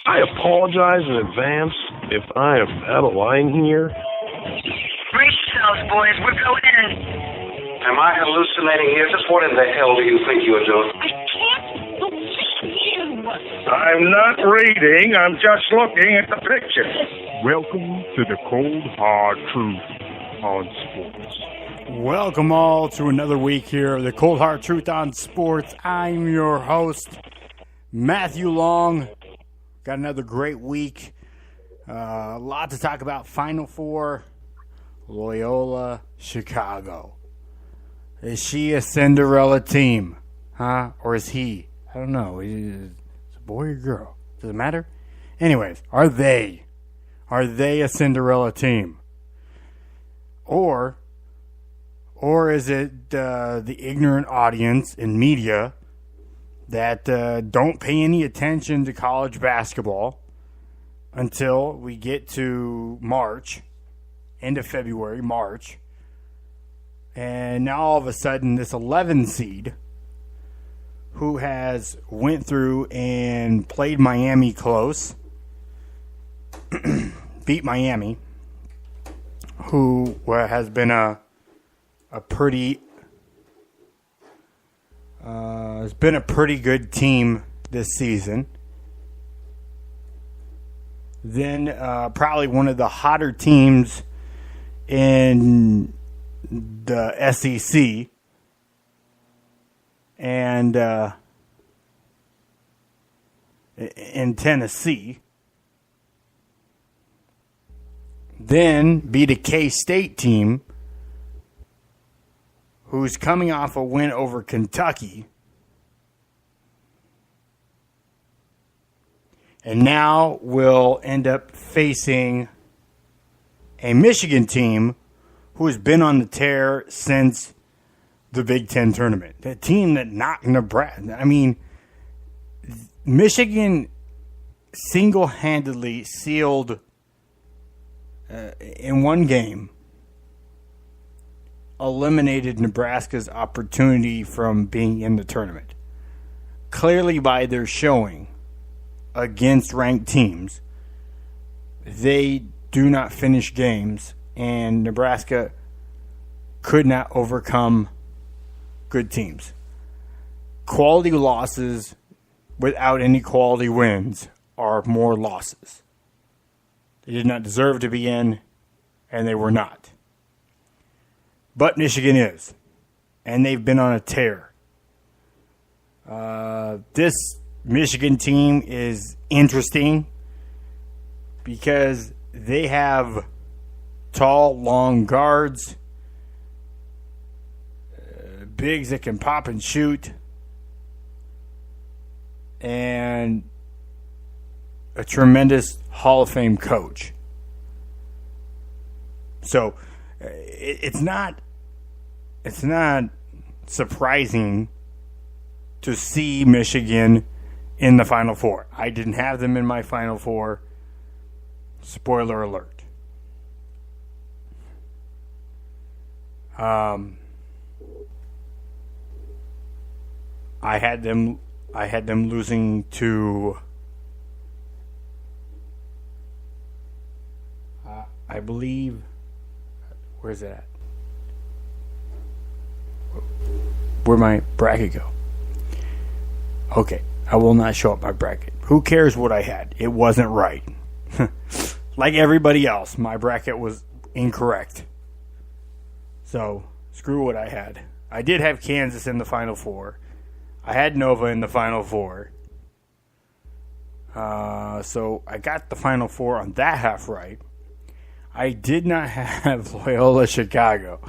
I apologize in advance if I am out of line here. Brace yourselves, boys. We're going in. Am I hallucinating here? Just what in the hell do you think you're doing? I can't believe you. I'm not reading. I'm just looking at the picture. Welcome to the cold, hard truth on sports. Welcome all to another week here of the Cold Hard Truth on Sports. I'm your host, Matthew Long. Got another great week. A lot to talk about. Final Four, Loyola, Chicago. Is she a Cinderella team? Huh? Or is he? I don't know. Is it a boy or girl? Does it matter? Anyways, are they a Cinderella team? Or is it the ignorant audience in media that don't pay any attention to college basketball until we get to March, end of February, March, and now all of a sudden this 11 seed who has went through and played Miami close, beat Miami, who has been a pretty it's been a pretty good team this season. Then probably one of the hotter teams in the SEC and in Tennessee. Then beat a K-State team who's coming off a win over Kentucky. And now will end up facing a Michigan team who has been on the tear since the Big Ten tournament. The team that knocked Nebraska. I mean, Michigan single-handedly sealed in one game, eliminated Nebraska's opportunity from being in the tournament. Clearly by their showing against ranked teams, they do not finish games, and Nebraska could not overcome good teams. Quality losses without any quality wins are more losses. They did not deserve to be in, and they were not. But Michigan is, and they've been on a tear. This Michigan team is interesting because they have tall, long guards, bigs that can pop and shoot, and a tremendous Hall of Fame coach. So it's not surprising to see Michigan in the Final Four. I didn't have them in my Final Four. Spoiler alert. I had them losing to I believe, where's it at? Where'd my bracket go? Okay, I will not show up my bracket. Who cares what I had? It wasn't right. Like everybody else, my bracket was incorrect. So, screw what I had. I did have Kansas in the Final Four. I had Nova in the Final Four. So, I got the Final Four on that half right. I did not have Loyola Chicago.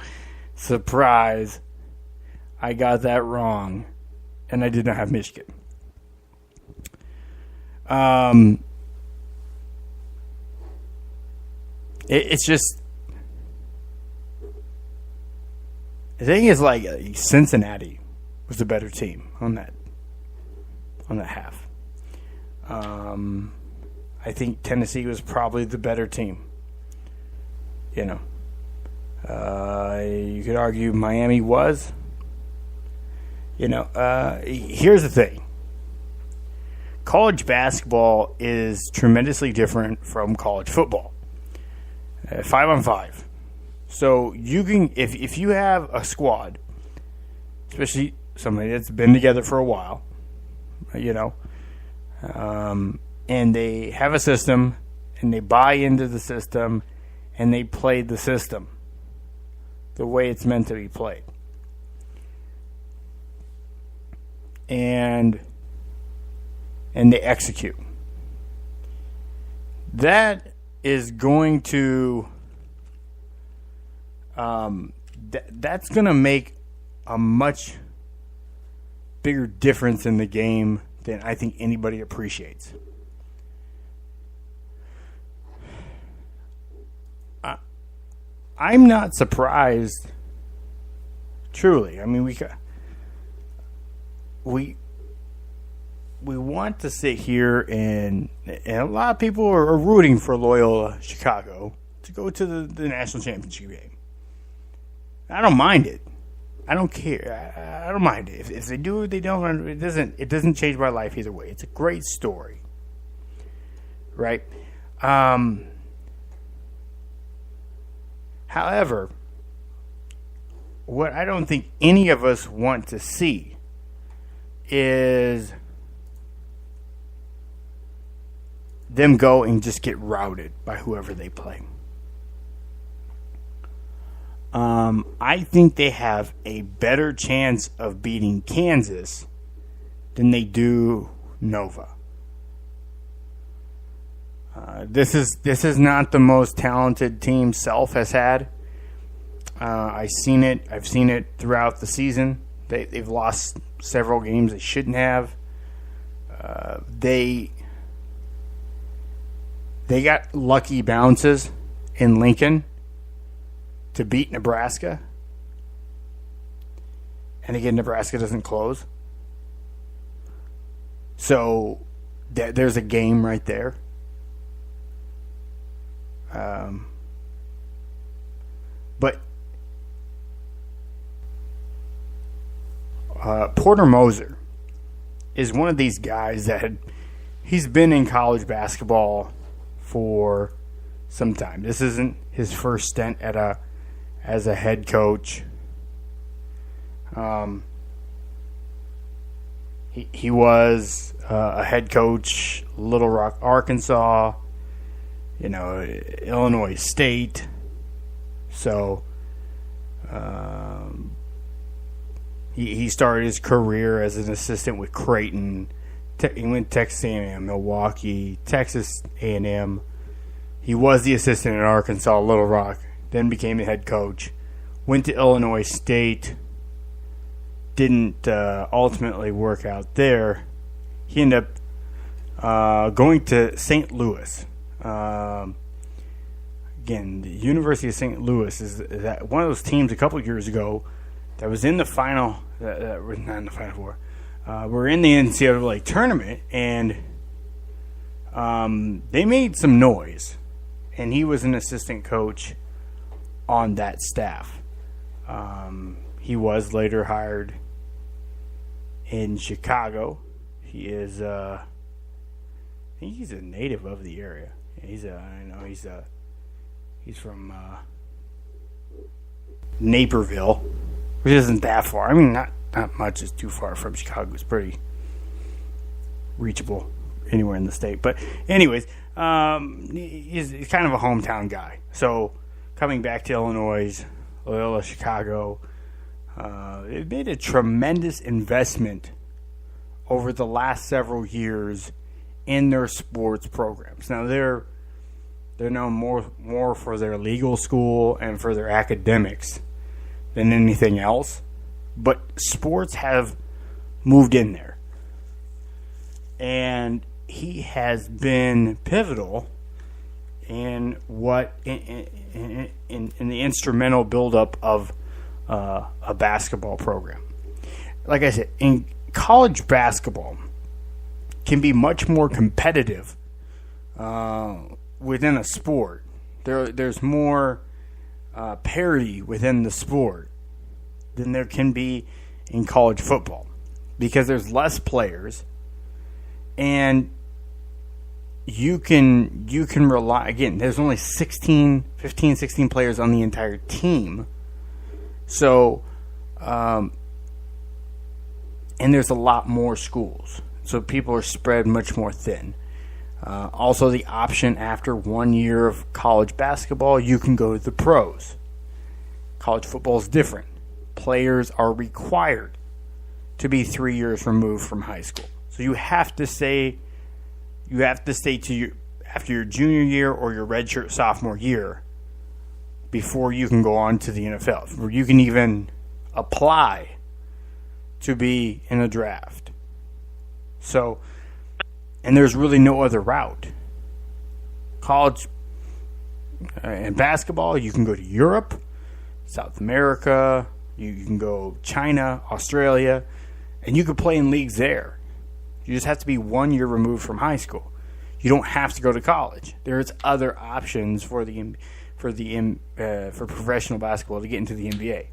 Surprise. I got that wrong. And I did not have Michigan. It's just... The thing is, like, Cincinnati was the better team on that half. I think Tennessee was probably the better team. You know, you could argue Miami was. You know, here's the thing. college basketball is tremendously different from college football. 5-on-5. So you can, if you have a squad, especially somebody that's been together for a while, and they have a system, and they buy into the system, and they play the system the way it's meant to be played. And they execute. That is going to that's going to make a much bigger difference in the game than I think anybody appreciates. I'm not surprised. Truly, I mean, we want to sit here and a lot of people are rooting for Loyola Chicago to go to the national championship game. I don't mind it. I don't care. I don't mind it. If they do it, they don't. It doesn't change my life either way. It's a great story, right? However, what I don't think any of us want to see is them go and just get routed by whoever they play. I think they have a better chance of beating Kansas than they do Nova. This is not the most talented team Self has had. I've seen it throughout the season. They've lost several games they shouldn't have. They got lucky bounces in Lincoln to beat Nebraska. And again, Nebraska doesn't close. So there's a game right there. But Porter Moser is one of these guys that he's been in college basketball for some time. This isn't his first stint as a head coach. He was a head coach, Little Rock, Arkansas, Illinois State. So he started his career as an assistant with Creighton. He went to Texas A&M, Milwaukee, Texas A&M. He was the assistant at Arkansas, Little Rock, then became the head coach. Went to Illinois State. Didn't ultimately work out there. He ended up going to St. Louis. Again, the University of St. Louis is that one of those teams a couple of years ago that was in the final. That was not in the Final Four. We're in the NCAA tournament, and they made some noise. And he was an assistant coach on that staff. He was later hired in Chicago. He is, I think he's a native of the area. He's from Naperville, which isn't that far. I mean, not much is too far from Chicago. It's pretty reachable anywhere in the state. But anyways, he's kind of a hometown guy. So coming back to Illinois, Loyola Chicago, it made a tremendous investment over the last several years in their sports programs. Now they're known more for their legal school and for their academics than anything else. But sports have moved in there. And he has been pivotal in in the instrumental buildup of a basketball program. Like I said, in college basketball can be much more competitive within a sport. There's more parity within the sport than there can be in college football because there's less players And you can rely, again, there's only 15, 16 players on the entire team. So, and there's a lot more schools. So people are spread much more thin. Also, the option after 1 year of college basketball, you can go to the pros. College football is different. Players are required to be 3 years removed from high school. So you have to stay to your after your junior year or your redshirt sophomore year before you can go on to the NFL, where you can even apply to be in a draft. So, and there's really no other route. College and basketball, you can go to Europe, South America, you can go China, Australia, and you could play in leagues there. You just have to be 1 year removed from high school. You don't have to go to college. There's other options for professional basketball to get into the NBA.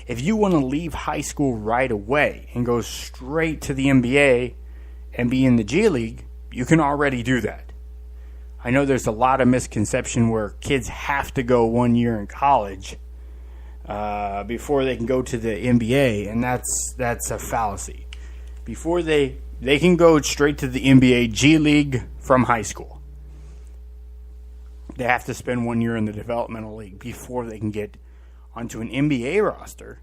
If you want to leave high school right away and go straight to the NBA and be in the G League, you can already do that. I know there's a lot of misconception where kids have to go 1 year in college before they can go to the NBA, and that's a fallacy. Before they can go straight to the NBA G League from high school. They have to spend 1 year in the developmental league before they can get onto an NBA roster,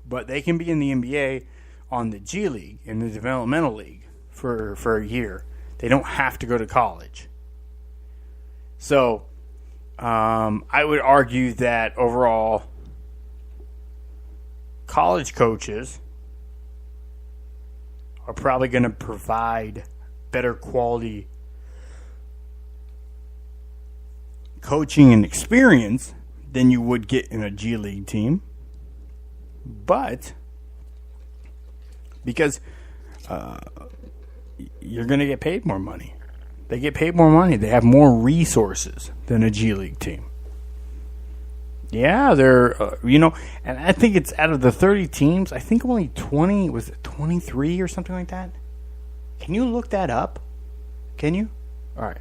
but they can be in the NBA on the G League, in the developmental league for a year. They don't have to go to college. So, I would argue that overall, college coaches are probably going to provide better quality coaching and experience than you would get in a G League team. But because you're going to get paid more money. They get paid more money. They have more resources than a G League team. Yeah, they're, and I think it's out of the 30 teams, I think only 20, was it 23 or something like that? Can you look that up? Can you? All right.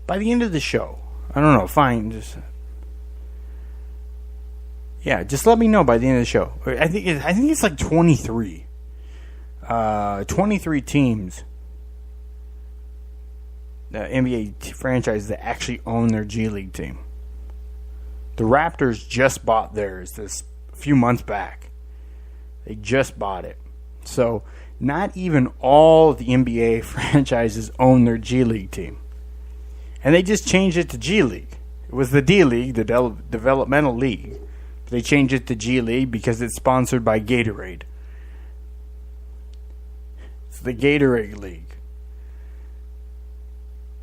By the end of the show, I don't know, fine, just let me know by the end of the show. I think it's like 23. 23 teams, the NBA franchises that actually own their G League team. The Raptors just bought theirs this few months back. They just bought it. So, not even all the NBA franchises own their G League team. And they just changed it to G League. It was the D League, the developmental league. They changed it to G League because it's sponsored by Gatorade. It's the Gatorade League.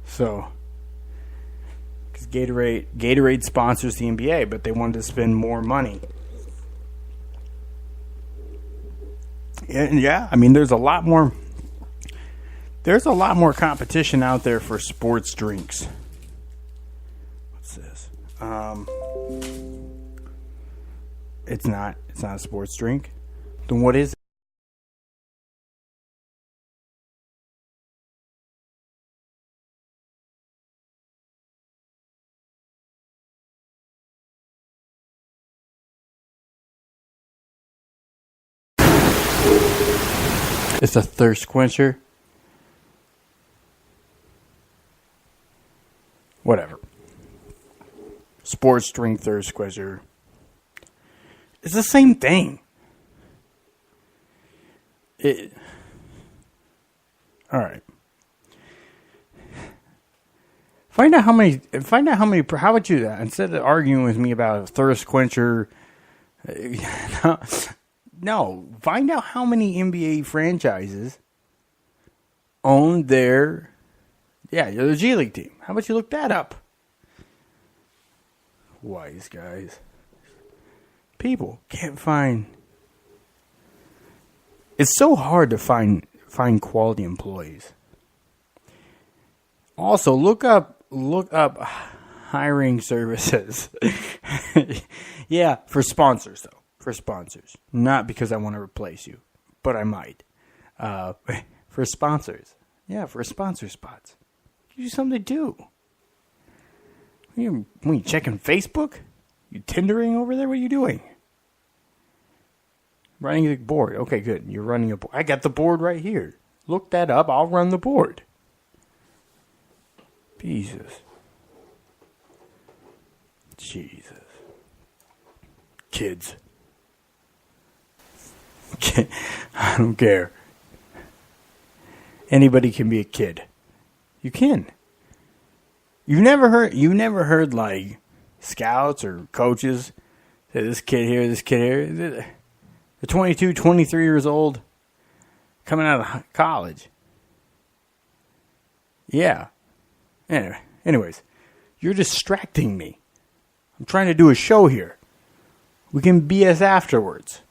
So, because Gatorade sponsors the NBA, but they wanted to spend more money. And yeah, I mean, there's a lot more competition out there for sports drinks. What's this? It's not a sports drink. Then what is it? It's a thirst quencher. Whatever. Sports drink thirst quencher. It's the same thing. All right. Find out how many, how about you that? Instead of arguing with me about a thirst quencher, no, find out how many NBA franchises own their G League team. How about you look that up? Wise guys. People can't find. It's so hard to find quality employees. Also, look up hiring services. Yeah, for sponsors though. For sponsors, not because I want to replace you, but I might. For sponsors, Yeah, for sponsor spots. Give you something to do. When you checking Facebook? You Tindering over there? What are you doing? Running the board. Okay, good. You're running a board. I got the board right here. Look that up. I'll run the board. Jesus. Kids. I don't care. Anybody can be a kid. You can. You never heard like scouts or coaches say this kid here. They're 22, 23 years old, coming out of college. Yeah. Anyways, you're distracting me. I'm trying to do a show here. We can BS afterwards.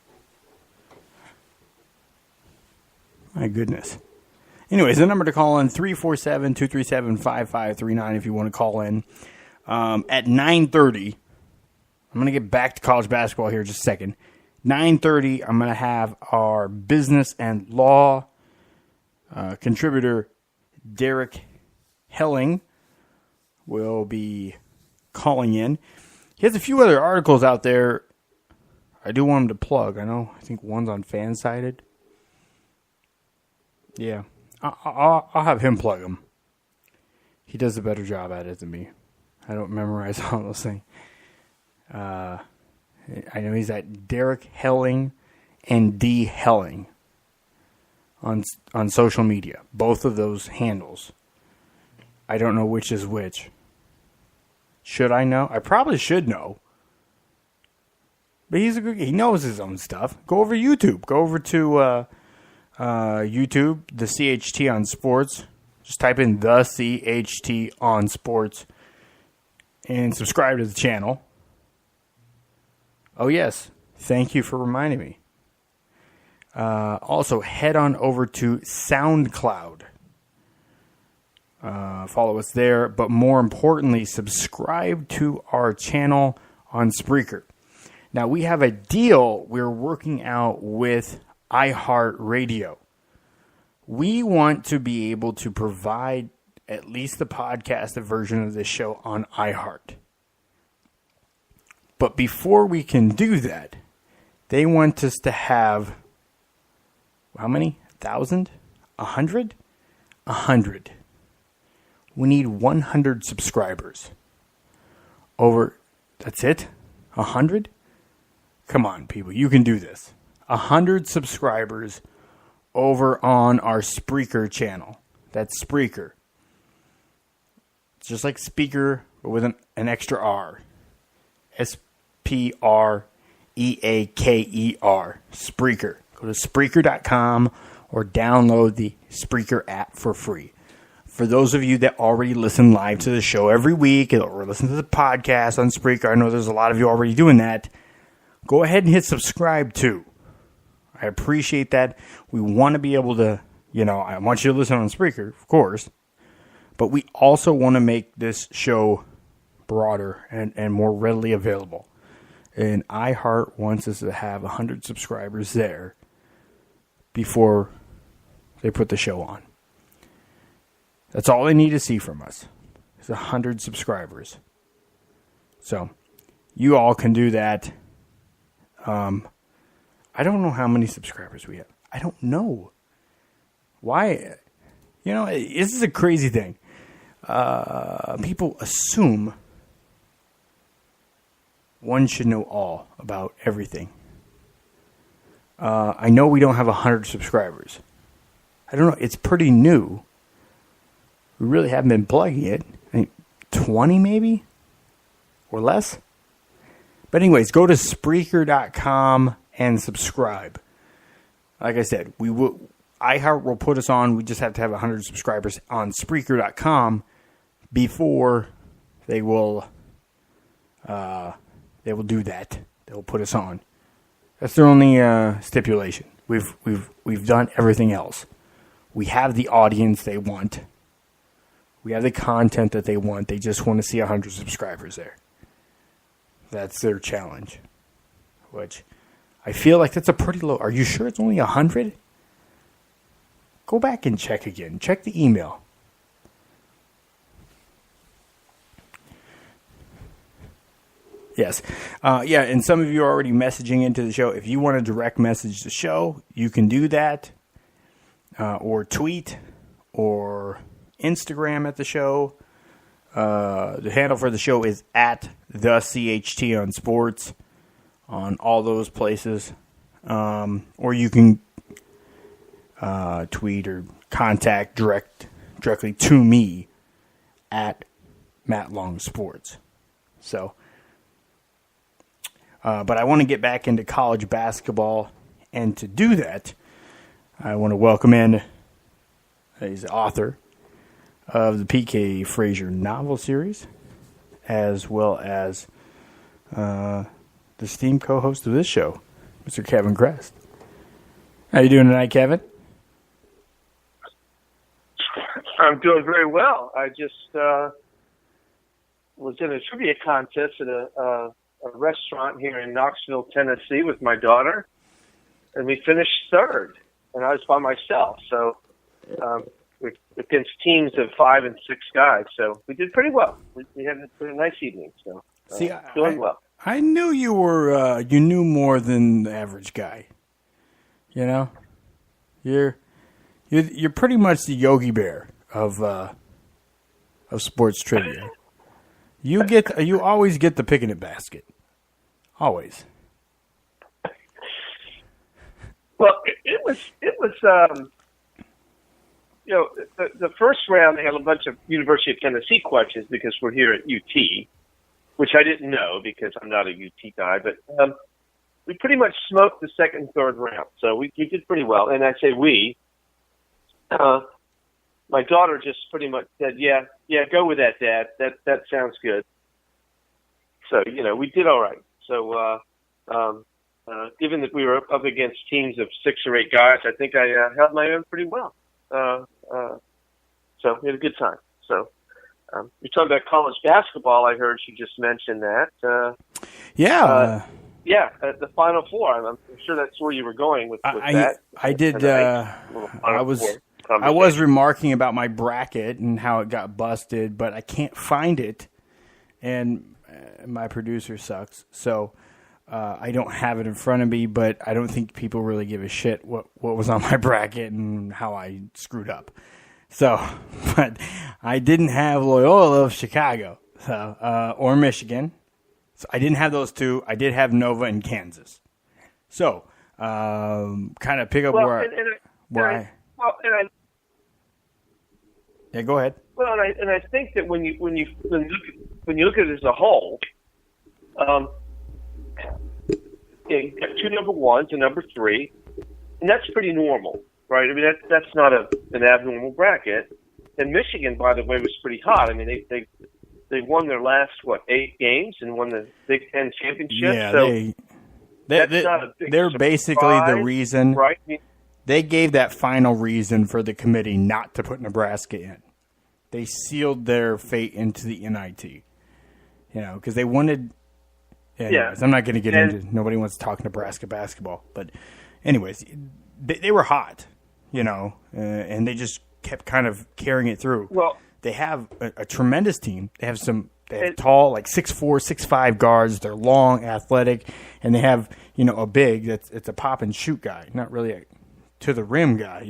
My goodness. Anyways, the number to call in, 347-237-5539 if you want to call in. At 9:30, I'm going to get back to college basketball here in just a second. 9:30, I'm going to have our business and law contributor, Derek Helling, will be calling in. He has a few other articles out there I do want him to plug. I think one's on Fansided. Yeah. I'll have him plug them. He does a better job at it than me. I don't memorize all those things. I know he's at Derek Helling and D Helling on social media. Both of those handles. I don't know which is which. Should I know? I probably should know. But he knows his own stuff. Go over YouTube. Go over to YouTube, the CHT on Sports. Just type in the CHT on Sports and subscribe to the channel. Oh, yes. Thank you for reminding me. Also, head on over to SoundCloud. Follow us there. But more importantly, subscribe to our channel on Spreaker. Now, we have a deal we're working out with iHeartRadio. We want to be able to provide at least the podcasted version of this show on iHeart. But before we can do that, they want us to have, how many? 1,000? 100? 100. We need 100 subscribers. That's it? 100? Come on, people. You can do this. 100 subscribers over on our Spreaker channel. That's Spreaker. It's just like speaker, but with an extra R. Spreaker. Spreaker. Go to Spreaker.com or download the Spreaker app for free. For those of you that already listen live to the show every week or listen to the podcast on Spreaker, I know there's a lot of you already doing that. Go ahead and hit subscribe too. I appreciate that. We want to be able to, I want you to listen on Spreaker, of course. But we also want to make this show broader and more readily available. And iHeart wants us to have 100 subscribers there before they put the show on. That's all they need to see from us. Is 100 subscribers. So, you all can do that. I don't know how many subscribers we have. I don't know. Why? This is a crazy thing. People assume one should know all about everything. I know we don't have 100 subscribers. I don't know. It's pretty new. We really haven't been plugging it. I think 20 maybe? Or less? But anyways, go to Spreaker.com and subscribe. Like I said, iHeart will put us on. We just have to have 100 subscribers on Spreaker.com before they will do that. They will put us on. That's their only stipulation. We've done everything else. We have the audience they want. We have the content that they want. They just want to see 100 subscribers there. That's their challenge. Which I feel like that's a pretty low. Are you sure it's only 100? Go back and check again. Check the email. Yes. And some of you are already messaging into the show. If you want to direct message the show, you can do that. Or tweet or Instagram at the show. The handle for the show is at the CHT on sports on all those places. Or you can tweet or contact directly to me at Matt Long Sports. So, but I want to get back into college basketball, and to do that, I want to welcome in, he's the author of the P.K. Frazier novel series, as well as the esteemed co-host of this show, Mr. Kevin Crest. How you doing tonight, Kevin? I'm doing very well. I just was in a trivia contest at a restaurant here in Knoxville, Tennessee with my daughter, and we finished third, and I was by myself. So we're against teams of 5 and 6 guys, so we did pretty well. We had a nice evening, so doing well. I knew you were you knew more than the average guy. You know, you're pretty much the Yogi Bear of sports trivia. You always get the picking it basket. Always. Well, it was the first round they had a bunch of University of Tennessee questions because we're here at UT, which I didn't know because I'm not a UT guy, but we pretty much smoked the second and third round, so we did pretty well. And I say we. My daughter just pretty much said, yeah, go with that, Dad. That sounds good. So, we did all right. So, given that we were up against teams of 6 or 8 guys, I think I held my own pretty well. So we had a good time. So you're talking about college basketball. I heard you just mention that. The Final Four. I'm sure that's where you were going with that. I did. I was remarking about my bracket and how it got busted, but I can't find it, and my producer sucks. So I don't have it in front of me, but I don't think people really give a shit what was on my bracket and how I screwed up. So, but I didn't have Loyola of Chicago or Michigan. So I didn't have those two. I did have Nova and Kansas. So, kind of pick up Yeah, go ahead. Well, and I think that when you look at it as a whole, you've got 2 number 1s and number 3, and that's pretty normal, right? I mean, that's not an abnormal bracket. And Michigan, by the way, was pretty hot. I mean, they won their last 8 games and won the Big Ten championship. Yeah, so they're basically the reason. Right? They gave that final reason for the committee not to put Nebraska in. They sealed their fate into the NIT. Because they wanted. Anyways, I'm not going to get into. Nobody wants to talk Nebraska basketball, but anyways, they were hot, and they just kept kind of carrying it through. Well, they have a tremendous team. They have tall, like 6'4", 6'5" guards. They're long, athletic, and they have a big it's a pop and shoot guy, not really a to the rim guy.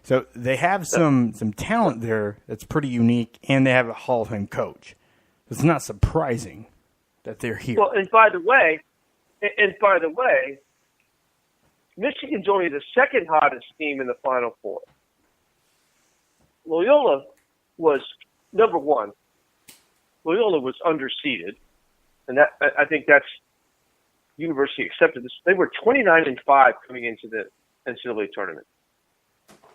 So they have some talent there that's pretty unique, and they have a Hall of Fame coach. It's not surprising that they're here. Well, and by the way, Michigan's only the second hottest team in the Final Four. Loyola was number 1. Loyola was underseeded, and that I think that's University accepted this. They were 29-5 coming into the NCAA tournament.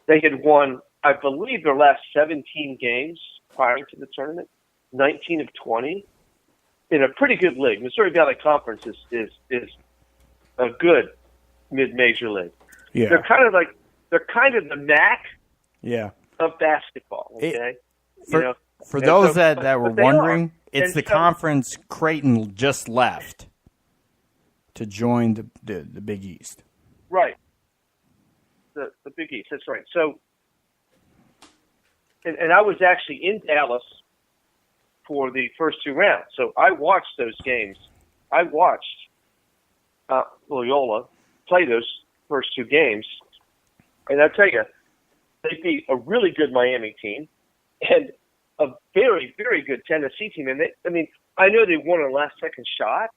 They had won, I believe, their last 17 games prior to the tournament, 19 of 20. In a pretty good league. Missouri Valley Conference is a good mid-major league. Yeah. They're kind of the MAC of basketball. Okay, for those that were wondering, it's the conference Creighton just left to join the Big East. Right. The Big East. That's right. So and I was actually in Dallas for the first two rounds, so I watched those games. I watched Loyola play those first two games, and I tell you, they beat a really good Miami team and a very, very good Tennessee team. And I know they won on last-second shots,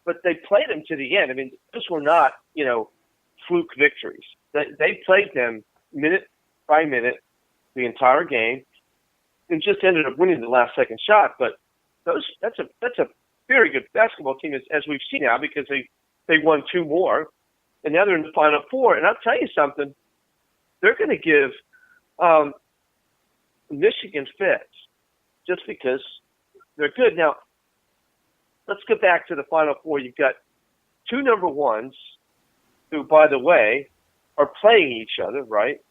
but they played them to the end. I mean, those were not, fluke victories. They played them minute by minute the entire game and just ended up winning the last-second shot. But that's a very good basketball team, as we've seen now, because they won two more, and now they're in the Final Four. And I'll tell you something, they're going to give Michigan fits just because they're good. Now, let's get back to the Final Four. You've got two number ones who, by the way, are playing each other, right?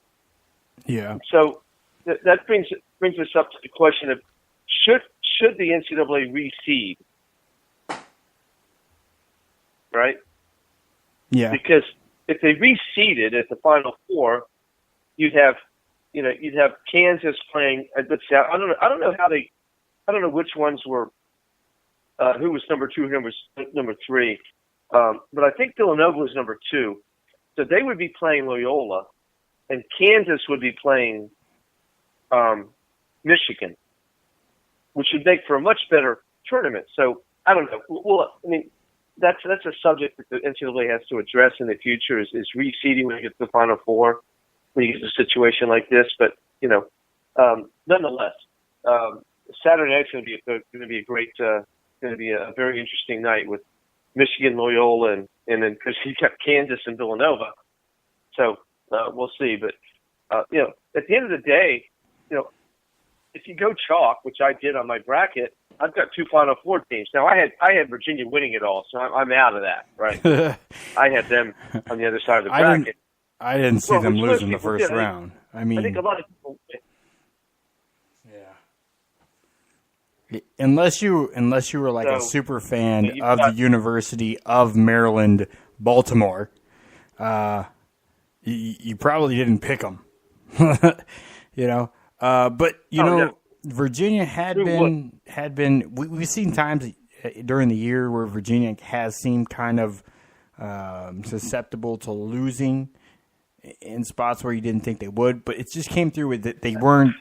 Yeah. So that brings us up to the question of should the NCAA reseed, right? Yeah. Because if they reseeded at the Final Four, you'd have Kansas playing. Let's say, I don't know which ones were who was number two, who was number three, but I think Villanova was number two. So they would be playing Loyola, and Kansas would be playing Michigan, which would make for a much better tournament. So I don't know. Well, I mean, that's a subject that the NCAA has to address in the future is reseeding when you get to the Final Four, when you get to a situation like this. But nonetheless, Saturday night's going to be a great, going to be a very interesting night with Michigan, Loyola, and then because you got Kansas and Villanova. So we'll see. But at the end of the day, if you go chalk, which I did on my bracket, I've got two Final Four teams. Now I had Virginia winning it all, so I'm out of that. Right? I had them on the other side of the bracket. I didn't see them losing the first round. I think a lot of people. Yeah. Unless you were like a super fan of the University of Maryland, Baltimore, you probably didn't pick them. But Virginia had been. We've seen times during the year where Virginia has seemed kind of susceptible to losing in spots where you didn't think they would, but it just came through with that they weren't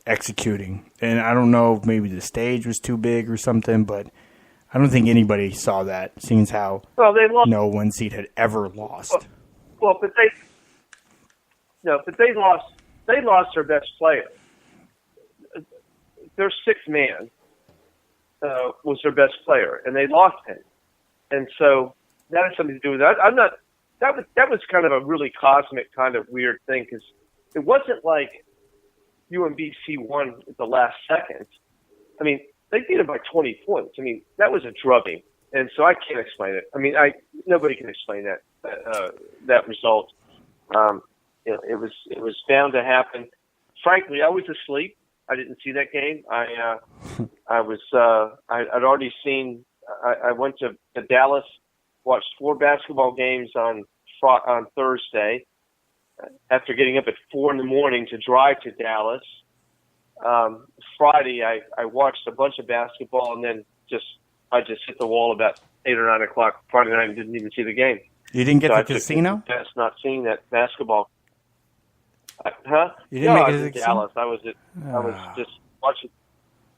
executing. And I don't know if maybe the stage was too big or something, but I don't think anybody saw that, seeing how they lost. No one seed had ever lost. But they lost. They lost their best player. Their sixth man was their best player, and they lost him. And so that has something to do with that. I'm not. That was kind of a really cosmic, kind of weird thing because it wasn't like UMBC won at the last second. I mean, they beat them by 20 points. I mean, that was a drubbing, and so I can't explain it. I mean, nobody can explain that result. It was bound to happen. Frankly, I was asleep. I didn't see that game. I'd already seen. I went to Dallas, watched 4 basketball games on Thursday. After getting up at 4 a.m. to drive to Dallas, Friday I watched a bunch of basketball, and then I just hit the wall about 8 or 9 o'clock Friday night and didn't even see the game. You didn't get to the casino? That's not seeing that basketball. You didn't I make was it in to Dallas. I was just watching.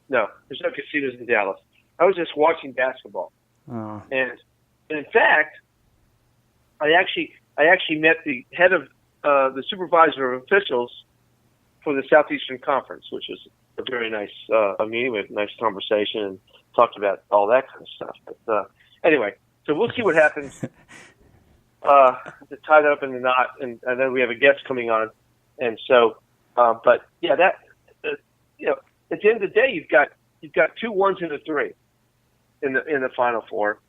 No, there's no casinos in Dallas. I was just watching basketball, and in fact, I actually met the head of the supervisor of officials for the Southeastern Conference, which was a very nice meeting with a nice conversation and talked about all that kind of stuff. But anyway, so we'll see what happens to tie that up in the knot, and then we have a guest coming on. And so, but yeah, that at the end of the day, you've got 2 1s and a 3 in the Final Four.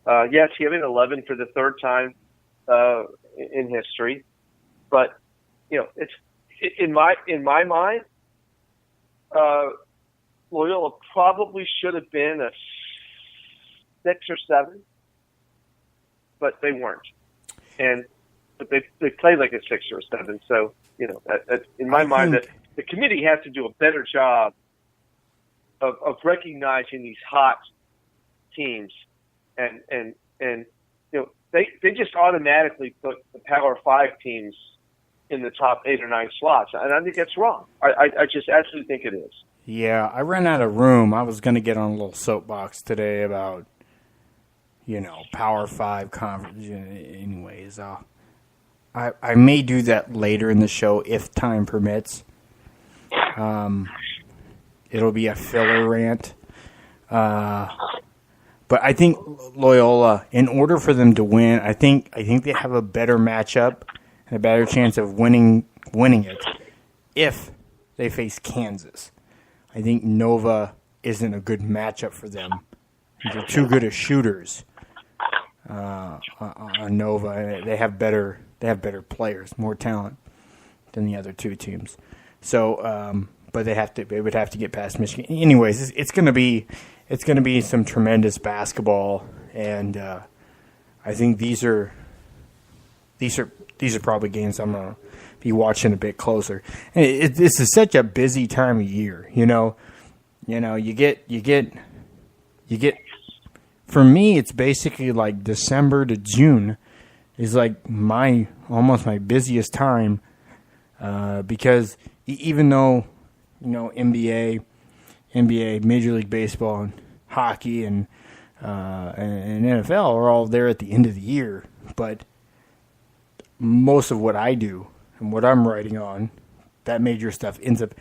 Yes, you have 11 for the third time in history, but it's in my mind, Loyola probably should have been a 6 or 7, but they weren't, but they played like a 6 or a 7. So. In my mind, that the committee has to do a better job of recognizing these hot teams, and they just automatically put the Power 5 teams in the top 8 or 9 slots, and I think that's wrong. I just absolutely think it is. Yeah, I ran out of room. I was going to get on a little soapbox today about, Power 5 conference. Anyways, I may do that later in the show if time permits. It'll be a filler rant. But I think Loyola, in order for them to win, I think they have a better matchup and a better chance of winning it if they face Kansas. I think Nova isn't a good matchup for them. They're too good as shooters on Nova. They have better players, more talent than the other two teams. So, but they would have to get past Michigan. Anyways, it's going to be some tremendous basketball, and I think these are probably games I'm going to be watching a bit closer. And this is such a busy time of year, you get. For me, it's basically like December to June is like almost my busiest time, because even though NBA, Major League Baseball, and hockey, and NFL are all there at the end of the year, but most of what I do and what I'm writing on, that major stuff ends up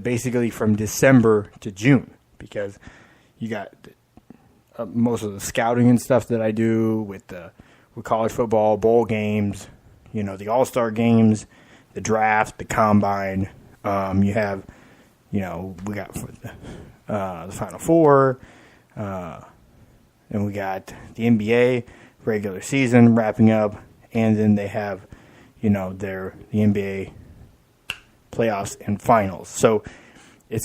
basically from December to June, because you got most of the scouting and stuff that I do with college football, bowl games, the All-Star games, the draft, the combine. You have, we got the Final Four, and we got the NBA regular season wrapping up, and then they have, the NBA playoffs and finals. So it's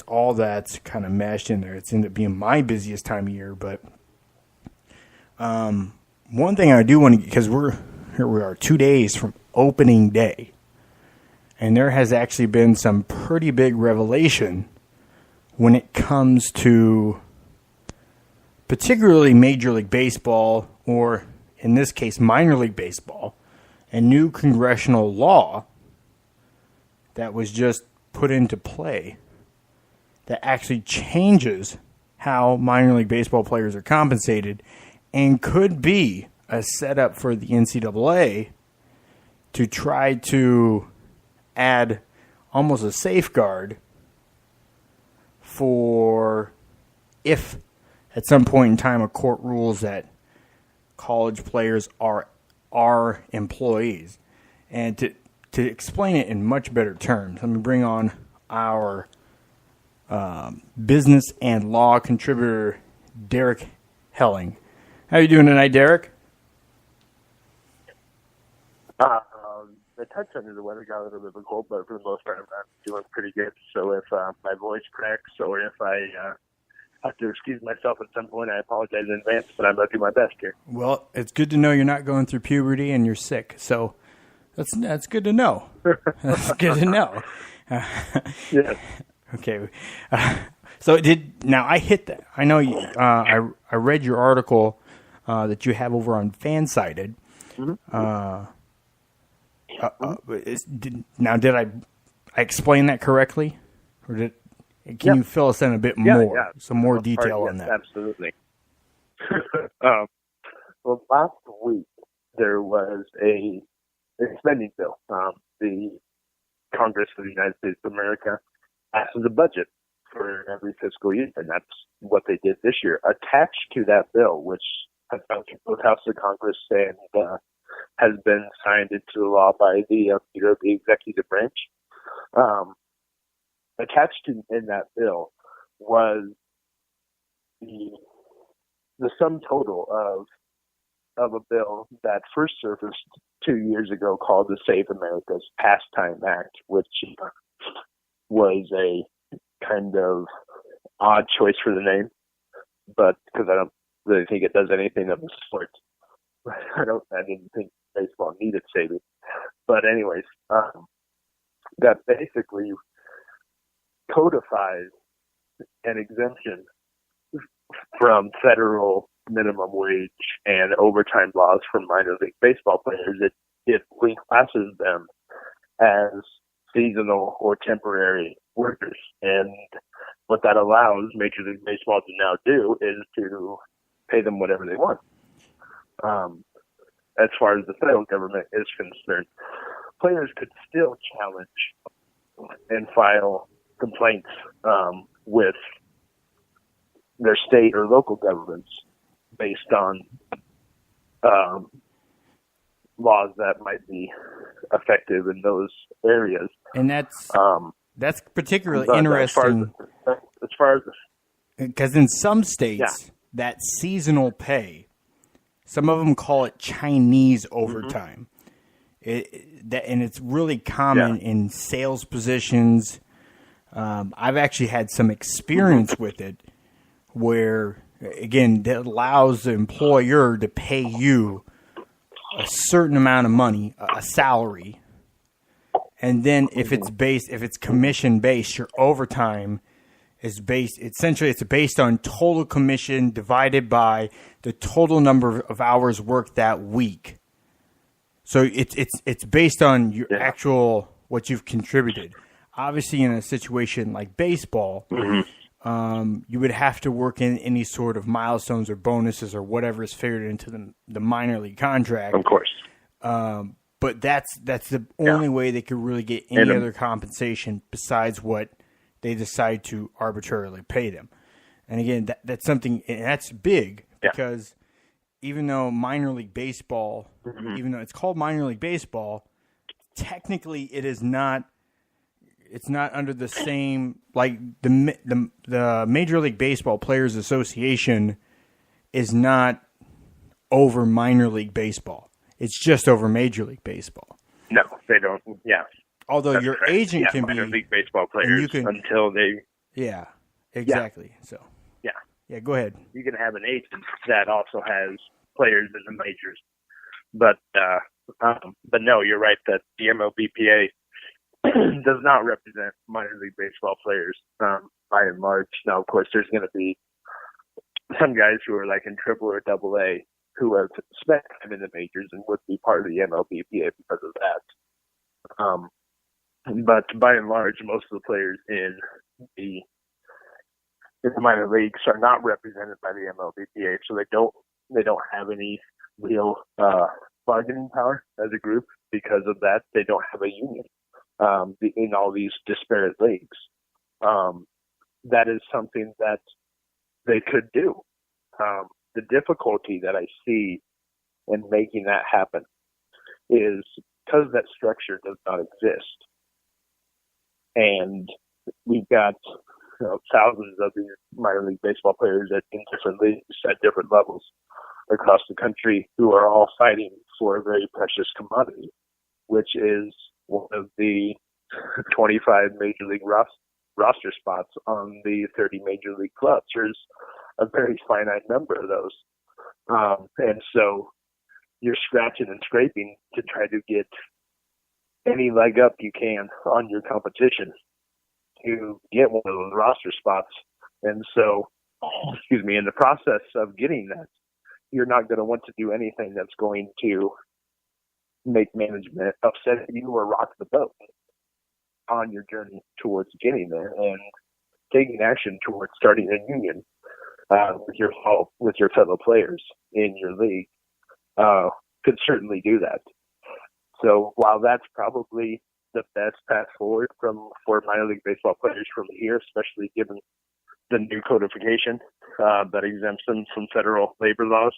all that's kind of mashed in there. It's ended up being my busiest time of year. But one thing I do want to, because here we are 2 days from opening day, and there has actually been some pretty big revelation when it comes to particularly Major League Baseball, or in this case, minor league baseball, a new congressional law that was just put into play that actually changes how minor league baseball players are compensated, and could be a setup for the NCAA to try to add almost a safeguard for if at some point in time a court rules that college players are employees. And to explain it in much better terms, let me bring on our business and law contributor, Derek Helling. How are you doing tonight, Derek? A touch under the weather, got a little bit of a cold, but for the most part, I'm doing pretty good. So if my voice cracks, or if I have to excuse myself at some point, I apologize in advance, but I'm going to do my best here. Well, it's good to know you're not going through puberty and you're sick. So that's good to know. That's good to know. Yes. Okay. Now I hit that. I know you. I read your article that you have over on Fansided. Mm-hmm. Did I explain that correctly, or can you fill us in a bit more, some more detail on that? Absolutely. Well, last week there was a spending bill. The Congress of the United States of America passes a budget for every fiscal year, and that's what they did this year. Attached to that bill, which has gone through both houses of Congress and has been signed into law by the leader of the executive branch. Attached in that bill was the sum total of a bill that first surfaced 2 years ago called the Save America's Pastime Act, which was a kind of odd choice for the name, but because I don't really think it does anything of the sort. I didn't think baseball needed saving. But anyways, that basically codifies an exemption from federal minimum wage and overtime laws for minor league baseball players. It reclasses them as seasonal or temporary workers. And what that allows Major League Baseball to now do is to pay them whatever they want. As far as the federal government is concerned, players could still challenge and file complaints with their state or local governments based on laws that might be effective in those areas. And that's particularly interesting. As far as because in some states, that seasonal pay, some of them call it Chinese overtime. And it's really common in sales positions. I've actually had some experience with it where, again, that allows the employer to pay you a certain amount of money, a salary. And then if it's commission based, your overtime is it's based on total commission divided by the total number of hours worked that week. So it's based on your actual, what you've contributed. Obviously, in a situation like baseball, you would have to work in any sort of milestones or bonuses or whatever is figured into the minor league contract. Of course. But that's the only way they could really get any other compensation besides what they decide to arbitrarily pay them. And again, that's something, and that's big because even though minor league baseball, even though it's called minor league baseball, technically it is not. It's not under the same, like the Major League Baseball Players Association is not over minor league baseball. It's just over Major League Baseball. No, they don't. Yeah. Although That's your correct. agent can minor be league baseball players until they. Yeah, exactly. So. Yeah, go ahead. You can have an agent that also has players in the majors, but no, you're right that the MLBPA does not represent minor league baseball players by and large. Now, of course, there's going to be some guys who are like in Triple or Double A who have spent time in the majors and would be part of the MLBPA because of that. But by and large, most of the players in the minor leagues are not represented by the MLBPA, so they don't have any real bargaining power as a group. Because of that, they don't have a union in all these disparate leagues. That is something that they could do. The difficulty that I see in making that happen is because that structure does not exist. And we've got thousands of these minor league baseball players in different leagues at different levels across the country who are all fighting for a very precious commodity, which is one of the 25 major league roster spots on the 30 major league clubs. There's a very finite number of those. And so you're scratching and scraping to try to get any leg up you can on your competition to get one of those roster spots. And so, in the process of getting that, you're not going to want to do anything that's going to make management upset at you or rock the boat on your journey towards getting there, and taking action towards starting a union with your fellow players in your league could certainly do that. So while that's probably the best path forward for minor league baseball players from here, especially given the new codification that exempts them from federal labor laws,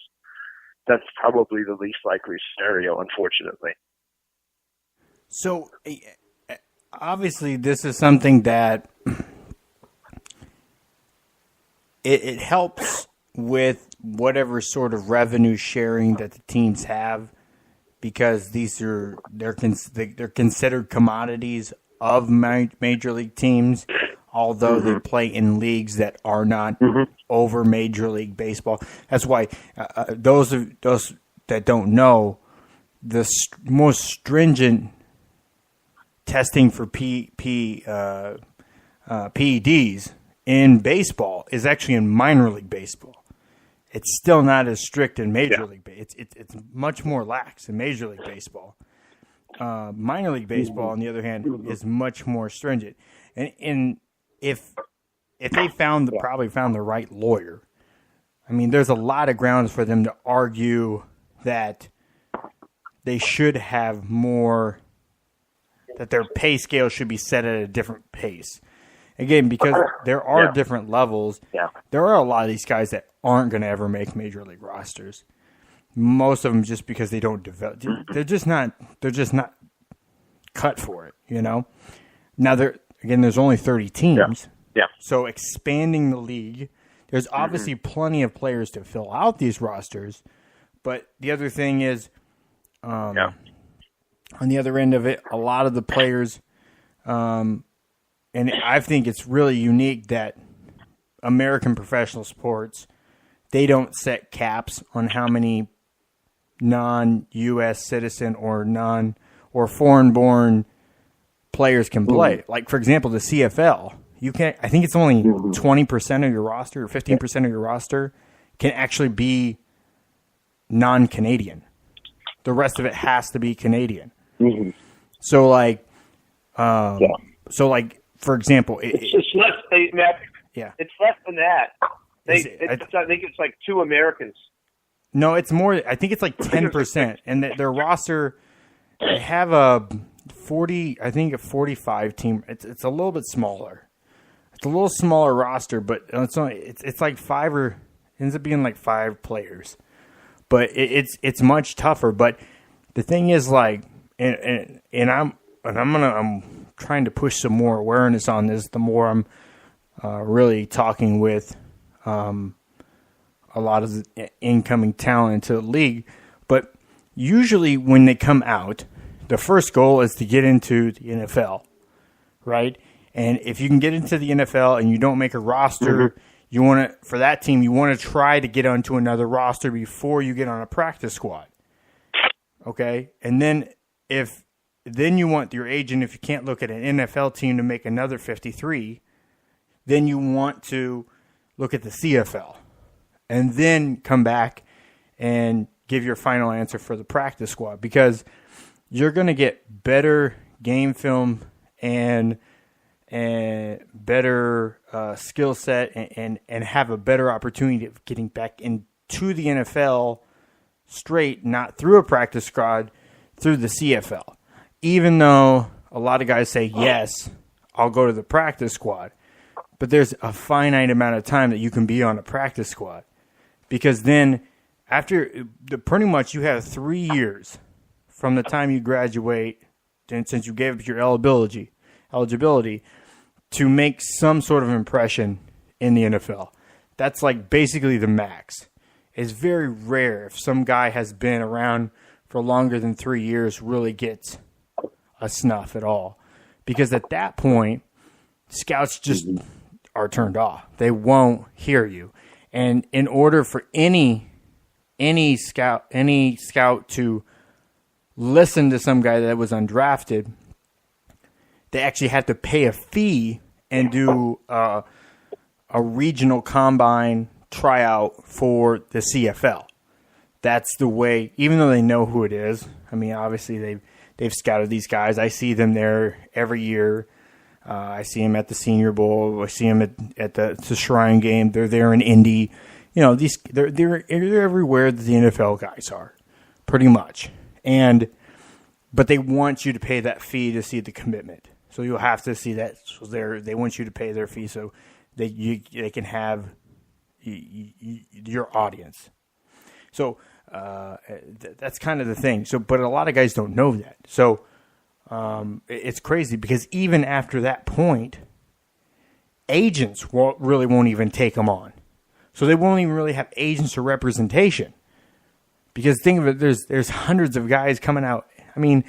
that's probably the least likely scenario, unfortunately. So obviously this is something that it helps with whatever sort of revenue sharing that the teams have, because they're considered commodities of major league teams, although they play in leagues that are not over Major League Baseball. That's why those that don't know, the most stringent testing for PEDs in baseball is actually in minor league baseball. It's still not as strict in Major League Baseball. It's much more lax in Major League Baseball. Minor league baseball, on the other hand, is much more stringent. And if they probably found the right lawyer, I mean, there's a lot of grounds for them to argue that they should have more, that their pay scale should be set at a different pace. Again, because there are different levels. Yeah. There are a lot of these guys that aren't going to ever make major league rosters. Most of them just because they don't develop. They're just not cut for it, you know? Now, there's only 30 teams. Yeah. So expanding the league, there's obviously plenty of players to fill out these rosters. But the other thing is, on the other end of it, a lot of the players, and I think it's really unique that American professional sports, they don't set caps on how many non-U.S. citizen or foreign-born players can play. Like, for example, the CFL, I think it's only 20% of your roster or 15% of your roster can actually be non-Canadian. The rest of it has to be Canadian. Mm-hmm. So, for example, it's less. It's less than that. I think it's like 2 Americans. No, it's more. I think it's like 10%, and their roster, they have a 45 team. It's a little bit smaller. It's a little smaller roster, but it's like 5 or ends up being like 5 players. But it's much tougher. But the thing is, like, and I'm trying to push some more awareness on this. The more I'm really talking with a lot of the incoming talent into the league. But usually when they come out, the first goal is to get into the NFL, right? And if you can get into the NFL and you don't make a roster, you want to, for that team, you want to try to get onto another roster before you get on a practice squad. Okay? And then you want your agent, if you can't look at an NFL team to make another 53, then you want to look at the CFL. And then come back and give your final answer for the practice squad, because you're going to get better game film and better skill set and have a better opportunity of getting back into the NFL straight, not through a practice squad, through the CFL. Even though a lot of guys say, yes, I'll go to the practice squad, but there's a finite amount of time that you can be on a practice squad. Because then, pretty much you have 3 years from the time you graduate, and since you gave up your eligibility, to make some sort of impression in the NFL. That's like basically the max. It's very rare if some guy has been around for longer than 3 years really gets a snuff at all. Because at that point, scouts just are turned off. They won't hear you. And in order for any scout to listen to some guy that was undrafted, they actually have to pay a fee and do a regional combine tryout for the CFL. That's the way, even though they know who it is. I mean, obviously they've scouted these guys. I see them there every year. I see them at the Senior Bowl. I see them at the Shrine Game. They're there in Indy. You know, they're everywhere that the NFL guys are, pretty much. But they want you to pay that fee to see the commitment. So you'll have to see that. So they want you to pay their fee so they can have your audience. So that's kind of the thing. So, but a lot of guys don't know that. So. It's crazy because even after that point, agents won't even take them on. So they won't even really have agents or representation. Because think of it, there's hundreds of guys coming out. I mean,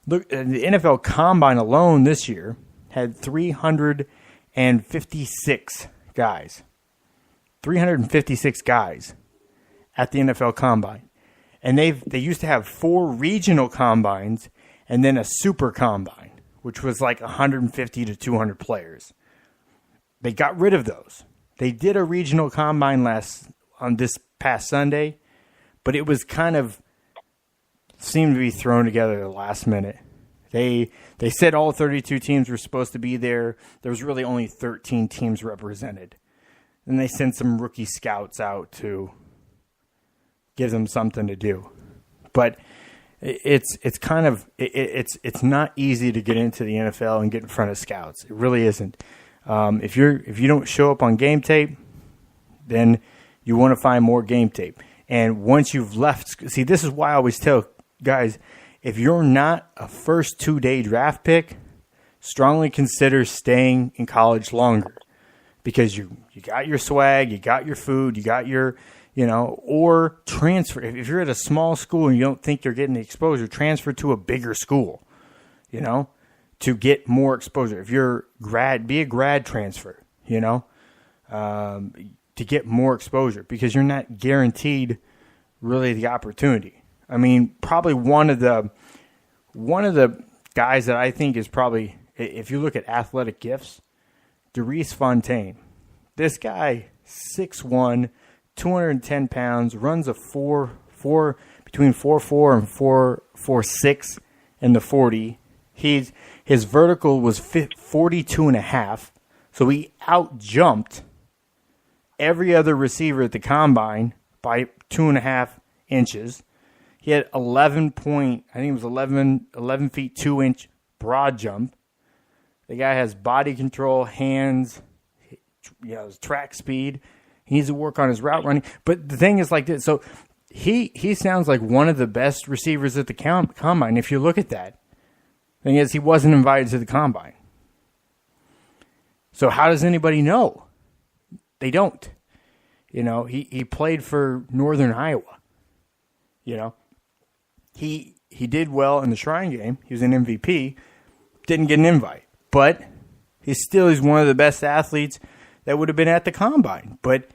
look, the NFL Combine alone this year had 356 guys. 356 guys at the NFL Combine. And they used to have 4 regional combines and then a super combine, which was like 150 to 200 players. They got rid of those. They did a regional combine on this past Sunday, but it was kind of seemed to be thrown together at the last minute. They said all 32 teams were supposed to be there. There was really only 13 teams represented. And they sent some rookie scouts out to give them something to do. But it's not easy to get into the NFL and get in front of scouts. It really isn't. If you don't show up on game tape, then you want to find more game tape. And once you've left, see, this is why I always tell guys, if you're not a first 2-day draft pick, strongly consider staying in college longer, because you got your swag, you got your food, you got your, or transfer. If you're at a small school and you don't think you're getting the exposure, transfer to a bigger school, to get more exposure. If you're be a grad transfer, to get more exposure, because you're not guaranteed really the opportunity. I mean, probably one of the guys that I think is probably, if you look at athletic gifts, Derice Fontaine. This guy, 6'1", 210 pounds, runs a between 4.4 and 4.46 in the 40. His vertical was 42.5, so he out-jumped every other receiver at the combine by 2.5 inches. He had 11 feet 2 inch broad jump. The guy has body control, hands, his track speed. He needs to work on his route running. But the thing is like this. So he sounds like one of the best receivers at the combine. If you look at that, thing is, he wasn't invited to the combine. So how does anybody know? They don't. He played for Northern Iowa. He did well in the Shrine Game. He was an MVP. Didn't get an invite. But he's one of the best athletes that would have been at the combine. But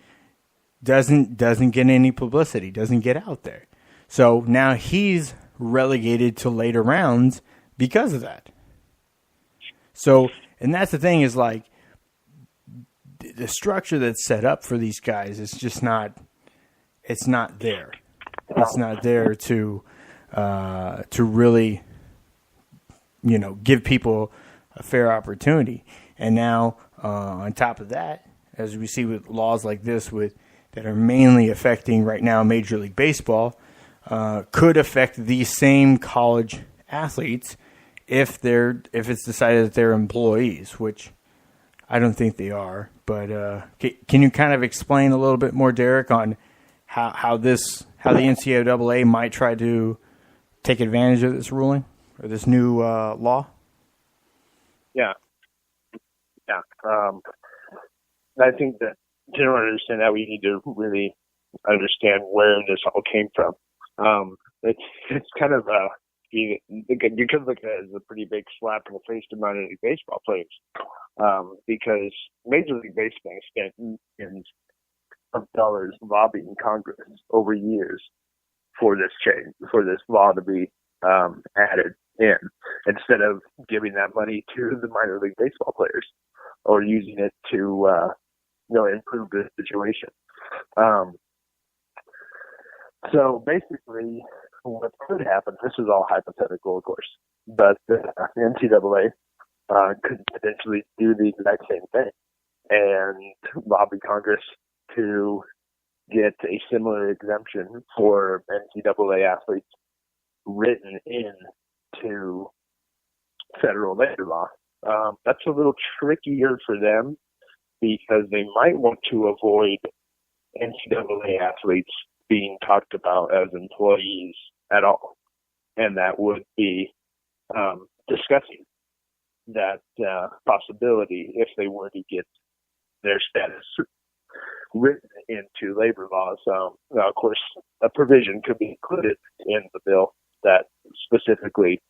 doesn't get any publicity. Doesn't get out there. So now he's relegated to later rounds because of that. So, and that's the thing is like the structure that's set up for these guys is just not. It's not there. It's not there to really, give people a fair opportunity. And now, on top of that, as we see with laws like this that are mainly affecting right now Major League Baseball, could affect these same college athletes if it's decided that they're employees, which I don't think they are. But can you kind of explain a little bit more, Derek, on how the NCAA might try to take advantage of this ruling or this new law? Yeah. I think that to understand that, we need to really understand where this all came from. It's kind of you could look at it as a pretty big slap in the face to minor league baseball players, because Major League Baseball spent millions of dollars lobbying Congress over years for this change, for this law to be added in, instead of giving that money to the minor league baseball players or using it to improve the situation. So basically, what could happen, this is all hypothetical, of course, but the NCAA could potentially do the exact same thing and lobby Congress to get a similar exemption for NCAA athletes written into federal labor law. That's a little trickier for them because they might want to avoid NCAA athletes being talked about as employees at all. And that would be discussing that possibility if they were to get their status written into labor laws. Now, of course, a provision could be included in the bill that specifically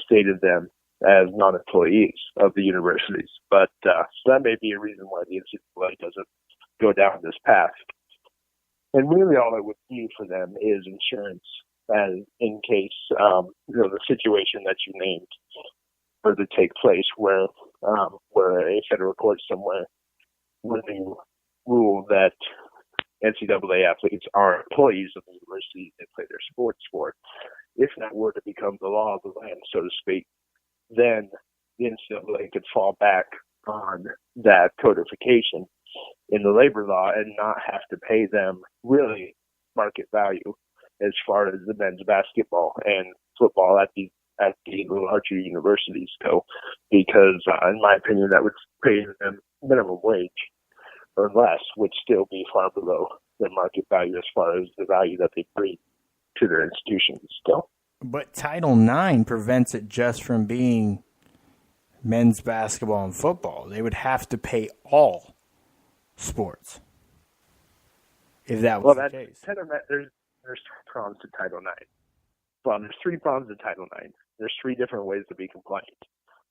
stated them as non-employees of the universities. But so that may be a reason why the NCAA doesn't go down this path. And really all it would do for them is insurance, as in case, the situation that you named were to take place where a federal court somewhere were to rule that NCAA athletes are employees of the university they play their sports for. If that were to become the law of the land, so to speak, then the NCAA could fall back on that codification in the labor law and not have to pay them really market value as far as the men's basketball and football at the larger universities go, because in my opinion that would pay them minimum wage or less, would still be far below their market value as far as the value that they bring to their institutions still. But Title IX prevents it just from being men's basketball and football. They would have to pay all sports if that was the case. There's prongs to Title IX. Well, there's 3 prongs to Title IX. There's 3 different ways to be compliant.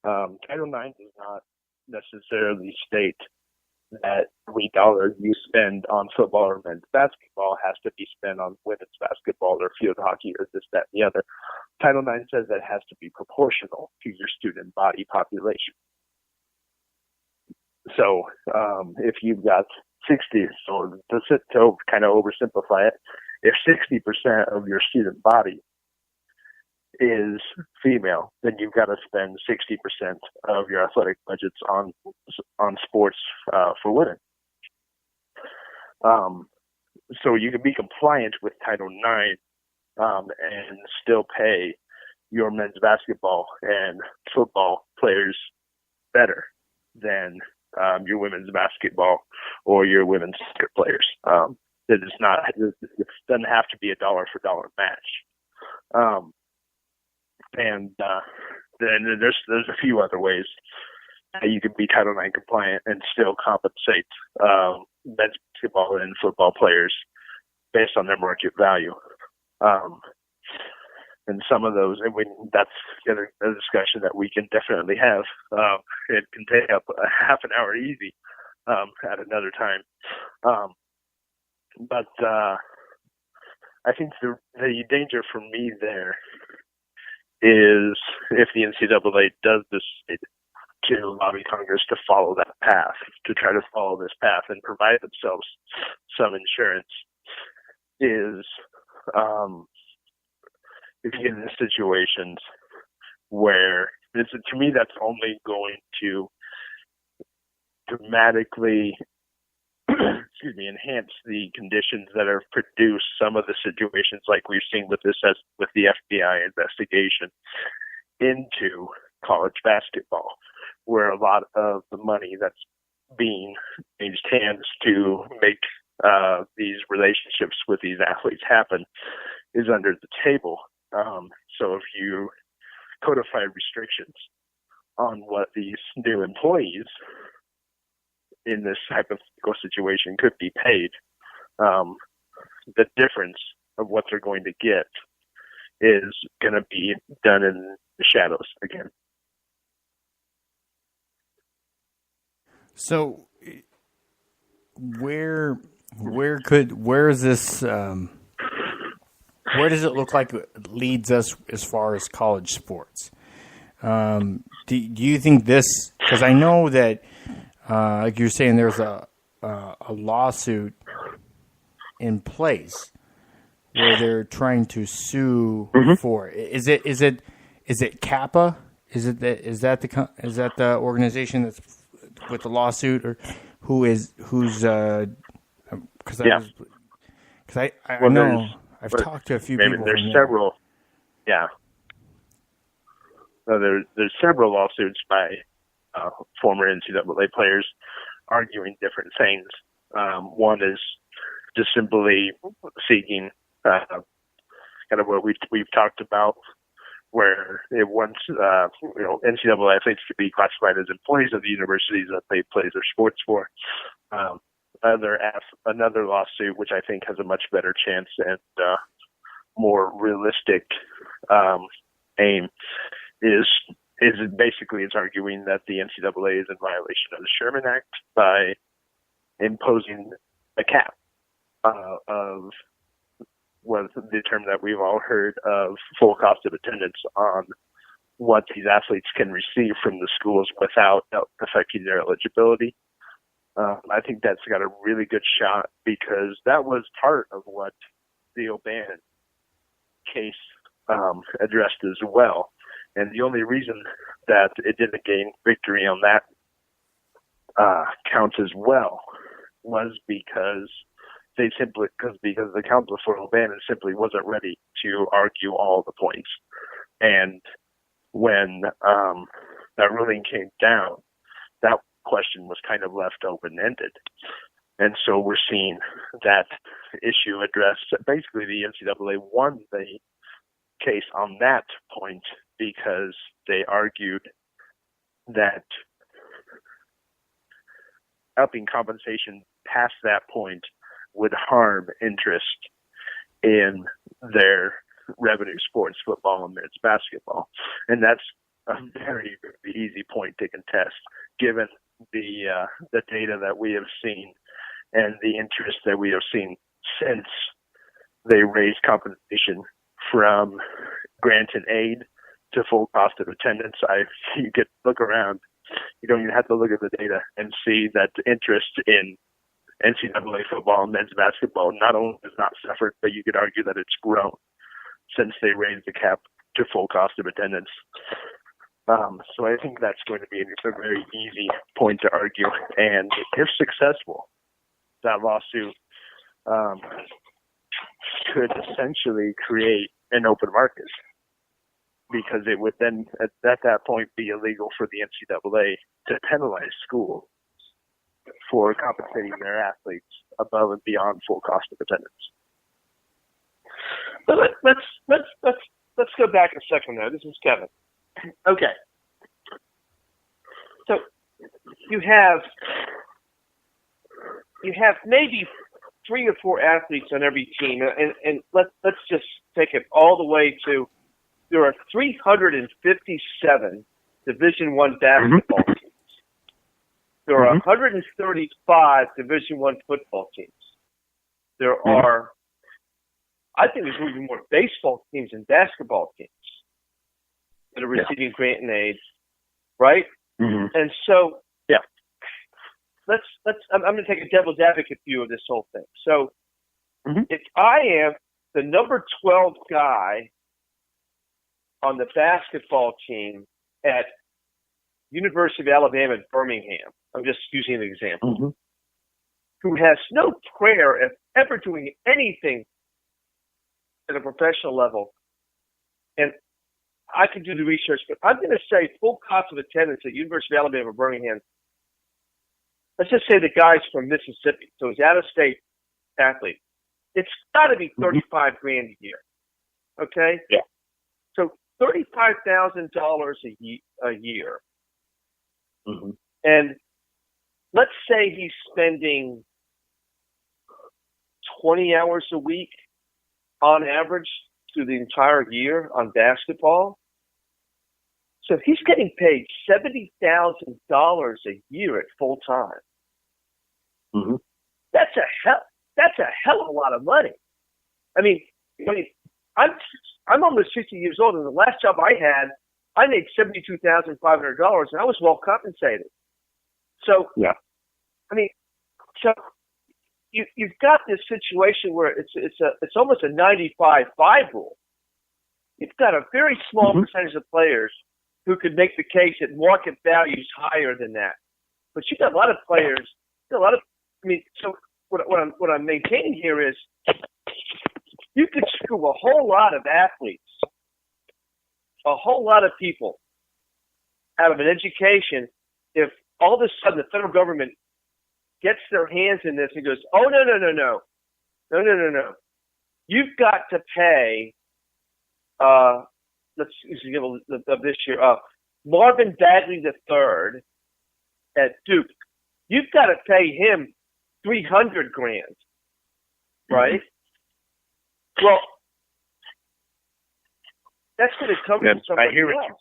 Title IX does not necessarily state that every dollar you spend on football or men's basketball has to be spent on women's basketball or field hockey or this, that, and the other. Title IX says that it has to be proportional to your student body population. So if you've got 60, so to kind of oversimplify it, if 60% of your student body is female, then you've got to spend 60% of your athletic budgets on sports for women. So you can be compliant with Title IX and still pay your men's basketball and football players better than your women's basketball or your women's soccer players. It doesn't have to be a dollar for dollar match. And then there's a few other ways you can be Title IX compliant and still compensate men's basketball and football players based on their market value. And some of those, that's a discussion that we can definitely have. It can take up a half an hour easy at another time. But I think the danger for me there is if the NCAA does decide to lobby Congress to follow that path, to try to follow this path and provide themselves some insurance, is if you get into situations where to me that's only going to dramatically enhance the conditions that have produced some of the situations like we've seen with the FBI investigation into college basketball, where a lot of the money that's being changed hands to make these relationships with these athletes happen is under the table. So if you codify restrictions on what these new employees in this hypothetical situation could be paid, the difference of what they're going to get is going to be done in the shadows again. So where does it look like it leads us as far as college sports? Do you think this, because I know that like you're saying, there's a lawsuit in place where they're trying to sue for it. Is it Kappa? Is that the organization that's with the lawsuit, or who's? Because I know I've talked to a few people. There's several. Yeah. So there's several lawsuits by former NCAA players arguing different things. One is just simply seeking kind of what we've talked about, where it wants NCAA athletes to be classified as employees of the universities that they play their sports for. Another lawsuit, which I think has a much better chance and more realistic aim, is basically it's arguing that the NCAA is in violation of the Sherman Act by imposing a cap of what the term that we've all heard of full cost of attendance on what these athletes can receive from the schools without affecting their eligibility. I think that's got a really good shot because that was part of what the O'Bannon case addressed as well. And the only reason that it didn't gain victory on that count as well was because the counsel for O'Bannon simply wasn't ready to argue all the points. And when that ruling came down, that question was kind of left open-ended. And so we're seeing that issue addressed. Basically, the NCAA won the case on that point because they argued that upping compensation past that point would harm interest in their revenue sports, football and men's basketball. And that's a very, very easy point to contest, given the data that we have seen and the interest that we have seen since they raised compensation from grant and aid to full cost of attendance. You could look around. You don't even have to look at the data and see that the interest in NCAA football and men's basketball not only has not suffered, but you could argue that it's grown since they raised the cap to full cost of attendance. So I think that's going to be a very easy point to argue. And if successful, that lawsuit could essentially create an open market, because it would then, at that point, be illegal for the NCAA to penalize schools for compensating their athletes above and beyond full cost of attendance. But let's go back a second now. This is Kevin. Okay. So you have maybe 3 or 4 athletes on every team, and let's just take it all the way to there are 357 Division I basketball teams. There are 135 Division I football teams. There are, I think there's even more baseball teams and basketball teams that are receiving grant and aid, right? Mm-hmm. And so, I'm going to take a devil's advocate view of this whole thing. So, if I am the number 12 guy on the basketball team at University of Alabama at Birmingham, I'm just using an example, who has no prayer of ever doing anything at a professional level, and I can do the research, but I'm going to say full cost of attendance at University of Alabama at Birmingham. Let's just say the guy's from Mississippi, so he's out-of-state athlete. It's got to be $35,000 a year, okay? Yeah. So $35,000 a year. And let's say he's spending 20 hours a week on average through the entire year on basketball. So he's getting paid $70,000 a year at full time. That's a hell of a lot of money. I mean, I'm almost 60 years old, and the last job I had, I made $72,500, and I was well compensated. So, I mean, so you've got this situation where it's almost a 95-5 rule. You've got a very small percentage of players who could make the case that market value is higher than that. But you've got a lot of players, so what I'm maintaining here is you could screw a whole lot of athletes, a whole lot of people out of an education if all of a sudden the federal government gets their hands in this and goes, oh, no. You've got to pay, let's use the example of this year, Marvin Bagley III at Duke. You've got to pay him $300,000, right? Well, that's going to come from somebody else.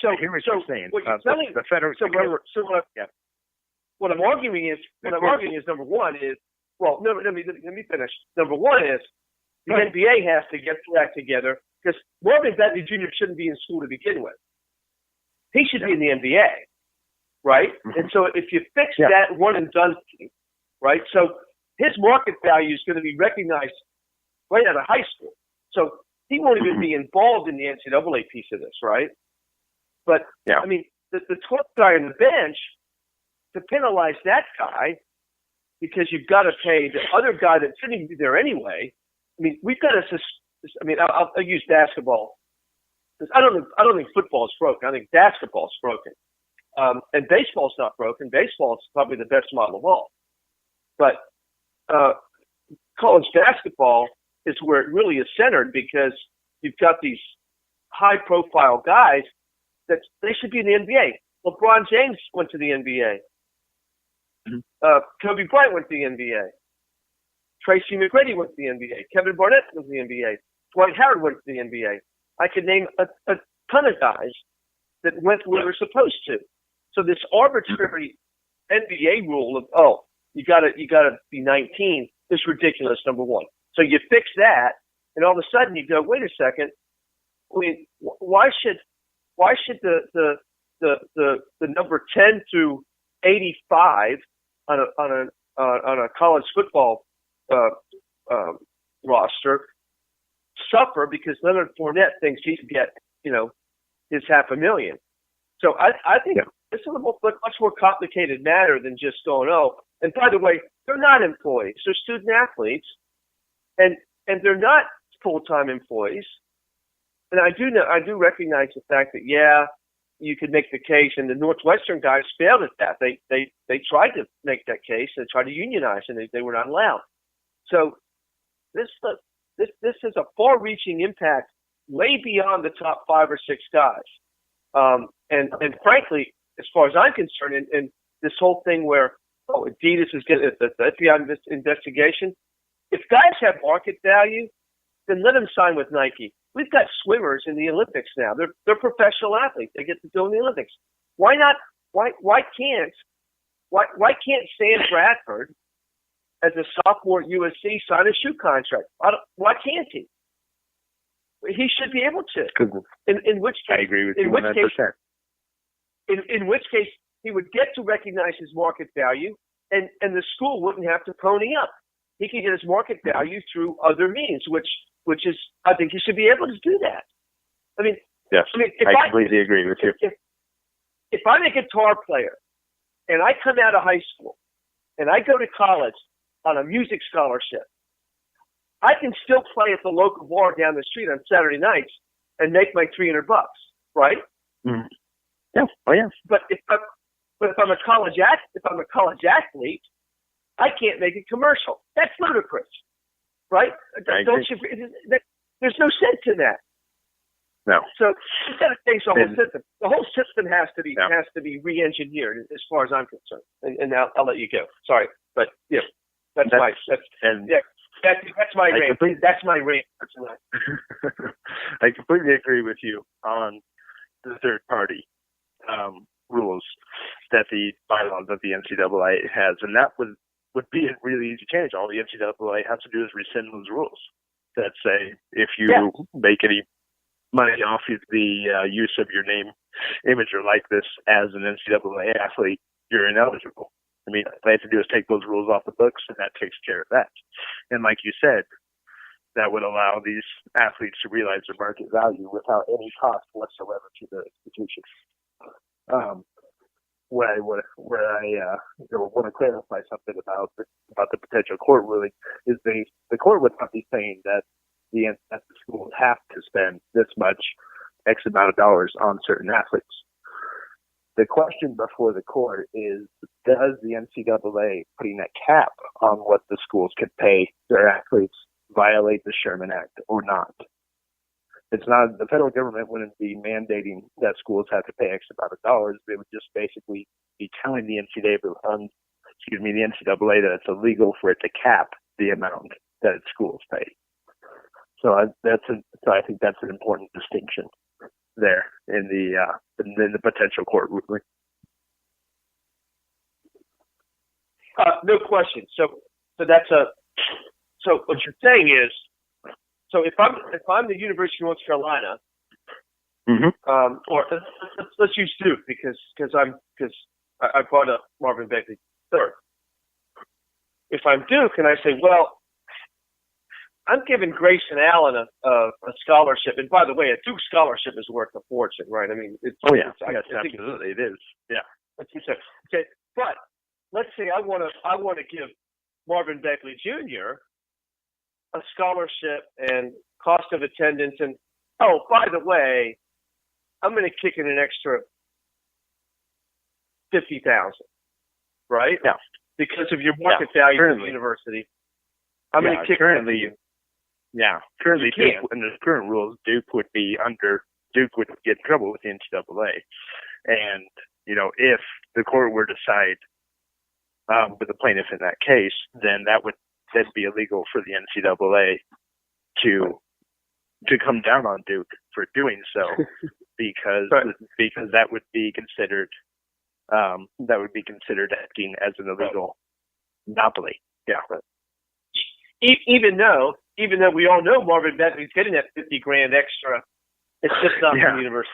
So I hear what you're saying. What you're telling, the federal. What I'm arguing is number one is, well, no, let me finish. Number one is the NBA has to get their act together because Marvin Bentley Jr. shouldn't be in school to begin with. He should be in the NBA, right? Mm-hmm. And so if you fix that one and done thing, right? So his market value is going to be recognized right out of high school. So he won't even be involved in the NCAA piece of this, right? But, I mean, the 12th guy on the bench, to penalize that guy because you've got to pay the other guy that shouldn't even be there anyway. I mean, we've got to. I mean, I'll use basketball because I don't think football is broken. I think basketball is broken, and baseball's not broken. Baseball is probably the best model of all. But college basketball is where it really is centered because you've got these high-profile guys that they should be in the NBA. LeBron James went to the NBA. Kobe Bryant went to the NBA. Tracy McGrady went to the NBA. Kevin Barnett went to the NBA. Dwight Howard went to the NBA. I could name a ton of guys that went where they were supposed to. So this arbitrary NBA rule of you gotta be 19 is ridiculous. Number one. So you fix that, and all of a sudden you go, wait a second. I mean, why should the number 10 through 85 on a college football roster suffer because Leonard Fournette thinks he can get his $500,000? So I think this is a much more complicated matter than just going, and by the way, they're not employees, they're student athletes, and they're not full-time employees. And I do recognize the fact that you could make the case, and the Northwestern guys failed at that. They tried to make that case and tried to unionize, and they were not allowed. So this has a far-reaching impact, way beyond the top 5 or 6 guys. And frankly, as far as I'm concerned, and this whole thing where Adidas is getting the FBI investigation, if guys have market value, then let them sign with Nike. We've got swimmers in the Olympics now. They're professional athletes. They get to go in the Olympics. Why not? Why can't Sam Bradford, as a sophomore at USC, sign a shoe contract? Why can't he? He should be able to. In which case, I agree with you 100%. In which case, he would get to recognize his market value, and the school wouldn't have to pony up. He can get his market value through other means, which is, I think he should be able to do that. I mean, yes, I completely agree with you. If I'm a guitar player and I come out of high school and I go to college on a music scholarship, I can still play at the local bar down the street on Saturday nights and make my $300, right? Mm. Yeah. Oh yeah. But if I'm a college athlete, I can't make a commercial. That's ludicrous, right? Don't you? There's no sense in that. No. So you've got to change the whole system. The whole system has to be re-engineered, as far as I'm concerned. And I'll let you go. Sorry, but that's my rant. That's my rant. I completely agree with you on the third party rules that the bylaws that the NCAA has, and that would be a really easy change. All the NCAA has to do is rescind those rules that say if you make any money off of the use of your name, image, or likeness as an NCAA athlete, you're ineligible. I mean, all they have to do is take those rules off the books, and that takes care of that. And like you said, that would allow these athletes to realize their market value without any cost whatsoever to the institution. Where I want to clarify something about the potential court ruling is the court would not be saying that the schools have to spend this much X amount of dollars on certain athletes. The question before the court is, does the NCAA putting a cap on what the schools can pay their athletes violate the Sherman Act or not? It's not, the federal government wouldn't be mandating that schools have to pay X amount of dollars. They would just basically be telling the NCAA that it's illegal for it to cap the amount that schools pay. So I think that's an important distinction there in the potential court ruling. No question. So what you're saying is, So if I'm the University of North Carolina, or let's use Duke because I brought up Marvin Bagley third. If I'm Duke and I say, well, I'm giving Grayson Allen a scholarship, and by the way, a Duke scholarship is worth a fortune, right? I mean, it's absolutely, it is. Yeah. Okay, but let's say I want to give Marvin Bagley Jr. a scholarship and cost of attendance, and by the way, I'm going to kick in an extra $50,000, right? Yeah. Because of your market value of the university. I'm going to kick currently. Yeah, currently Duke, in the current rules, Duke would get in trouble with the NCAA, and if the court were to side with the plaintiff in that case, then that'd be illegal for the NCAA to come down on Duke for doing so, because that would be considered acting as an illegal monopoly. Yeah. Even though we all know Marvin Bagley's getting that $50,000 extra, it's just not from the university.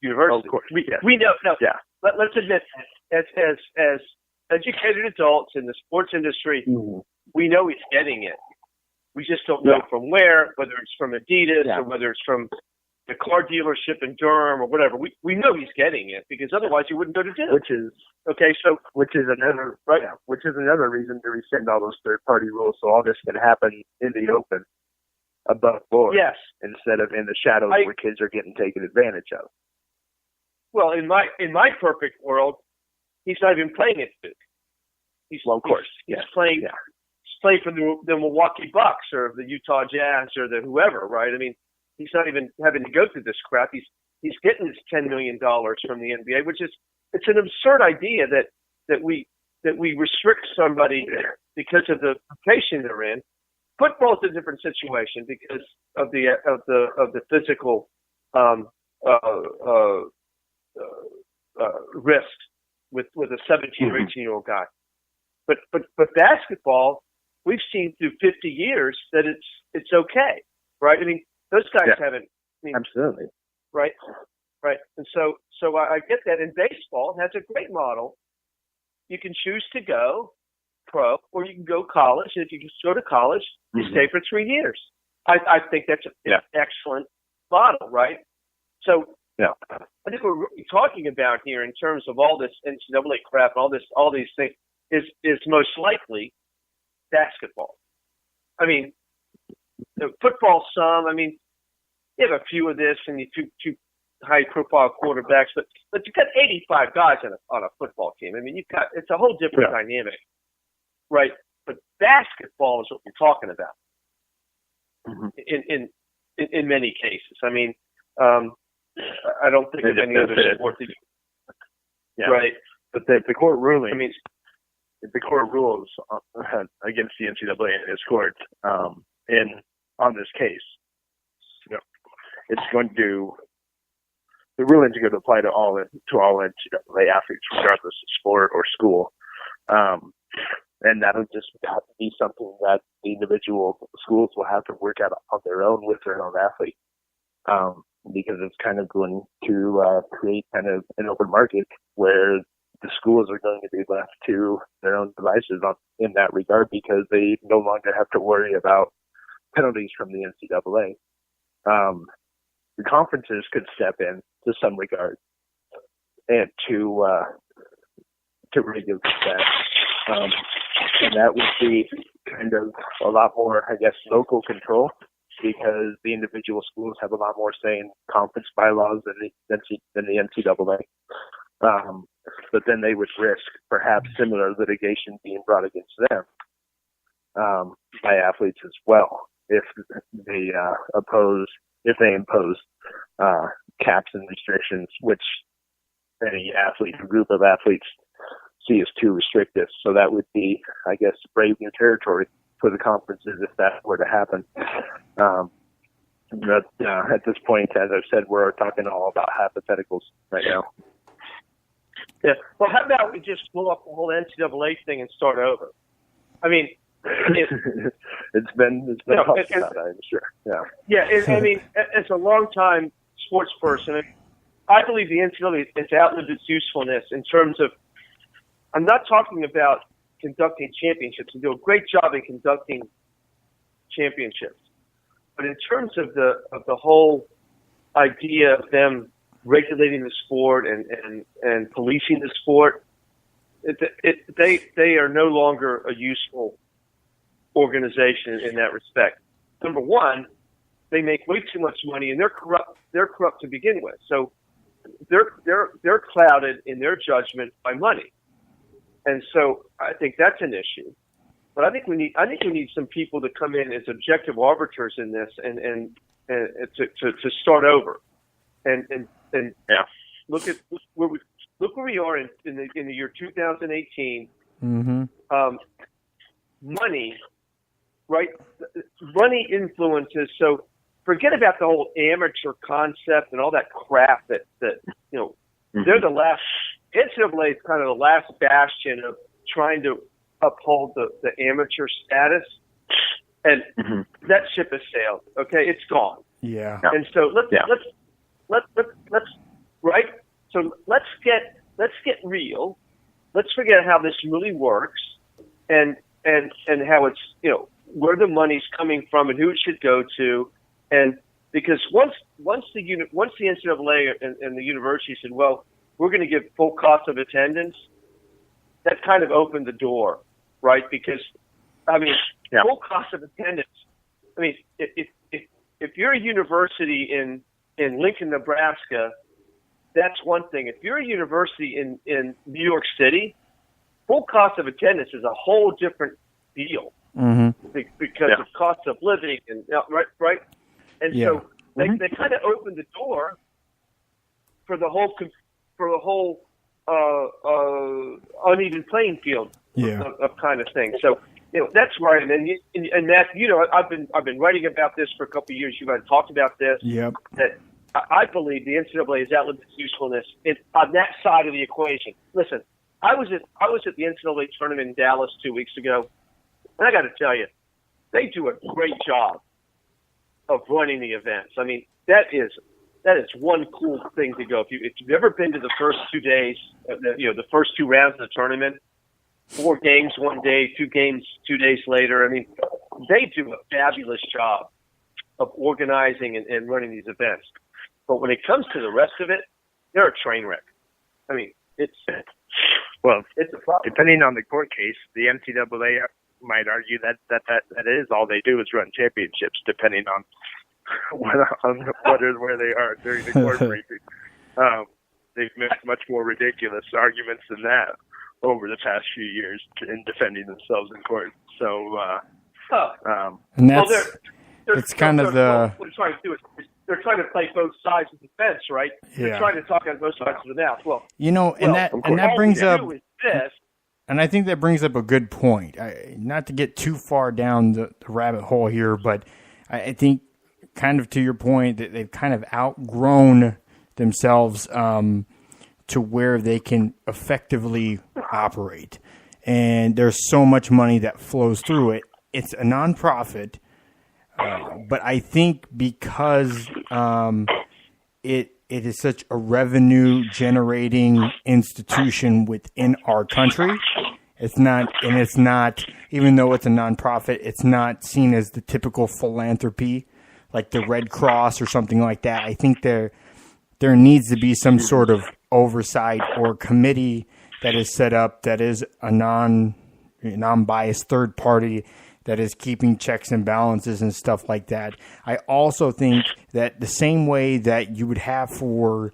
Oh, of course. We know. No. Yeah. Let's admit, as educated adults in the sports industry, we know he's getting it. We just don't know from where, whether it's from Adidas or whether it's from the car dealership in Durham or whatever. We know he's getting it because otherwise he wouldn't go to Duke. Which is another reason to rescind all those third-party rules, so all this can happen in the open, above board, instead of in the shadows where kids are getting taken advantage of. Well, in my perfect world, he's not even playing at Duke. He's playing. Yeah. He's playing for the Milwaukee Bucks or the Utah Jazz or the whoever, right? I mean, he's not even having to go through this crap. He's getting his $10 million from the NBA, which is it's an absurd idea that we restrict somebody because of the location they're in. Football's a different situation because of the physical risk with a 17 or 18-year-old guy. But basketball, we've seen through 50 years that it's okay, right? I mean, those guys haven't. I mean, absolutely. Right. And so I get that. In baseball, it has a great model. You can choose to go pro or you can go college. And if you just go to college, you stay for 3 years. I think that's an excellent model, right? So I think what we're really talking about here in terms of all this NCAA crap and all these things is most likely basketball. I mean, football some. I mean, you have a few of this and you two high-profile quarterbacks, but you've got 85 guys on a football team. I mean, it's a whole different dynamic, right? But basketball is what we're talking about in many cases. I mean, I don't think of any other sport that right. But the court ruling. I mean, if the court rules against the NCAA in its court on this case, it's going to. The rulings are going to apply to all NCAA athletes, regardless of sport or school, and that'll just have to be something that the individual schools will have to work out on their own with their own athlete, because it's kind of going to create kind of an open market where the schools are going to be left to their own devices in that regard because they no longer have to worry about penalties from the NCAA. The conferences could step in to some regard and to regulate that. And that would be kind of a lot more, I guess, local control because the individual schools have a lot more say in conference bylaws than the NCAA. But then they would risk perhaps similar litigation being brought against them by athletes as well if they impose caps and restrictions, which any athlete or group of athletes see as too restrictive. So that would be, I guess, brave new territory for the conferences if that were to happen. But at this point, as I've said, we're talking all about hypotheticals right now. Yeah. Well, how about we just blow up the whole NCAA thing and start over? I mean, it's been talked about, I'm sure. Yeah. Yeah. I mean, as a longtime sports person, I believe the NCAA has outlived its usefulness in terms of. I'm not talking about conducting championships. They do a great job in conducting championships, but in terms of the whole idea of them regulating the sport and policing the sport, they are no longer a useful organization in that respect. Number one, they make way too much money, and they're corrupt. They're corrupt to begin with, so they're clouded in their judgment by money, and so I think that's an issue. But I think we need some people to come in as objective arbiters in this, and to start over, and look where we are in the year 2018. Mm-hmm. Money, right? Money influences. So forget about the whole amateur concept and all that crap that they're the last. NCAA is kind of the last bastion of trying to uphold the amateur status, and that ship has sailed. Okay, it's gone. Yeah. And so let's right. So let's get real. Let's figure out how this really works, and how it's where the money's coming from and who it should go to, and because once the NCAA and the university said, well, we're going to give full cost of attendance, that kind of opened the door, right? Because full cost of attendance. I mean, if you're a university in Lincoln, Nebraska, that's one thing. If you're a university in New York City, full cost of attendance is a whole different deal because of cost of living and right. And so they kind of opened the door for the whole uneven playing field of kind of thing. So that's right. And that I've been writing about this for a couple of years. You've talked about this. Yep. That I believe the NCAA has outlived its usefulness on that side of the equation. Listen, I was at the NCAA tournament in Dallas 2 weeks ago, and I got to tell you, they do a great job of running the events. I mean, that is one cool thing to go. If you've ever been to the first 2 days, the first two rounds of the tournament, 4 games one day, 2 games 2 days later. I mean, they do a fabulous job of organizing and running these events. But when it comes to the rest of it, they're a train wreck. I mean, it's a problem. Depending on the court case, the NCAA might argue that is all they do is run championships, depending on where they are during the court briefing. They've made much more ridiculous arguments than that over the past few years in defending themselves in court. So, and that's it's kind of the what they're trying to do is they're trying to play both sides of the fence, right? Yeah. They're trying to talk on both sides of the mouth. Well, that brings up. And I think that brings up a good point. Not to get too far down the rabbit hole here, but I think kind of to your point that they've kind of outgrown themselves to where they can effectively operate. And there's so much money that flows through it. It's a nonprofit, but I think because it is such a revenue-generating institution within our country. It's not, even though it's a nonprofit, it's not seen as the typical philanthropy, like the Red Cross or something like that. I think there needs to be some sort of oversight or committee that is set up that is a non-biased third party that is keeping checks and balances and stuff like that. I also think that the same way that you would have for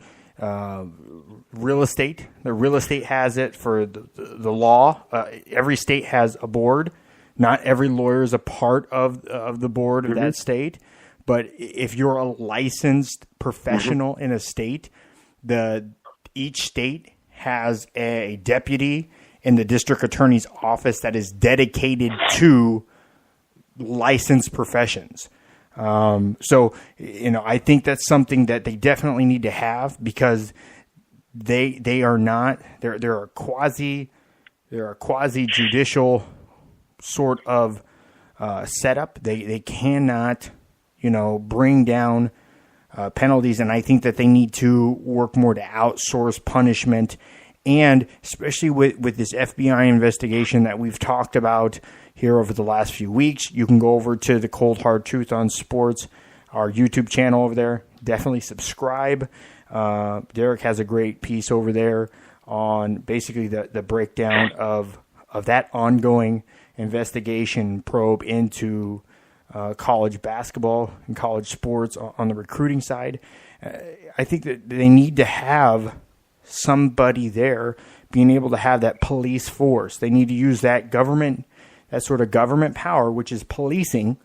real estate, the real estate has it for the law. Every state has a board. Not every lawyer is a part of the board of that state. But if you're a licensed professional in a state, each state has a deputy in the district attorney's office that is dedicated to licensed professions. So, I think that's something that they definitely need to have because they're a quasi judicial sort of setup. They cannot, bring down penalties, and I think that they need to work more to outsource punishment, and especially with this FBI investigation that we've talked about here over the last few weeks. You can go over to the Cold Hard Truth on Sports, our YouTube channel over there. Definitely subscribe. Derek has a great piece over there on basically the breakdown of that ongoing investigation probe into college basketball and college sports on the recruiting side. I think that they need to have somebody there being able to have that police force. They need to use that sort of government power, which is policing,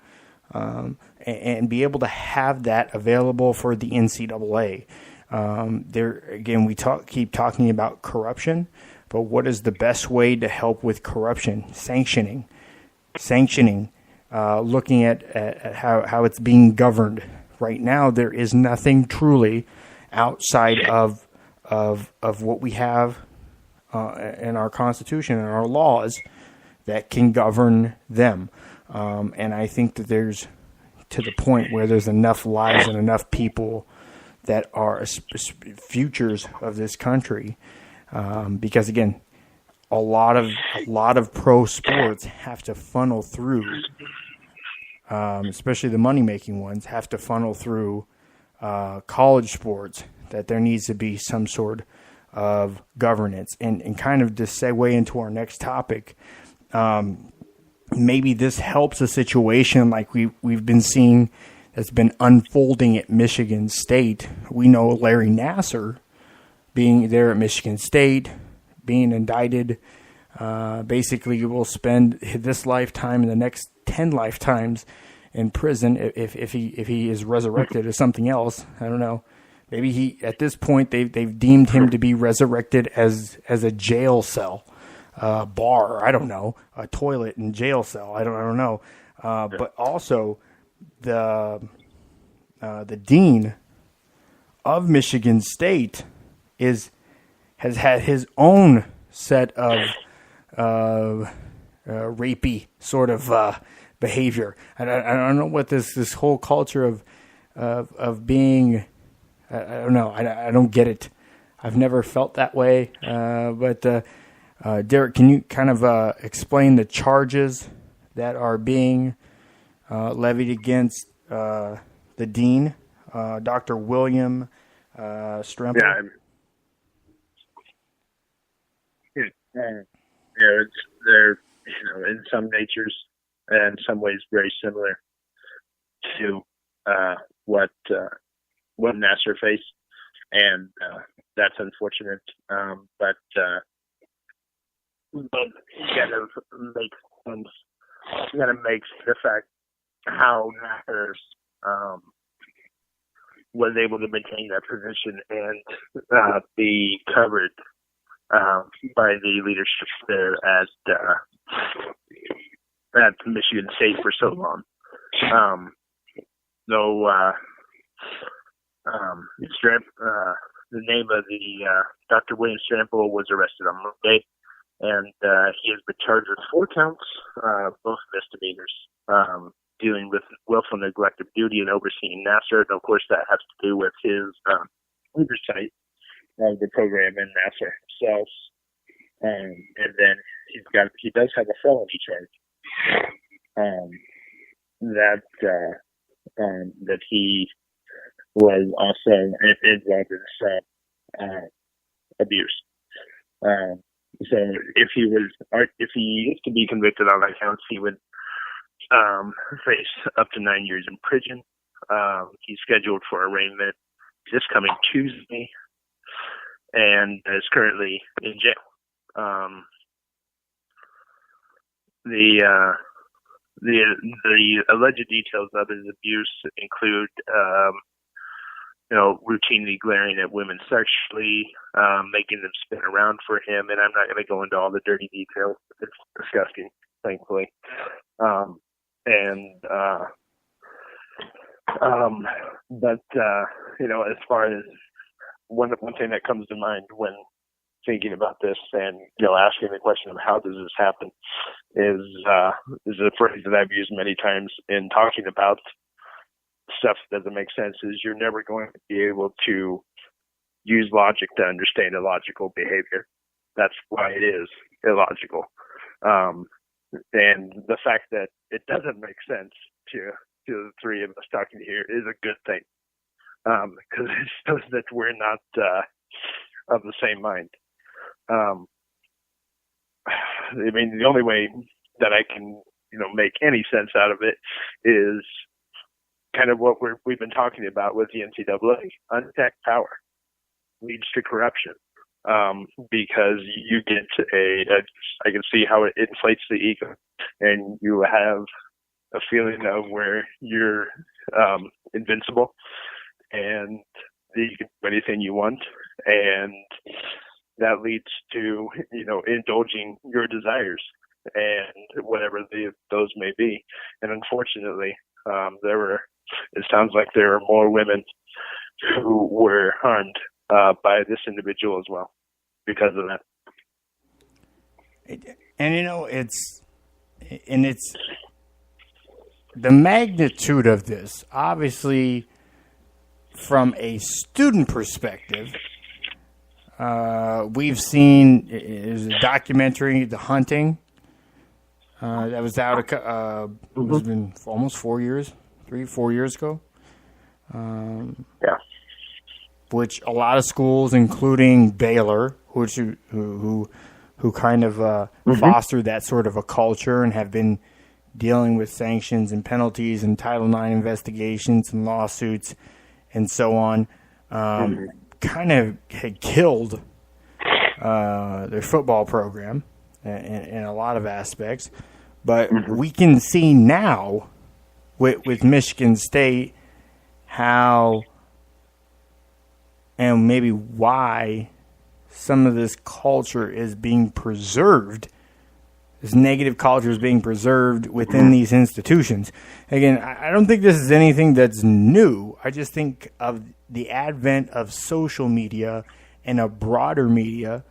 and be able to have that available for the NCAA. There again, we keep talking about corruption, but what is the best way to help with corruption? Sanctioning, looking at how it's being governed. Right now, there is nothing truly outside of what we have in our Constitution and our laws that can govern them. And I think that there's to the point where there's enough lives and enough people that are futures of this country. Because again, a lot of pro sports have to funnel through, especially the money-making ones, have to funnel through college sports, that there needs to be some sort of governance. And kind of to segue into our next topic, maybe this helps a situation like we've been seeing that's been unfolding at Michigan State. We know Larry Nassar being there at Michigan State, being indicted, basically will spend this lifetime and the next 10 lifetimes in prison if he is resurrected as something else. I don't know. Maybe at this point they've deemed him to be resurrected as a jail cell, bar. I don't know, a toilet and jail cell. I don't know. But also the dean of Michigan State has had his own set of rapey sort of behavior. I don't know what this whole culture of being. I don't know. I don't get it. I've never felt that way. But Derek, can you kind of explain the charges that are being levied against the dean, Dr. William Stremple? They're in some natures and some ways very similar to what Nassar faced, and that's unfortunate. But you gotta make sense. You gotta make the fact how Nassar was able to maintain that position and be covered by the leadership there at Michigan State for so long. The name of the Dr. William Strample was arrested on Monday, and he has been charged with 4 counts, both misdemeanors, dealing with willful neglect of duty and overseeing Nassar. And of course, that has to do with his oversight of the program in Nassar himself. And then he does have a felony charge that he was also involved in some abuse. So if he is to be convicted on that counts, he would face up to 9 years in prison. He's scheduled for arraignment this coming Tuesday, and is currently in jail. The alleged details of his abuse include, routinely glaring at women sexually, making them spin around for him, and I'm not going to go into all the dirty details. It's disgusting, thankfully. But as far as one thing that comes to mind when thinking about this and, asking the question of how does this happen is a phrase that I've used many times in talking about stuff that doesn't make sense. Is you're never going to be able to use logic to understand illogical behavior. That's why it is illogical. And the fact that it doesn't make sense to the three of us talking here is a good thing, because it shows that we're not of the same mind. The only way that I can, make any sense out of it is kind of what we've been talking about with the NCAA. Unchecked power leads to corruption, because you get I can see how it inflates the ego, and you have a feeling of where you're invincible, and you can do anything you want, and that leads to indulging your desires and whatever those may be. And unfortunately, it sounds like there are more women who were harmed by this individual as well because of that. And it's the magnitude of this, obviously, from a student perspective. We've seen there's a documentary, The Hunting, that was out. It's been almost 4 years, 4 years ago. Yeah. Which a lot of schools, including Baylor, who kind of fostered that sort of a culture and have been dealing with sanctions and penalties and Title IX investigations and lawsuits and so on, kind of had killed their football program in a lot of aspects. But we can see now with Michigan State how and maybe why some of this culture is being preserved. This negative culture is being preserved within these institutions. Again, I don't think this is anything that's new. I just think of the advent of social media and a broader media,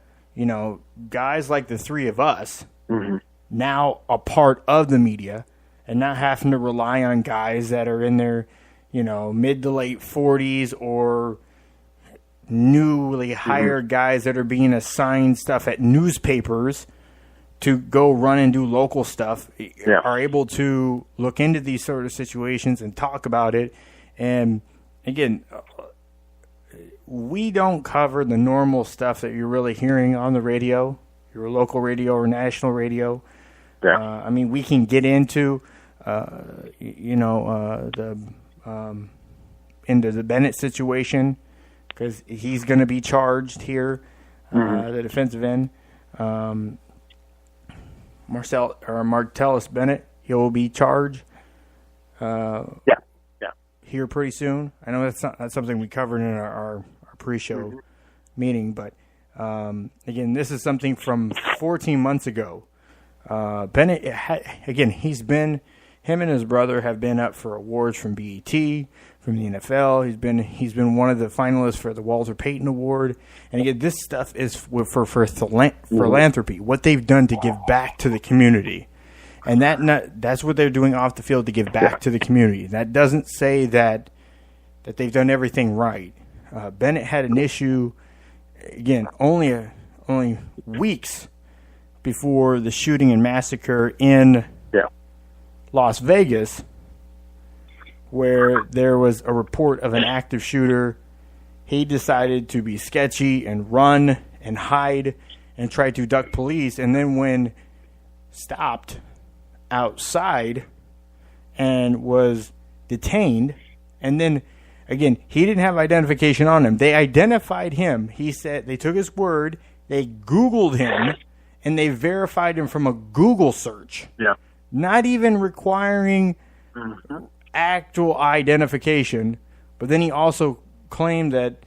guys like the three of us, now a part of the media and not having to rely on guys that are in their, mid to late 40s or newly hired guys that are being assigned stuff at newspapers to go run and do local stuff, are able to look into these sort of situations and talk about it. And again, we don't cover the normal stuff that you're really hearing on the radio, your local radio or national radio. Yeah. We can get into, into the Bennett situation because he's going to be charged here, the defensive end. Martellus Bennett, he'll be charged. Here pretty soon. I know that's something we covered in our pre-show meeting, but again, this is something from 14 months ago. Bennett, him and his brother have been up for awards from BET, from the NFL. He's been one of the finalists for the Walter Payton Award. And again, this stuff is for philanthropy, what they've done to give back to the community. And that's what they're doing off the field, to give back to the community. That doesn't say that they've done everything right. Bennett had an issue, again, only weeks before the shooting and massacre in Las Vegas, where there was a report of an active shooter. He decided to be sketchy and run and hide and try to duck police. And then when stopped outside and was detained, and then again, he didn't have identification on him. They identified him. He said they took his word, they Googled him, and they verified him from a Google search. Yeah. Not even requiring actual identification. But then he also claimed that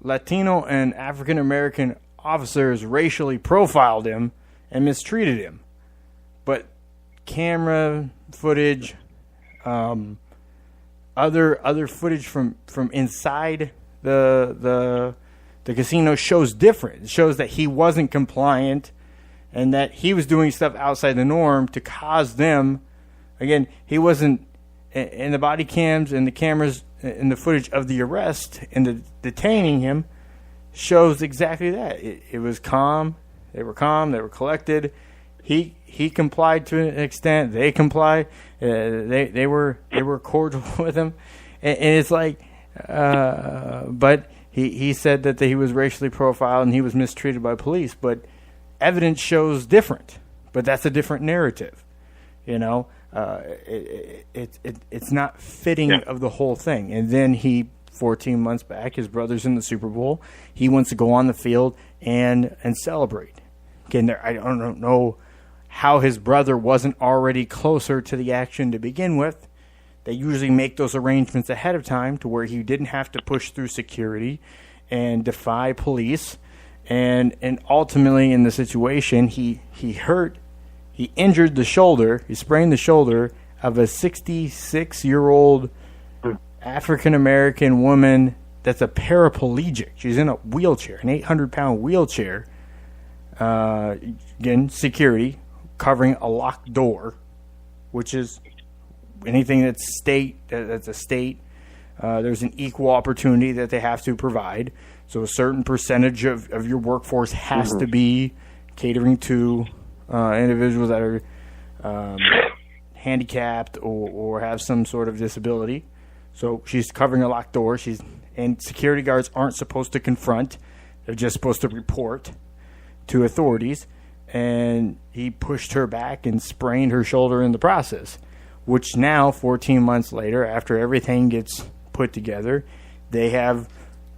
Latino and African American officers racially profiled him and mistreated him. But camera footage, other footage from inside the the casino shows different. It shows that he wasn't compliant and that he was doing stuff outside the norm to cause them. Again, he wasn't in the body cams and the cameras and the footage of the arrest and the detaining him shows exactly that. It was calm. They were calm. They were collected. He complied to an extent. They complied. They were cordial with him, and it's like, but he said that he was racially profiled and he was mistreated by police. But evidence shows different. But that's a different narrative, you know. It's not fitting of the whole thing. And then 14 months back, his brother's in the Super Bowl. He wants to go on the field and celebrate. Again, I don't know how his brother wasn't already closer to the action to begin with. They usually make those arrangements ahead of time to where he didn't have to push through security and defy police. And ultimately in the situation, he injured the shoulder. He sprained the shoulder of a 66-year-old African-American woman that's a paraplegic. She's in a wheelchair, an 800-pound wheelchair. Again, security covering a locked door, which is anything that's a state. There's an equal opportunity that they have to provide. So a certain percentage of your workforce has to be catering to individuals that are handicapped or have some sort of disability. So she's covering a locked door. And security guards aren't supposed to confront. They're just supposed to report to authorities. And he pushed her back and sprained her shoulder in the process, which now, 14 months later, after everything gets put together, they have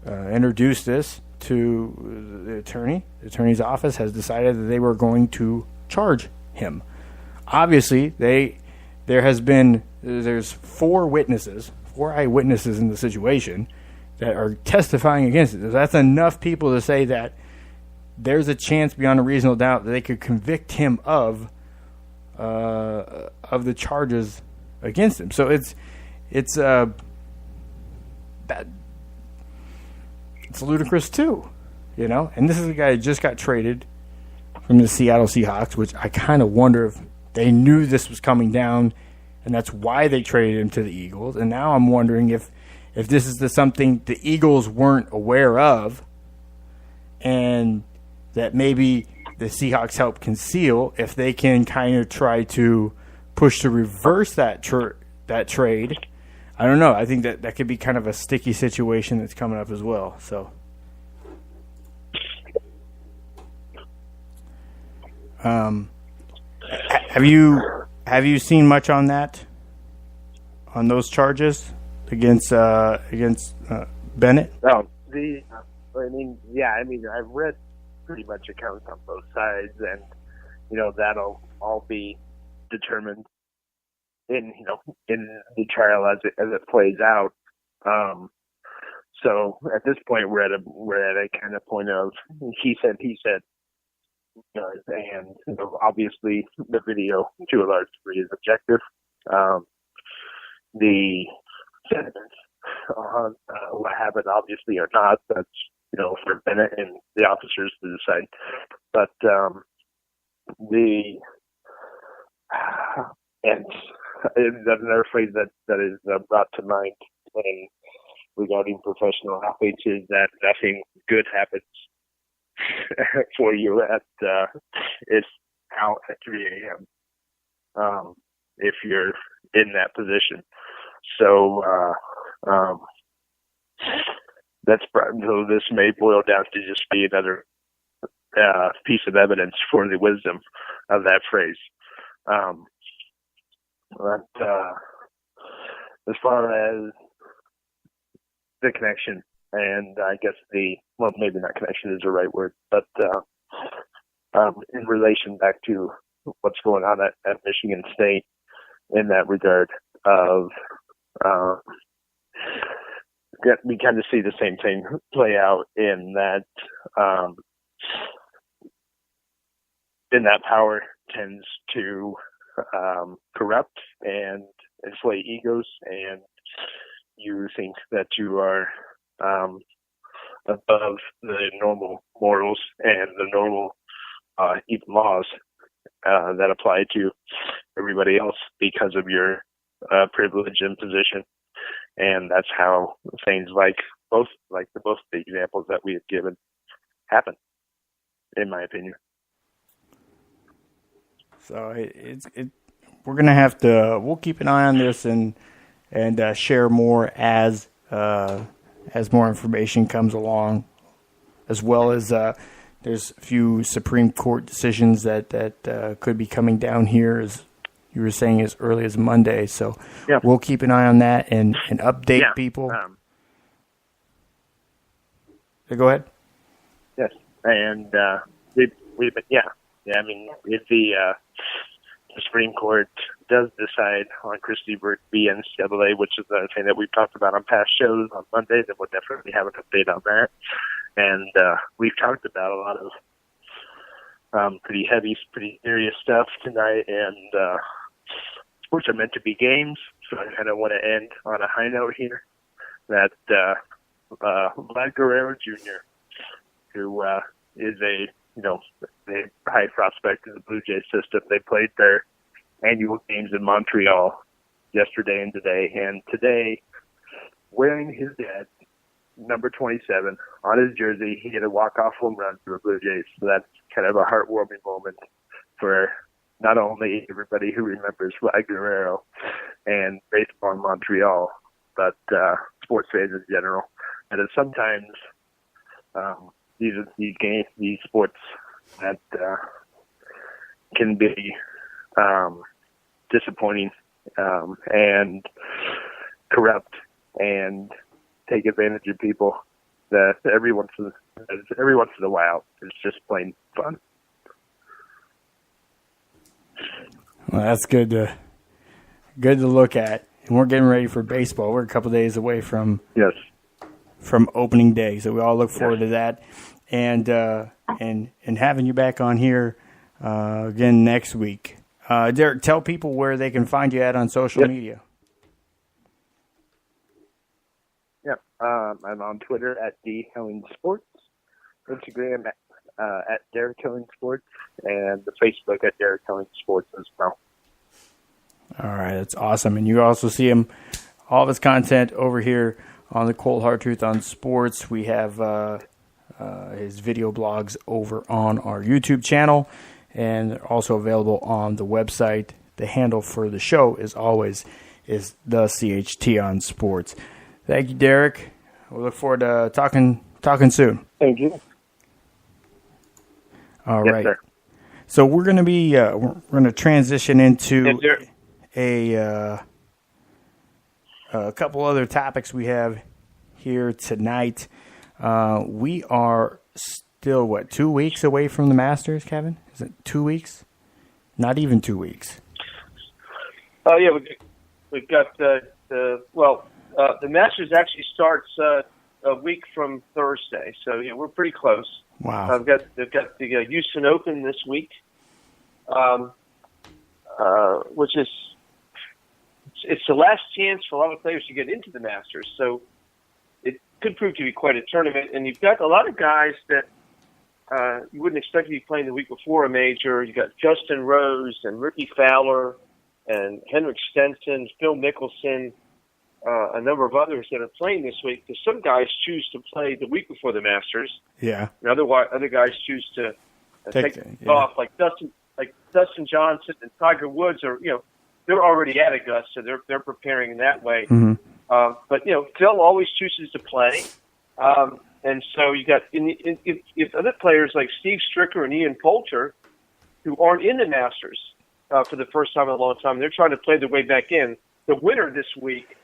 introduced this to the attorney. The attorney's office has decided that they were going to charge him. Obviously, there's four eyewitnesses in the situation that are testifying against it. That's enough people to say that there's a chance beyond a reasonable doubt that they could convict him of the charges against him. So it's ludicrous too, you know. And this is a guy who just got traded from the Seattle Seahawks, which I kind of wonder if they knew this was coming down, and that's why they traded him to the Eagles. And now I'm wondering if this is something the Eagles weren't aware of, and that maybe the Seahawks help conceal, if they can kind of try to push to reverse that trade. I don't know. I think that could be kind of a sticky situation that's coming up as well. So, have you seen much on that? On those charges against Bennett? Oh, I've read pretty much accounts on both sides, and that'll all be determined in the trial as it plays out. So at this point, we're at a kind of point of he said, and obviously the video to a large degree is objective. The sentiments on what happened obviously are not. That's for Bennett and the officers to decide. But and another phrase that is brought to mind regarding professional athletes is that nothing good happens for you it's out at 3 a.m. If you're in that position. So so this may boil down to just be another piece of evidence for the wisdom of that phrase. But as far as the connection, and I guess maybe not connection is the right word, but in relation back to what's going on at Michigan State in that regard of we kind of see the same thing play out in that power tends to corrupt and inflate egos, and you think that you are above the normal morals and the normal even laws that apply to everybody else because of your privilege and position. And that's how things like both the examples that we have given happen, in my opinion. So we're gonna have to. We'll keep an eye on this and share more as more information comes along, as well as there's a few Supreme Court decisions that could be coming down here, as you were saying, as early as Monday. So we'll keep an eye on that and update people. Go ahead. Yes, and we've been, I mean, if the Supreme Court does decide on Christie v. NCAA, which is the thing that we've talked about on past shows on Monday, then we'll definitely have an update on that. And we've talked about a lot of pretty heavy, pretty serious stuff tonight, and sports are meant to be games, so I kind of want to end on a high note here that Vlad Guerrero Jr., who is a high prospect in the Blue Jays system. They played their annual games in Montreal yesterday and today. And today, wearing his dad's number 27 on his jersey, he had a walk-off home run for the Blue Jays. So that's kind of a heartwarming moment for not only everybody who remembers Vlad Guerrero and baseball in Montreal, but sports fans in general. And sometimes these sports that can be disappointing and corrupt and take advantage of people. That every once in a while, it's just plain fun. Well, that's good to look at. And we're getting ready for baseball. We're a couple days away from opening day, so we all look forward to that. And having you back on here again next week. Derek, tell people where they can find you on social media. I'm on Twitter at @DHellingSports, Instagram at Derek Helling Sports, and the Facebook at Derek Helling Sports as well. All right, that's awesome. And you also see him, all of his content over here on the Cold Hard Truth on Sports. We have his video blogs over on our YouTube channel, and they're also available on the website. The handle for the show is the CHT on Sports. Thank you, Derek. We look forward to talking soon. Thank you. All right. Sir. So we're going to be we're going to transition into a couple other topics we have here tonight. We are still 2 weeks away from the Masters, Kevin? Is it 2 weeks? Not even 2 weeks. Oh yeah, we've got the Masters actually starts a week from Thursday, so yeah, we're pretty close. Wow. They've got the Houston Open this week, which is it's the last chance for a lot of players to get into the Masters. So it could prove to be quite a tournament, and you've got a lot of guys that you wouldn't expect to be playing the week before a major. You've got Justin Rose and Ricky Fowler and Henrik Stenson, Phil Mickelson, a number of others that are playing this week, because some guys choose to play the week before the Masters. Yeah. And other guys choose to take off, like Dustin Johnson and Tiger Woods they're already at Augusta, so they're preparing in that way. Mm-hmm. But Phil always chooses to play, and so you got if other players like Steve Stricker and Ian Poulter, who aren't in the Masters for the first time in a long time, they're trying to play their way back in. The winner this week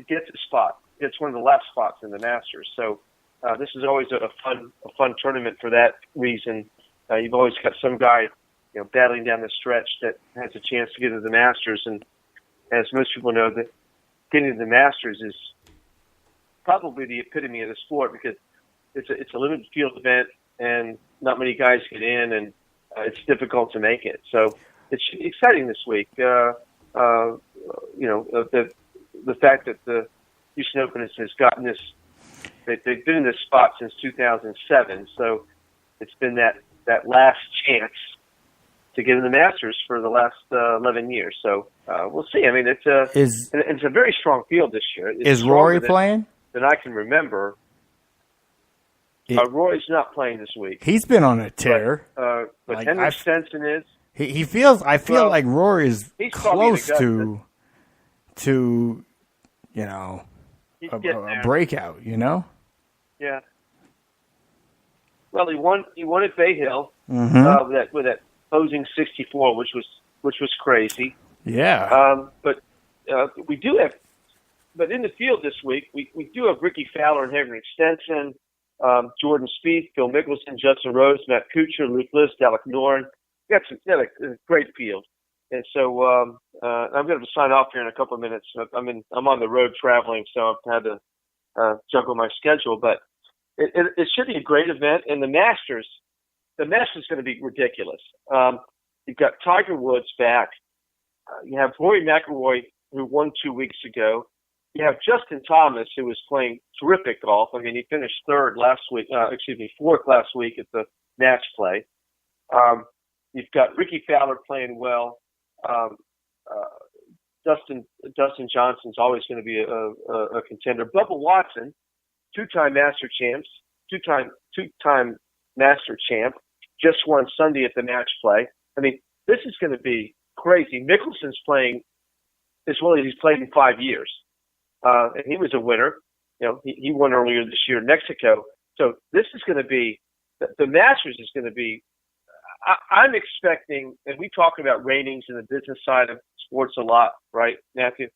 gets a spot. It's one of the last spots in the Masters. So this is always a fun tournament for that reason. You've always got some guy battling down the stretch that has a chance to get into the Masters, and as most people know, that getting to the Masters is probably the epitome of the sport, because it's a limited field event and not many guys get in, and it's difficult to make it. So it's exciting this week. The fact that the Houston Open has gotten this They've been in this spot since 2007, so it's been that last chance to get in the Masters for the last 11 years. So we'll see. I mean, it's a very strong field this year. Is Rory playing? Than I can remember. Rory's not playing this week. He's been on a tear. But like, Henrik Stenson is. He feels. I feel like Rory is close to a breakout. You know. Yeah. Well, he won at Bay Hill with that posing 64, which was crazy. Yeah. But we do have. But in the field this week, we do have Ricky Fowler and Henrik Stenson, Jordan Spieth, Phil Mickelson, Justin Rose, Matt Kuchar, Luke List, Alec Noren. We got a great field, and so I'm going to sign off here in a couple of minutes. I'm on the road traveling, so I've had to juggle my schedule. But it should be a great event, and the Masters is going to be ridiculous. You've got Tiger Woods back. You have Rory McIlroy, who won 2 weeks ago. You have Justin Thomas, who was playing terrific golf. I mean, he finished fourth last week at the match play. You've got Ricky Fowler playing well. Dustin Johnson's always going to be a contender. Bubba Watson, two-time Master champ, just won Sunday at the match play. I mean, this is going to be crazy. Mickelson's playing as well as he's played in 5 years. And he was a winner. You know, he won earlier this year in Mexico. So this is going to be, the Masters is going to be, I'm expecting, and we talk about ratings in the business side of sports a lot, right, Matthew?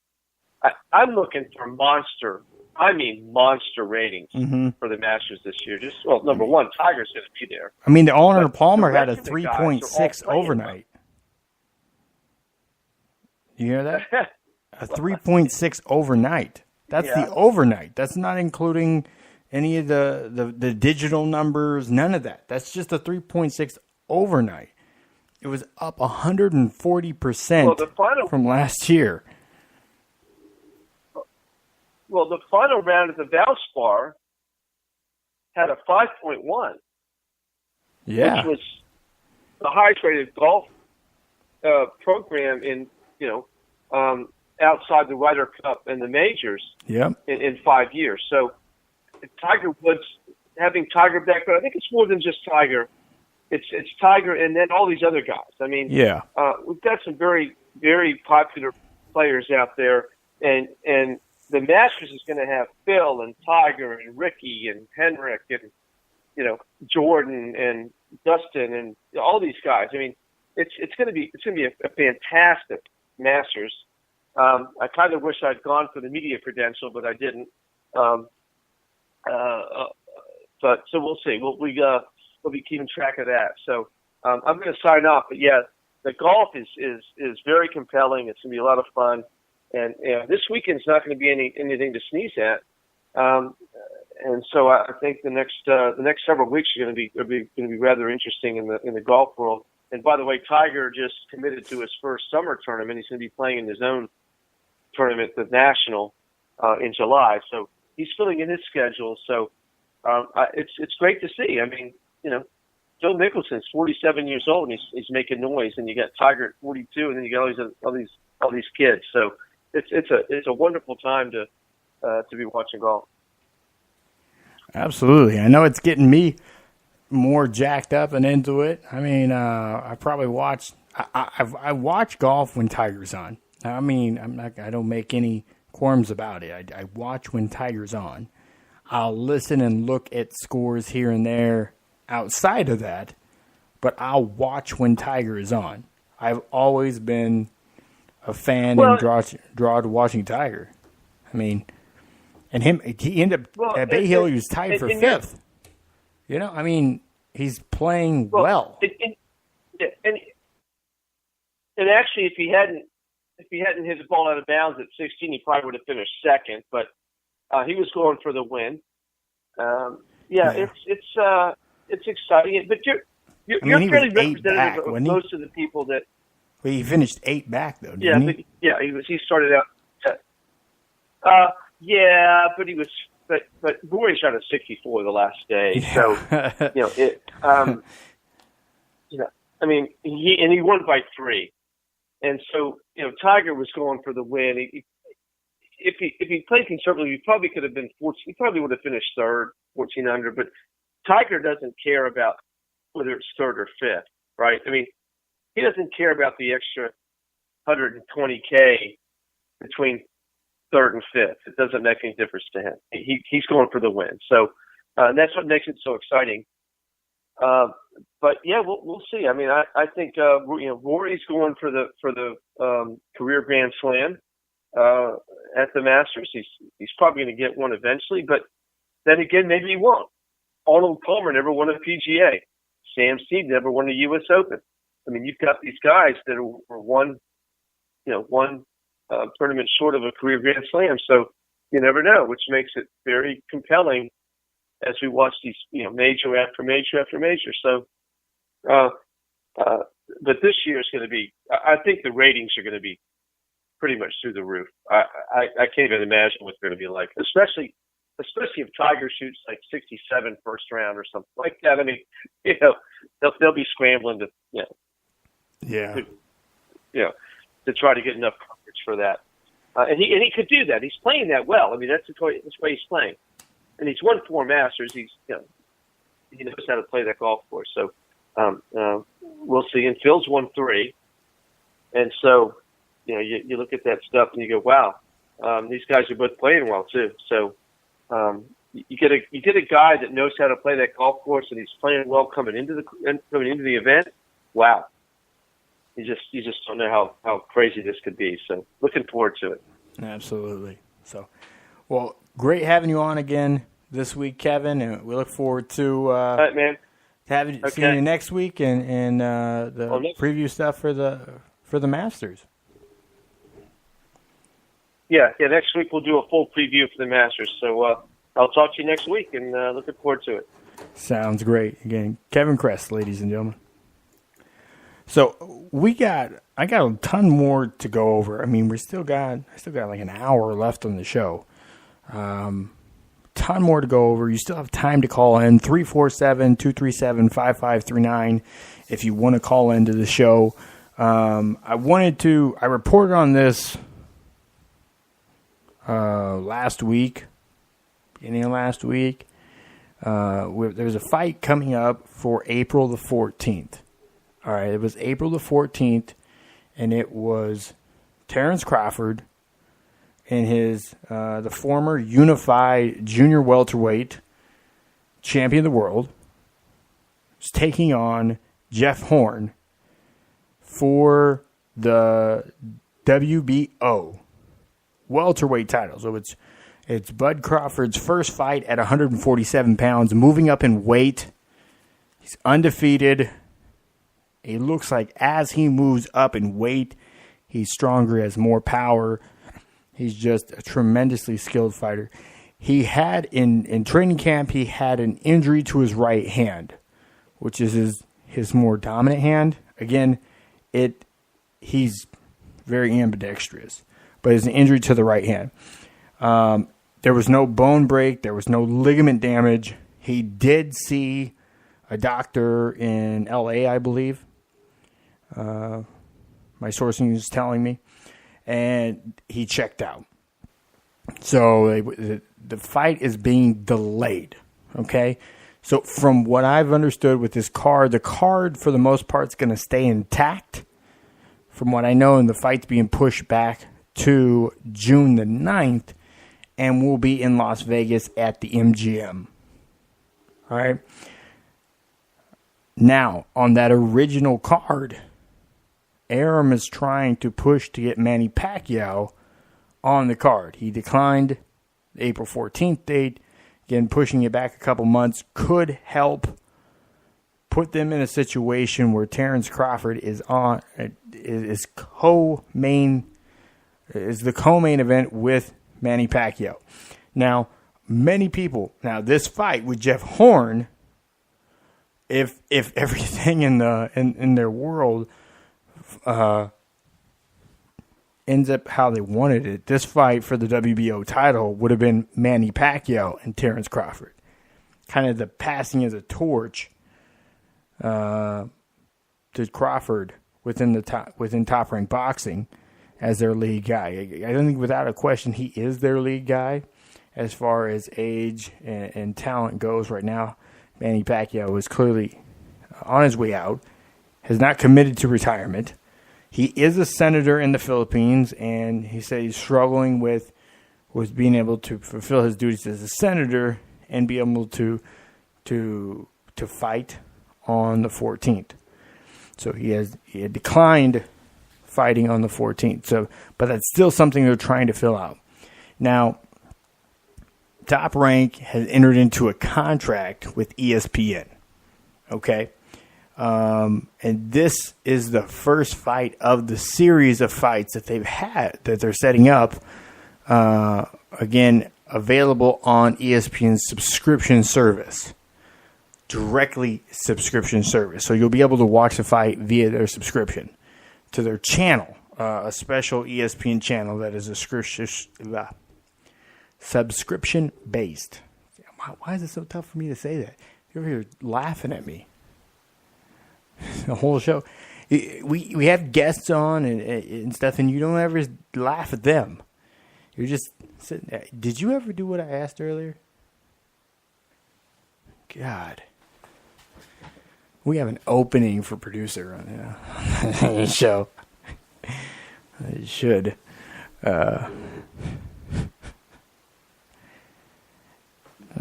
I'm looking for monster ratings for the Masters this year. Number one, Tiger's going to be there. I mean, the Arnold Palmer had a 3.6 overnight. You hear that? A 3.6 overnight. That's the overnight. That's not including any of the digital numbers, none of that. That's just a 3.6 overnight. It was up 140% from last year. Well, the final round of the Valspar had a 5.1. Yeah. Which was the highest rated golf program in, outside the Ryder Cup and the majors in 5 years. So Tiger Woods, having Tiger back, but I think it's more than just Tiger. It's Tiger and then all these other guys. I mean, we've got some very, very popular players out there, and the Masters is going to have Phil and Tiger and Ricky and Henrik and Jordan and Dustin and all these guys. I mean, it's going to be a fantastic Masters. I kind of wish I'd gone for the media credential, but I didn't. But so we'll see. We'll be keeping track of that. So I'm going to sign off. But yeah, the golf is very compelling. It's going to be a lot of fun, and this weekend's not going to be anything to sneeze at. And so I think the next several weeks are going to be rather interesting in the golf world. And by the way, Tiger just committed to his first summer tournament. He's going to be playing in his own tournament, the National, in July. So he's filling in his schedule. So it's great to see. I mean, Phil Mickelson's 47 years old and he's making noise, and you got Tiger at 42, and then you got all these kids. So it's a wonderful time to be watching golf. Absolutely. I know it's getting me more jacked up and into it. I mean, I probably I watch golf when Tiger's on. I mean, I don't make any qualms about it. I watch when Tiger's on. I'll listen and look at scores here and there outside of that, but I'll watch when Tiger is on. I've always been a fan and draw to watching Tiger. I mean, and he ended up at Bay Hill. He was tied for fifth. I mean, he's playing well. And actually, if he hadn't hit the ball out of bounds at 16, he probably would have finished second. But he was going for the win. It's exciting. But you're fairly representative of most of the people that. Well, he finished 8 back though. Didn't he? He started out. But he was but Rory shot a 64 the last day, so I mean, he won by 3, and so Tiger was going for the win. If he played conservatively, he probably could have been 14. He probably would have finished third, 14 under. But Tiger doesn't care about whether it's third or fifth, right? I mean, he doesn't care about the extra 120K between third and fifth. It doesn't make any difference to him. He's going for the win. So and that's what makes it so exciting. But yeah, we'll see. I mean, I think Rory's going for the career Grand Slam at the Masters. He's probably going to get one eventually, but then again, maybe he won't. Arnold Palmer never won a PGA. Sam Snead never won a U.S. Open. I mean, you've got these guys that are one tournament short of a career Grand Slam. So you never know, which makes it very compelling as we watch these, major after major after major. So, but this year is going to be, I think the ratings are going to be pretty much through the roof. I can't even imagine what they're going to be like, especially if Tiger shoots like 67 first round or something like that. I mean, they'll be scrambling to try to get enough coverage for that. And he could do that. He's playing that well. I mean, that's the way he's playing. And he's won 4 Masters. He knows how to play that golf course. So we'll see. And Phil's won 3. And so, you look at that stuff and you go, wow, these guys are both playing well too. So you get a guy that knows how to play that golf course and he's playing well coming into the event. Wow. You just don't know how crazy this could be. So looking forward to it. Absolutely. So, well, great having you on again this week, Kevin, and we look forward to all right, man. Seeing you next week and the preview stuff for the Masters. Yeah. Next week we'll do a full preview for the Masters. So I'll talk to you next week, and looking forward to it. Sounds great. Again, Kevin Kress, ladies and gentlemen. So I got a ton more to go over. I mean, I still got like an hour left on the show. Ton more to go over. You still have time to call in 347-237-5539 if you want to call into the show. I reported on this last week, beginning of last week. There's a fight coming up for April the 14th. All right, it was April the 14th, and it was Terrence Crawford and his the former unified junior welterweight champion of the world is taking on Jeff Horn for the WBO welterweight title. So it's Bud Crawford's first fight at 147 pounds, moving up in weight. He's undefeated. It looks like as he moves up in weight, he's stronger, has more power. He's just a tremendously skilled fighter. He had, in training camp, he had an injury to his right hand, which is his more dominant hand. Again, he's very ambidextrous, but it's an injury to the right hand. There was no bone break. There was no ligament damage. He did see a doctor in L.A., I believe. My sourcing is telling me. And he checked out. So the fight is being delayed. Okay? So from what I've understood with this card, the card for the most part is going to stay intact. From what I know, and the fight's being pushed back to June the 9th. And will be in Las Vegas at the MGM. All right? Now, on that original card, Arum is trying to push to get Manny Pacquiao on the card. He declined the April 14th date. Again, pushing it back a couple months could help put them in a situation where Terrence Crawford is the co-main event with Manny Pacquiao. Now, this fight with Jeff Horn, if everything in their world ends up how they wanted it, this fight for the WBO title would have been Manny Pacquiao and Terrence Crawford. Kind of the passing of the torch to Crawford within Top Rank Boxing as their lead guy. I don't think without a question he is their lead guy as far as age and talent goes right now. Manny Pacquiao is clearly on his way out, has not committed to retirement. He is a senator in the Philippines, and he said he's struggling with being able to fulfill his duties as a senator and be able to fight on the 14th. So he had declined fighting on the 14th. So, but that's still something they're trying to fill out. Now, Top Rank has entered into a contract with ESPN. Okay. And this is the first fight of the series of fights that they're setting up. Again, available on ESPN's subscription service. Directly subscription service. So you'll be able to watch the fight via their subscription to their channel. A special ESPN channel that is subscription based. Why is it so tough for me to say that? You're here laughing at me. The whole show. We have guests on and stuff, and you don't ever laugh at them. You're just sitting there. Did you ever do what I asked earlier? God. We have an opening for producer on the show. I should.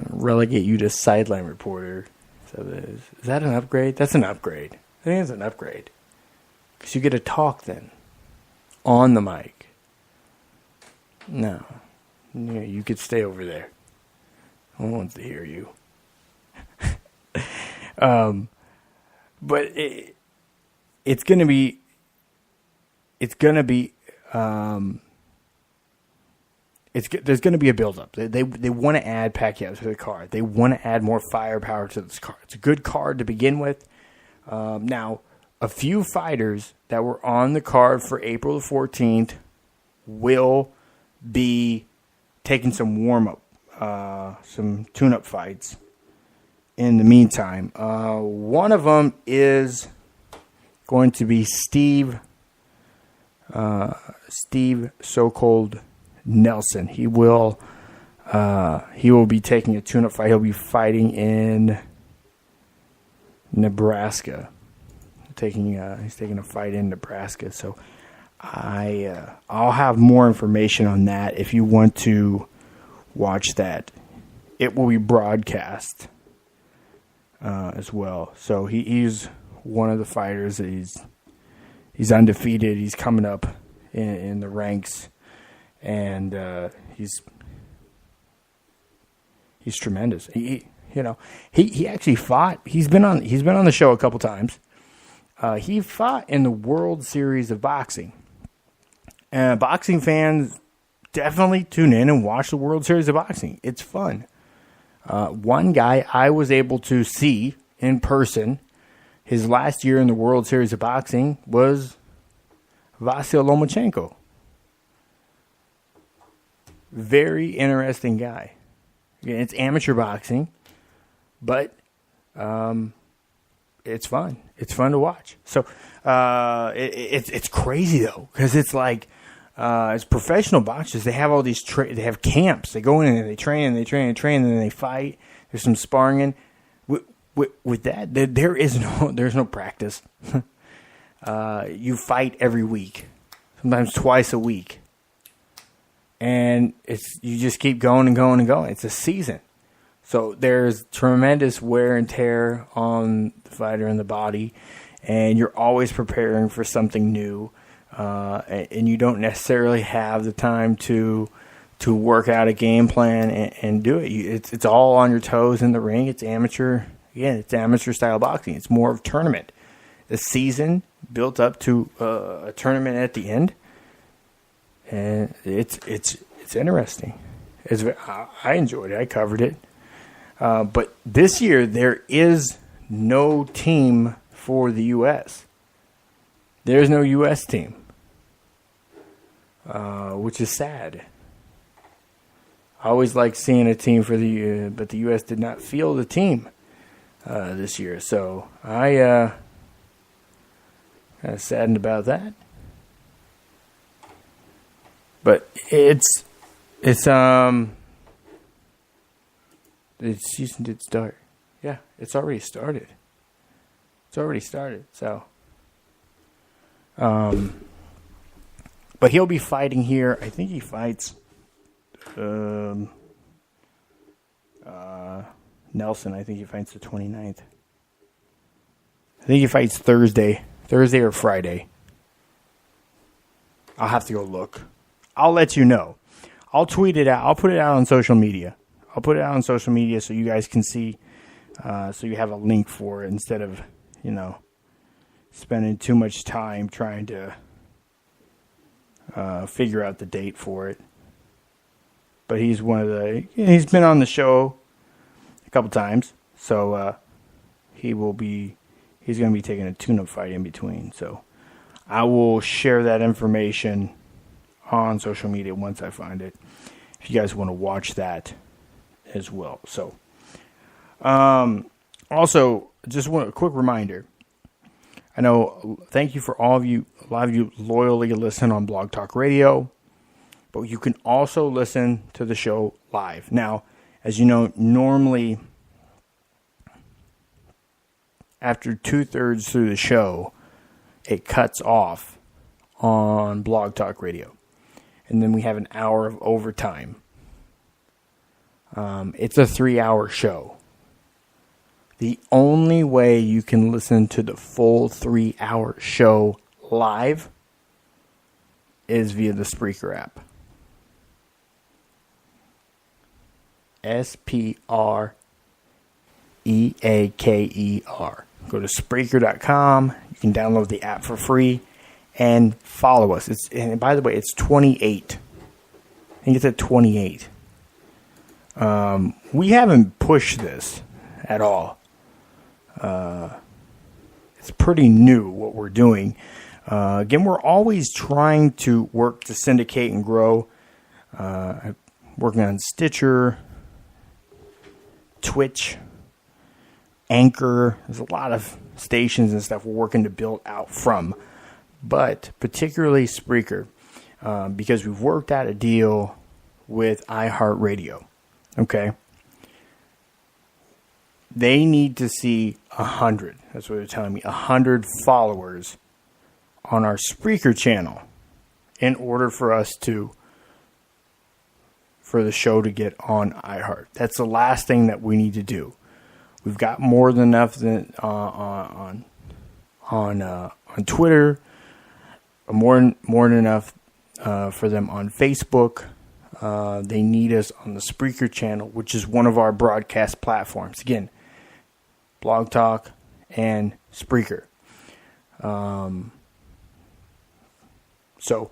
Relegate you to sideline reporter. So is that an upgrade? That's an upgrade. I think it's an upgrade. Because you get to talk then. On the mic. No. Yeah, you could stay over there. No one wants to hear you. But it's going to be there's going to be a build-up. They want to add Pacquiao to the card. They want to add more firepower to this card. It's a good card to begin with. Now, a few fighters that were on the card for April the 14th will be taking some warm-up, some tune-up fights in the meantime. One of them is going to be Steve so-called Nelson. He will be taking a tune-up fight. He'll be fighting in Nebraska. He's taking a fight in Nebraska. So I'll have more information on that if you want to watch that. It will be broadcast as well. So he's one of the fighters that he's undefeated. He's coming up in the ranks. And he's tremendous. He actually fought. He's been on the show a couple times. He fought in the World Series of Boxing. Boxing fans definitely tune in and watch the World Series of Boxing. It's fun. One guy I was able to see in person his last year in the World Series of Boxing was Vasyl Lomachenko. Very interesting guy. Again, it's amateur boxing, but it's fun. It's fun to watch. So it's crazy though, because it's like as professional boxers, they have all these they have camps. They go in and they train and they train and train, and then they fight. There's some sparring. With that, there's no practice. You fight every week, sometimes twice a week. And you just keep going and going and going. It's a season. So there's tremendous wear and tear on the fighter and the body. And you're always preparing for something new. And you don't necessarily have the time to work out a game plan and do it. It's all on your toes in the ring. It's amateur. Again, it's amateur style boxing. It's more of tournament. The season built up to a tournament at the end. And it's interesting. I enjoyed it. I covered it. But this year, there is no team for the U.S. There's no U.S. team. which is sad. I always like seeing a team for the but the U.S. did not field the team this year, so I kind of saddened about that. But the season did start. Yeah, it's already started. So, but he'll be fighting here. I think he fights Nelson. I think he fights the 29th. I think he fights Thursday or Friday. I'll have to go look. I'll let you know. I'll tweet it out. I'll put it out on social media. So you guys can see. So you have a link for it instead of, spending too much time trying to figure out the date for it. But he's he's been on the show a couple times. So he's going to be taking a tune-up fight in between. So I will share that information on social media once I find it, if you guys want to watch that as well. So, also, just a quick reminder. I know, thank you for a lot of you loyally listen on Blog Talk Radio, but you can also listen to the show live. Now, as you know, normally after 2/3 through the show, it cuts off on Blog Talk Radio. And then we have an hour of overtime. It's a 3-hour show. The only way you can listen to the full 3-hour show live is via the Spreaker app. Spreaker. Go to Spreaker.com. You can download the app for free and follow us. And by the way, it's 28. I think it's at 28. We haven't pushed this at all. It's pretty new what we're doing. Again, we're always trying to work to syndicate and grow. Working on Stitcher, Twitch, Anchor. There's a lot of stations and stuff we're working to build out from. But particularly Spreaker, because we've worked out a deal with iHeartRadio. Okay? They need to see 100. That's what they're telling me. 100 followers on our Spreaker channel in order for the show to get on iHeart. That's the last thing that we need to do. We've got more than enough on Twitter, more than enough for them on Facebook. They need us on the Spreaker channel, which is one of our broadcast platforms. Again, Blog Talk and Spreaker. So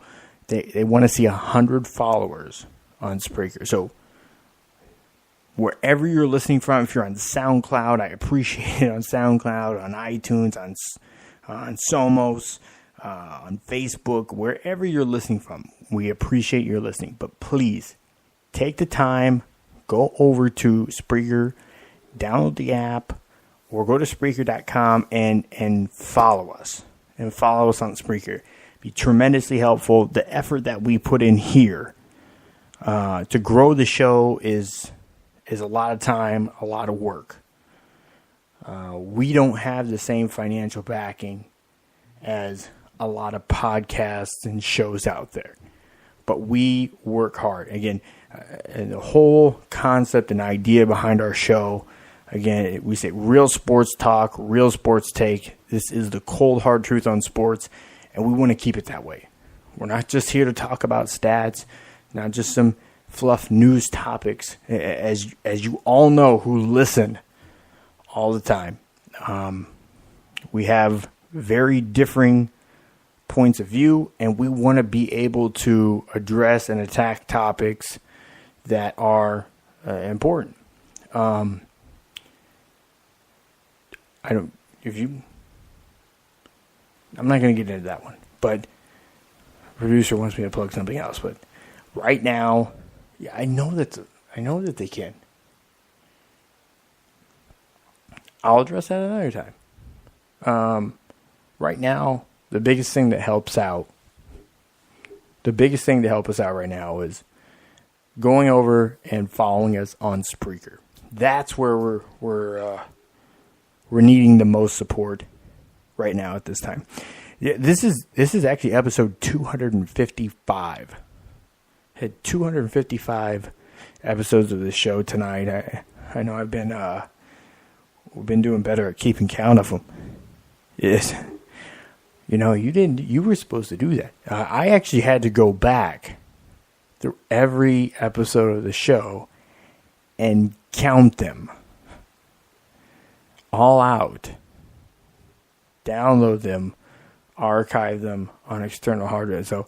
they want to see 100 followers on Spreaker. So wherever you're listening from, if you're on SoundCloud, I appreciate it on SoundCloud, on iTunes, on Somos, on Facebook, wherever you're listening from, we appreciate your listening. But please take the time, go over to Spreaker, download the app, or go to Spreaker.com and follow us. And follow us on Spreaker. Be tremendously helpful. The effort that we put in here to grow the show is a lot of time, a lot of work. We don't have the same financial backing as a lot of podcasts and shows out there. But we work hard. Again, and the whole concept and idea behind our show, again, we say real sports talk, real sports take. This is the cold, hard truth on sports, and we want to keep it that way. We're not just here to talk about stats, not just some fluff news topics, as you all know who listen all the time. We have very differing points of view, and we want to be able to address and attack topics that are important. I'm not going to get into that one, but producer wants me to plug something else, but right now, yeah, I know that they can. I'll address that another time. Right now, the biggest thing to help us out right now is going over and following us on Spreaker. That's where we're needing the most support right now at this time. Yeah, this is actually episode 255. Had 255 episodes of this show tonight. I know we've been doing better at keeping count of them. Yes. You were supposed to do that. I actually had to go back through every episode of the show and count them all out, download them, archive them on external hard drive. So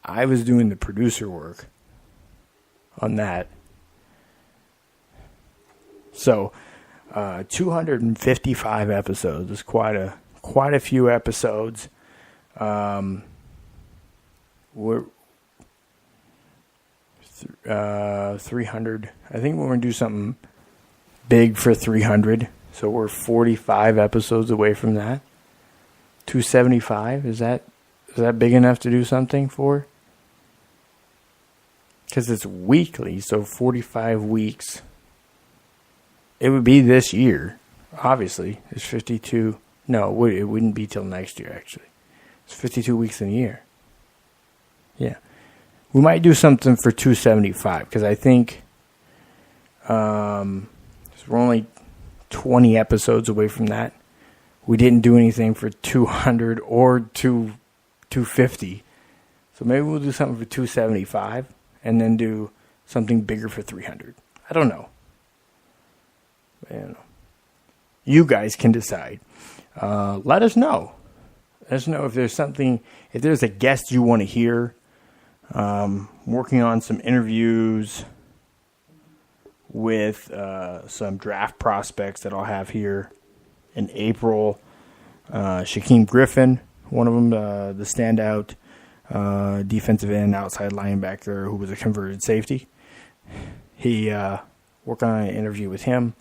I was doing the producer work on that. So 255 episodes is quite a few episodes. We're 300. I think we're going to do something big for 300. So we're 45 episodes away from that. 275, is that big enough to do something for? Because it's weekly, so 45 weeks. It would be this year, obviously. It's 52. No, it wouldn't be till next year, actually. It's 52 weeks in a year. Yeah. We might do something for 275, because I think we're only 20 episodes away from that. We didn't do anything for 200 or 250. So maybe we'll do something for 275 and then do something bigger for 300. I don't know. You guys can decide. Let us know. Let us know if there's something, if there's a guest you want to hear. Working on some interviews with some draft prospects that I'll have here in April. Shaquem Griffin, one of them, the standout defensive end, outside linebacker who was a converted safety. He worked on an interview with him,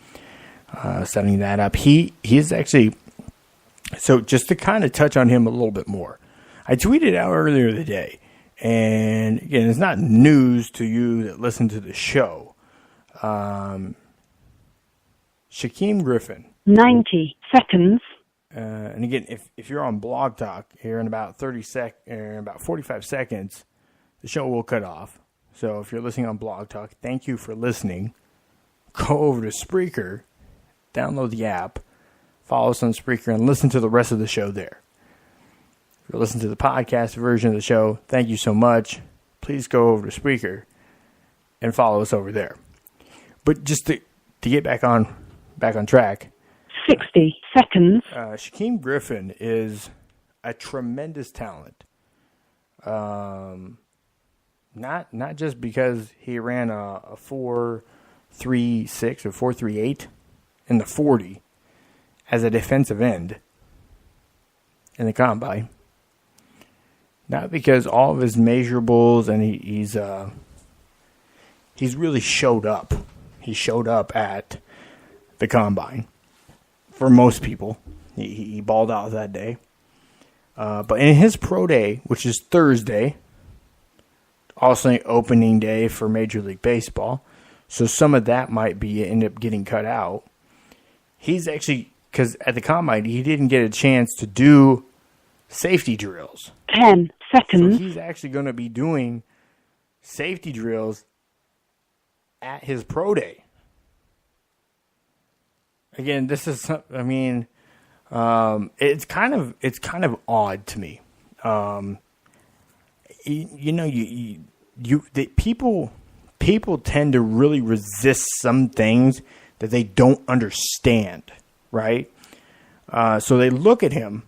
setting that up. He's actually, so just to kind of touch on him a little bit more, I tweeted out earlier today, and again, it's not news to you that listen to the show. Shaquem Griffin. 90 seconds. And again, if you're on Blog Talk here in about 45 seconds, the show will cut off. So if you're listening on Blog Talk, thank you for listening. Go over to Spreaker, download the app, follow us on Spreaker, and listen to the rest of the show there. If you're listening to the podcast version of the show, thank you so much. Please go over to Spreaker and follow us over there. But just to get back on track. 60 seconds. Shaquem Griffin is a tremendous talent. Not just because he ran a 4.36 or 4.38 in the 40 as a defensive end in the combine. Not because all of his measurables and he's really showed up. He showed up at the combine. For most people, he balled out that day. But in his pro day, which is Thursday, also opening day for Major League Baseball, so some of that might end up getting cut out. He's actually, because at the combine, he didn't get a chance to do safety drills. 10 seconds. So he's actually going to be doing safety drills at his pro day. Again, this is, it's kind of odd to me. People tend to really resist some things that they don't understand, right? So they look at him,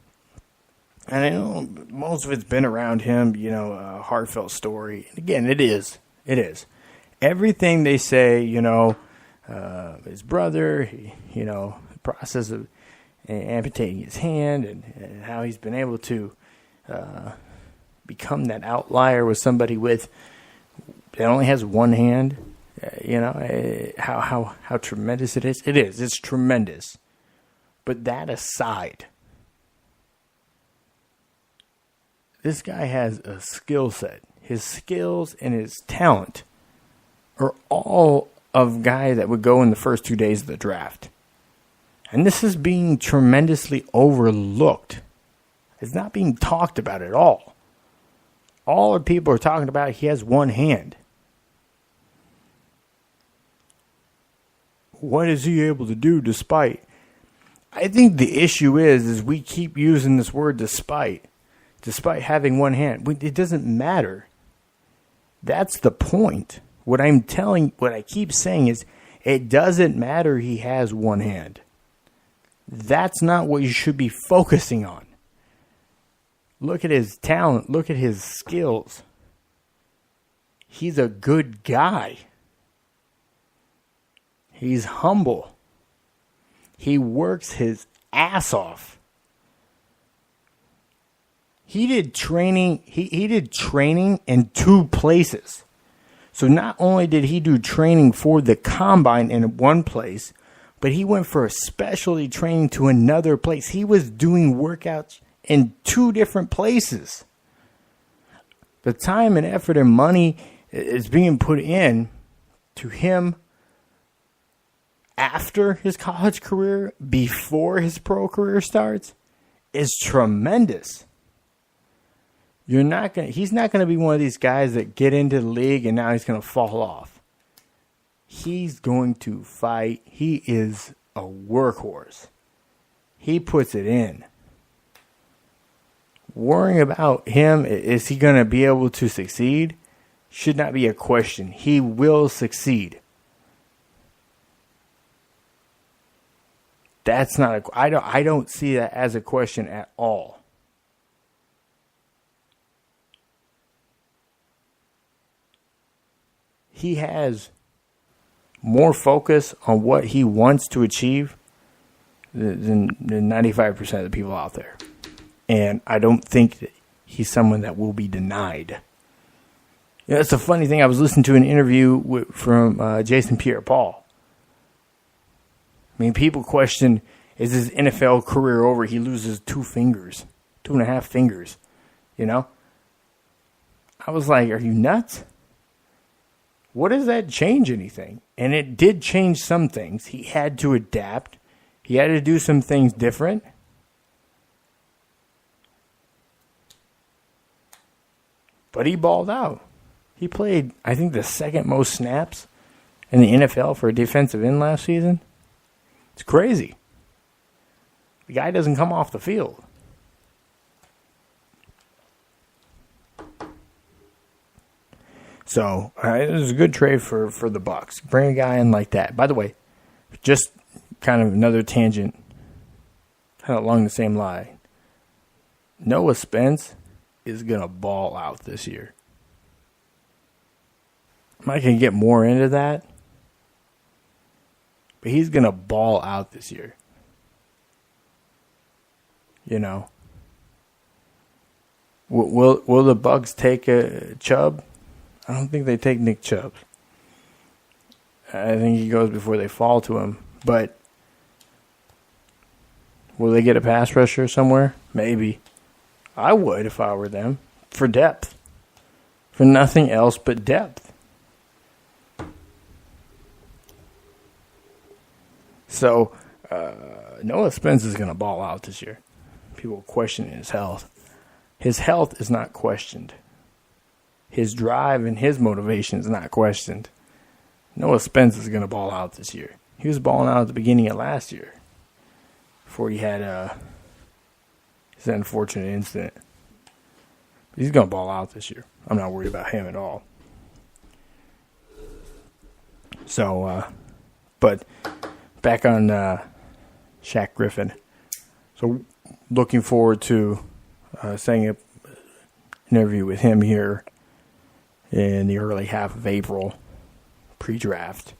and I know most of it's been around him, a heartfelt story. And again, it is. Everything they say, his brother, the process of amputating his hand and how he's been able to become that outlier with somebody that only has one hand. How tremendous it is. It's tremendous. But that aside, this guy has a skill set. His skills and his talent are all of guys that would go in the first 2 days of the draft. And this is being tremendously overlooked. It's not being talked about at all. All the people are talking about, he has one hand. What is he able to do despite? I think the issue is we keep using this word despite having one hand. It doesn't matter. That's the point. What I keep saying is, it doesn't matter he has one hand. That's not what you should be focusing on. Look at his talent. Look at his skills. He's a good guy. He's humble. He works his ass off. He did training. He did training in 2 places. So not only did he do training for the combine in one place, but he went for a specialty training to another place. He was doing workouts in 2 different places. The time and effort and money is being put in to him after his college career, before his pro career starts, is tremendous. He's not going to be one of these guys that get into the league and now he's going to fall off. He's going to fight. He is a workhorse. He puts it in. Worrying about him, is he going to be able to succeed? Should not be a question. He will succeed. That's not I don't see that as a question at all. He has more focus on what he wants to achieve than 95% of the people out there. And I don't think that he's someone that will be denied. That's a funny thing. I was listening to an interview from Jason Pierre-Paul. I mean, people question, is his NFL career over? He loses 2 fingers, 2.5 fingers, I was like, are you nuts? What does that change anything? And it did change some things. He had to adapt. He had to do some things different. But he balled out. He played, I think, the 2nd most snaps in the NFL for a defensive end last season. It's crazy. The guy doesn't come off the field. So, it was a good trade for the Bucks. Bring a guy in like that. By the way, just kind of another tangent, kind of along the same line. Noah Spence is going to ball out this year. I'm not going to get more into that. But he's going to ball out this year. Will the Bucks take a Chubb? I don't think they take Nick Chubb. I think he goes before they fall to him. But will they get a pass rusher somewhere? Maybe. I would if I were them. For depth. For nothing else but depth. So, Noah Spence is going to ball out this year. People question his health. His health is not questioned. His drive and his motivation is not questioned. Noah Spence is going to ball out this year. He was balling out at the beginning of last year before he had his unfortunate incident. But he's going to ball out this year. I'm not worried about him at all. So, but back on Shaq Griffin. So, looking forward to setting up an interview with him here in the early half of April, pre-draft.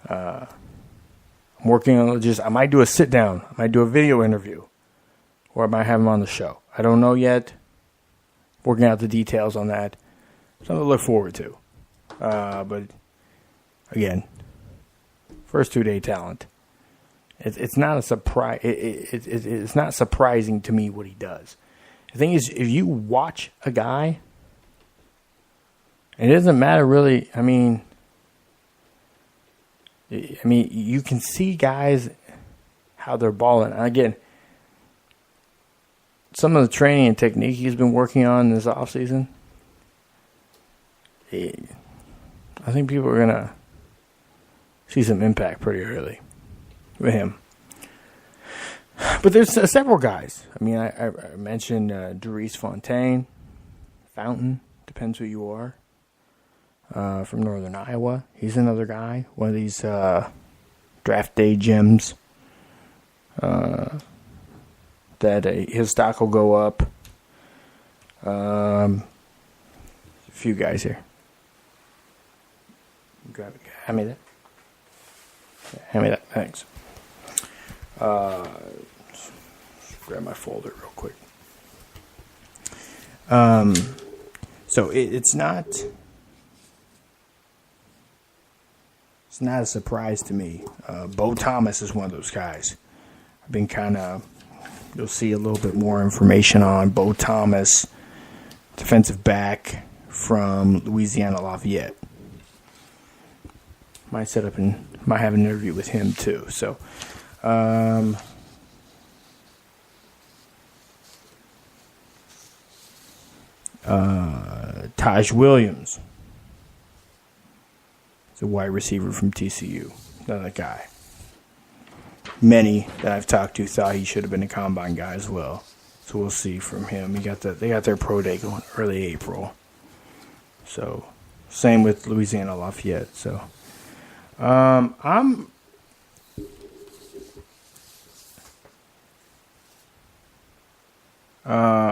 I'm working on I might do a sit-down. I might do a video interview. Or I might have him on the show. I don't know yet. working out the details on that. Something to look forward to. But again, first 2-day talent. It's not a surprise. It's not surprising to me what he does. The thing is, if you watch a guy, it doesn't matter really. I mean, you can see guys how they're balling. Again, some of the training and technique he's been working on this offseason, I think people are going to see some impact pretty early with him. But there's several guys. I mean, I mentioned Dries Fountain, depends who you are, from Northern Iowa. He's another guy, one of these draft day gems that his stock will go up. A few guys here. Hand me that. Hand me that. Thanks. Grab my folder real quick. So it's not a surprise to me. Bo Thomas is one of those guys. I've been you'll see a little bit more information on Bo Thomas, defensive back from Louisiana Lafayette. Might have an interview with him too. So, Taj Williams is a wide receiver from TCU. Another guy. Many that I've talked to thought he should have been a combine guy as well. So we'll see from him. They got their pro day going early April. So same with Louisiana Lafayette. So I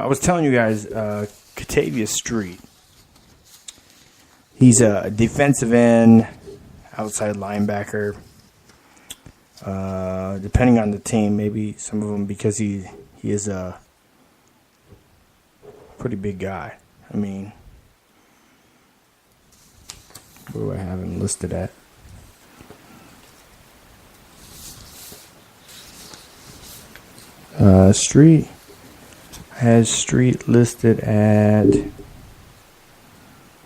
was telling you guys, Katavius Street. He's a defensive end, outside linebacker. Depending on the team, maybe some of them, because he is a pretty big guy. I mean, where do I have him listed at? Street has Street listed at, I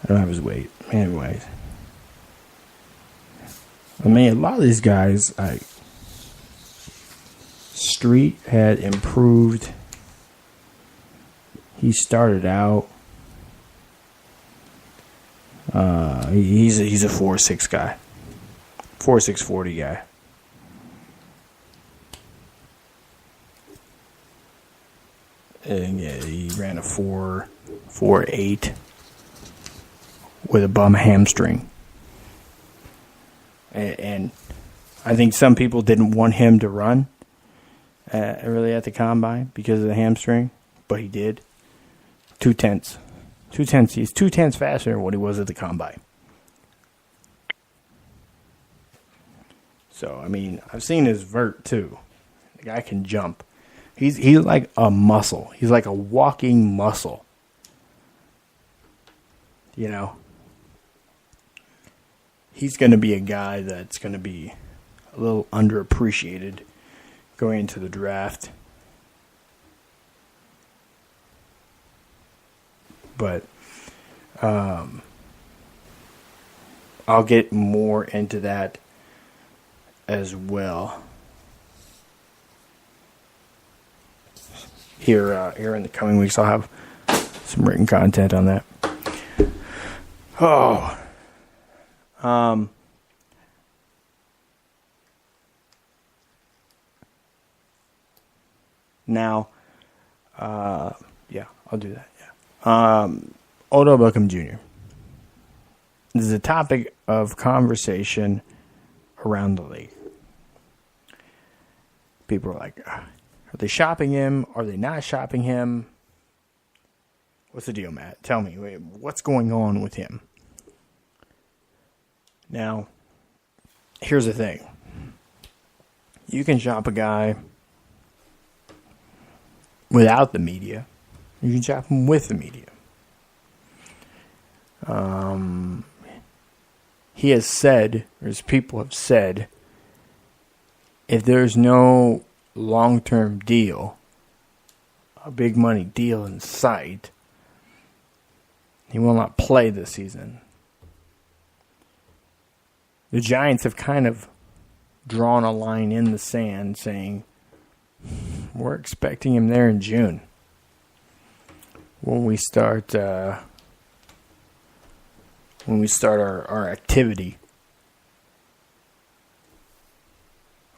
don't have his weight. Anyways, I mean, a lot of these guys, Street had improved. He started out, he's a 4.6 guy, 4.6 40 guy. And yeah, he ran a 4.8 with a bum hamstring. And I think some people didn't want him to run really at the combine because of the hamstring, but he did. 2/10. He's 2/10 faster than what he was at the combine. So, I mean, I've seen his vert too. The guy can jump. He's like a muscle. He's like a walking muscle. You know? He's going to be a guy that's going to be a little underappreciated going into the draft. But I'll get more into that as well here in the coming weeks. I'll have some written content on that. Now, yeah, I'll do that. Yeah. Odell Beckham Jr. This is a topic of conversation around the league. People are like, are they shopping him? Are they not shopping him? What's the deal, Matt? Tell me, what's going on with him? Now, here's the thing. You can shop a guy without the media. You can shop him with the media. He has said, or his people have said, if there's no long-term deal, a big money deal in sight, he will not play this season. The Giants have kind of drawn a line in the sand saying, we're expecting him there in June when we start our activity.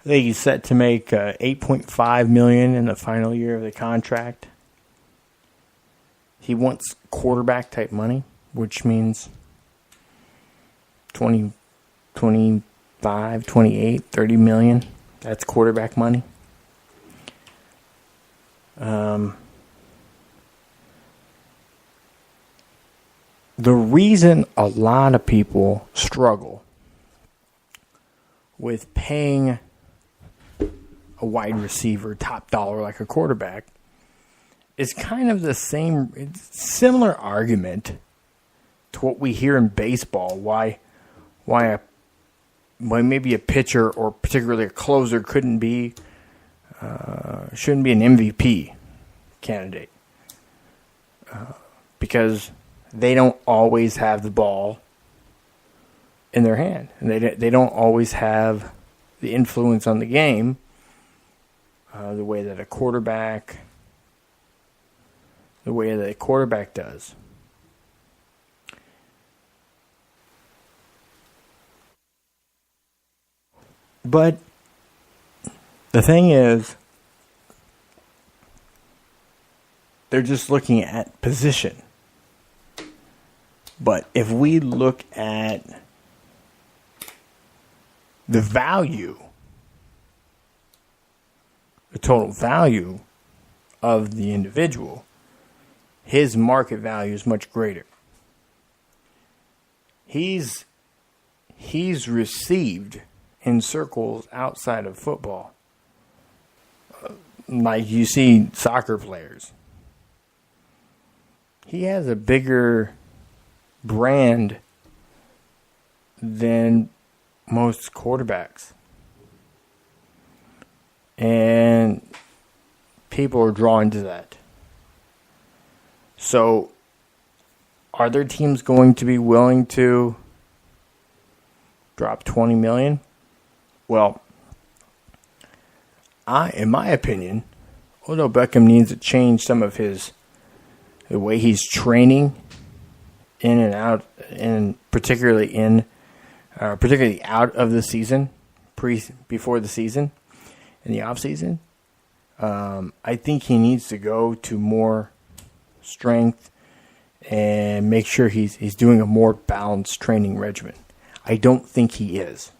I think he's set to make $8.5 million in the final year of the contract. He wants quarterback type money, which means 20, 25, 28, 30 million. That's quarterback money. The reason a lot of people struggle with paying a wide receiver top dollar like a quarterback is kind of the same, similar argument to what we hear in baseball. Why maybe a pitcher or particularly a closer shouldn't be an MVP candidate because they don't always have the ball in their hand, and they don't always have the influence on the game the way that a quarterback does. But the thing is, they're just looking at position. But if we look at the value, the total value of the individual, his market value is much greater. He's received in circles outside of football, like you see soccer players. He has a bigger brand than most quarterbacks. And people are drawn to that. So, are there teams going to be willing to drop $20 million? Well, in my opinion, Odell Beckham needs to change some of the way he's training in and out, and particularly out of the season, before the season, in the off season. I think he needs to go to more strength and make sure he's doing a more balanced training regimen. I don't think he is.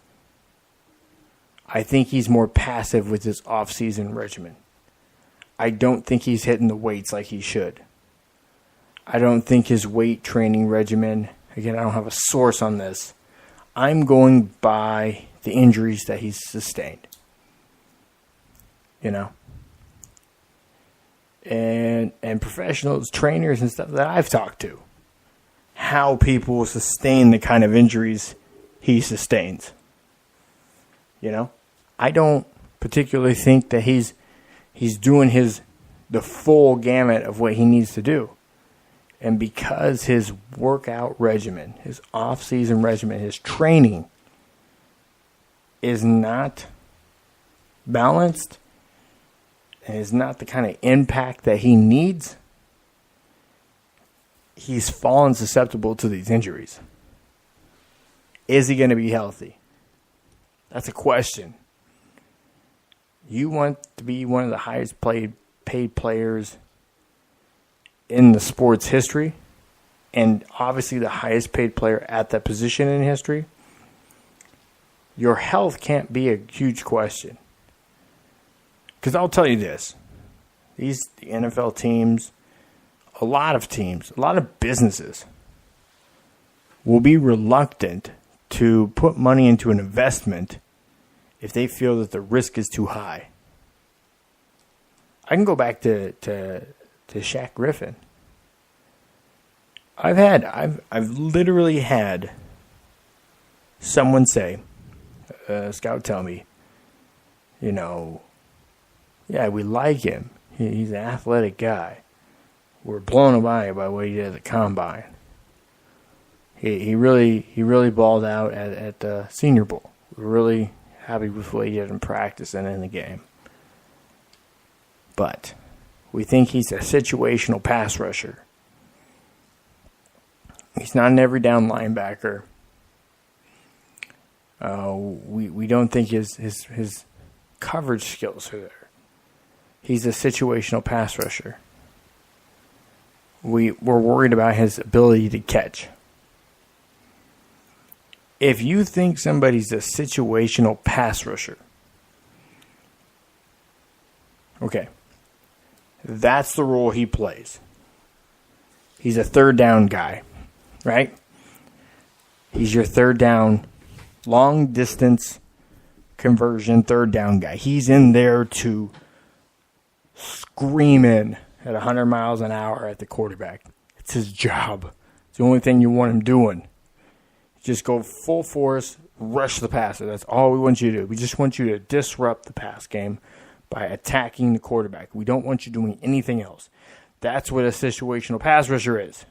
I think he's more passive with his off-season regimen. I don't think he's hitting the weights like he should. I don't think his weight training regimen, again, I don't have a source on this. I'm going by the injuries that he's sustained. You know? And professionals, trainers, and stuff that I've talked to, how people sustain the kind of injuries he sustains. You know? I don't particularly think that he's doing the full gamut of what he needs to do. And because his workout regimen, his off-season regimen, his training is not balanced and is not the kind of impact that he needs, he's fallen susceptible to these injuries. Is he going to be healthy? That's a question. You want to be one of the highest paid players in the sport's history, and obviously the highest paid player at that position in history. Your health can't be a huge question. Because I'll tell you this, the NFL teams, a lot of businesses will be reluctant to put money into an investment if they feel that the risk is too high. I can go back to Shaq Griffin. I've literally had someone say, scout tell me, yeah, we like him. He's an athletic guy. We're blown away by what he did at the combine. He really balled out at the Senior Bowl. We're really happy with what he did in practice and in the game. But we think he's a situational pass rusher. He's not an every down linebacker. We don't think his coverage skills are there. He's a situational pass rusher. We're worried about his ability to catch. If you think somebody's a situational pass rusher, okay, that's the role he plays. He's a third down guy, right? He's your third down, long distance conversion third down guy. He's in there to scream in at 100 miles an hour at the quarterback. It's his job. It's the only thing you want him doing. Just go full force, rush the passer. That's all we want you to do. We just want you to disrupt the pass game by attacking the quarterback. We don't want you doing anything else. That's what a situational pass rusher is.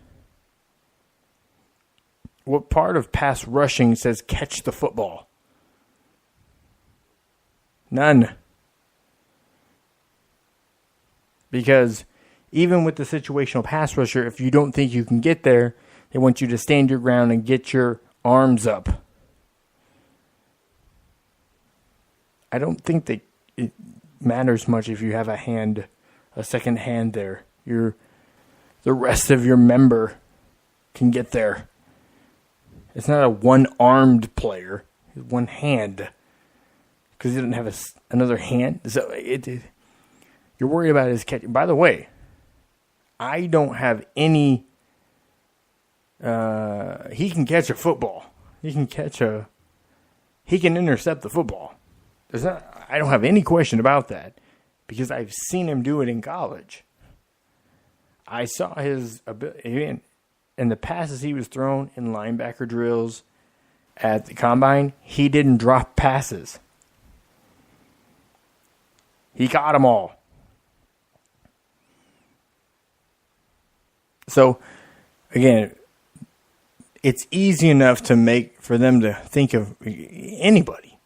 What part of pass rushing says catch the football? None. Because even with the situational pass rusher, if you don't think you can get there, they want you to stand your ground and get your arms up. I don't think that it matters much if you have a second hand there. The rest of your member can get there. It's not a one-armed player. It's one hand. Because he doesn't have another hand. So you're worried about his catch. By the way, I don't have any... he can catch a football. He can intercept the football. I don't have any question about that because I've seen him do it in college. I saw his ability in the passes he was thrown in linebacker drills at the combine. He didn't drop passes. He caught them all. So, again, it's easy enough for them to think of anybody,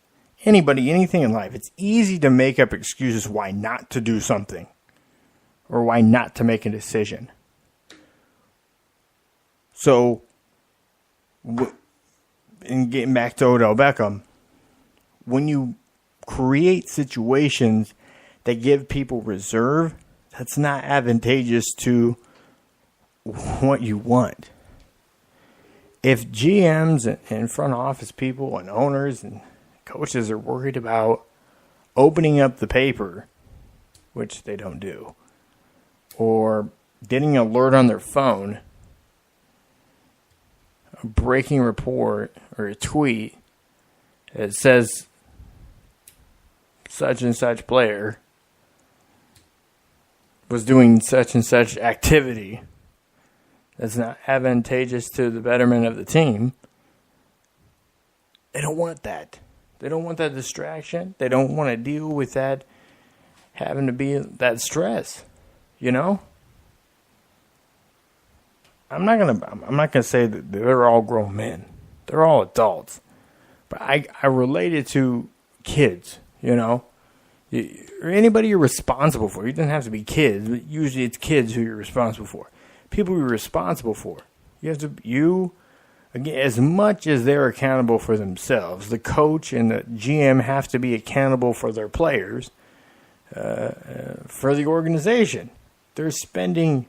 anything in life. It's easy to make up excuses why not to do something or why not to make a decision. So, and getting back to Odell Beckham, when you create situations that give people reserve, that's not advantageous to what you want. If GMs and front office people and owners and coaches are worried about opening up the paper, which they don't do, or getting an alert on their phone, a breaking report or a tweet that says such and such player was doing such and such activity that's not advantageous to the betterment of the team, they don't want that. They don't want that distraction. They don't want to deal with that, having to be that stress, I'm not gonna say that they're all grown men. They're all adults. But I relate it to kids, or anybody you're responsible for. You don't have to be kids, but usually it's kids who you're responsible for. People you're responsible for. Again, as much as they're accountable for themselves, the coach and the GM have to be accountable for their players, for the organization. They're spending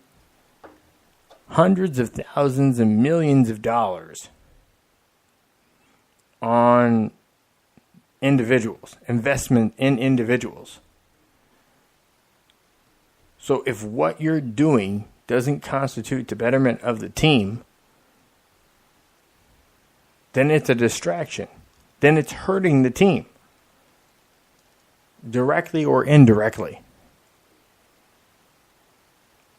hundreds of thousands and millions of dollars on individuals, investment in individuals. So if what you're doing doesn't constitute the betterment of the team, then it's a distraction. Then it's hurting the team, directly or indirectly.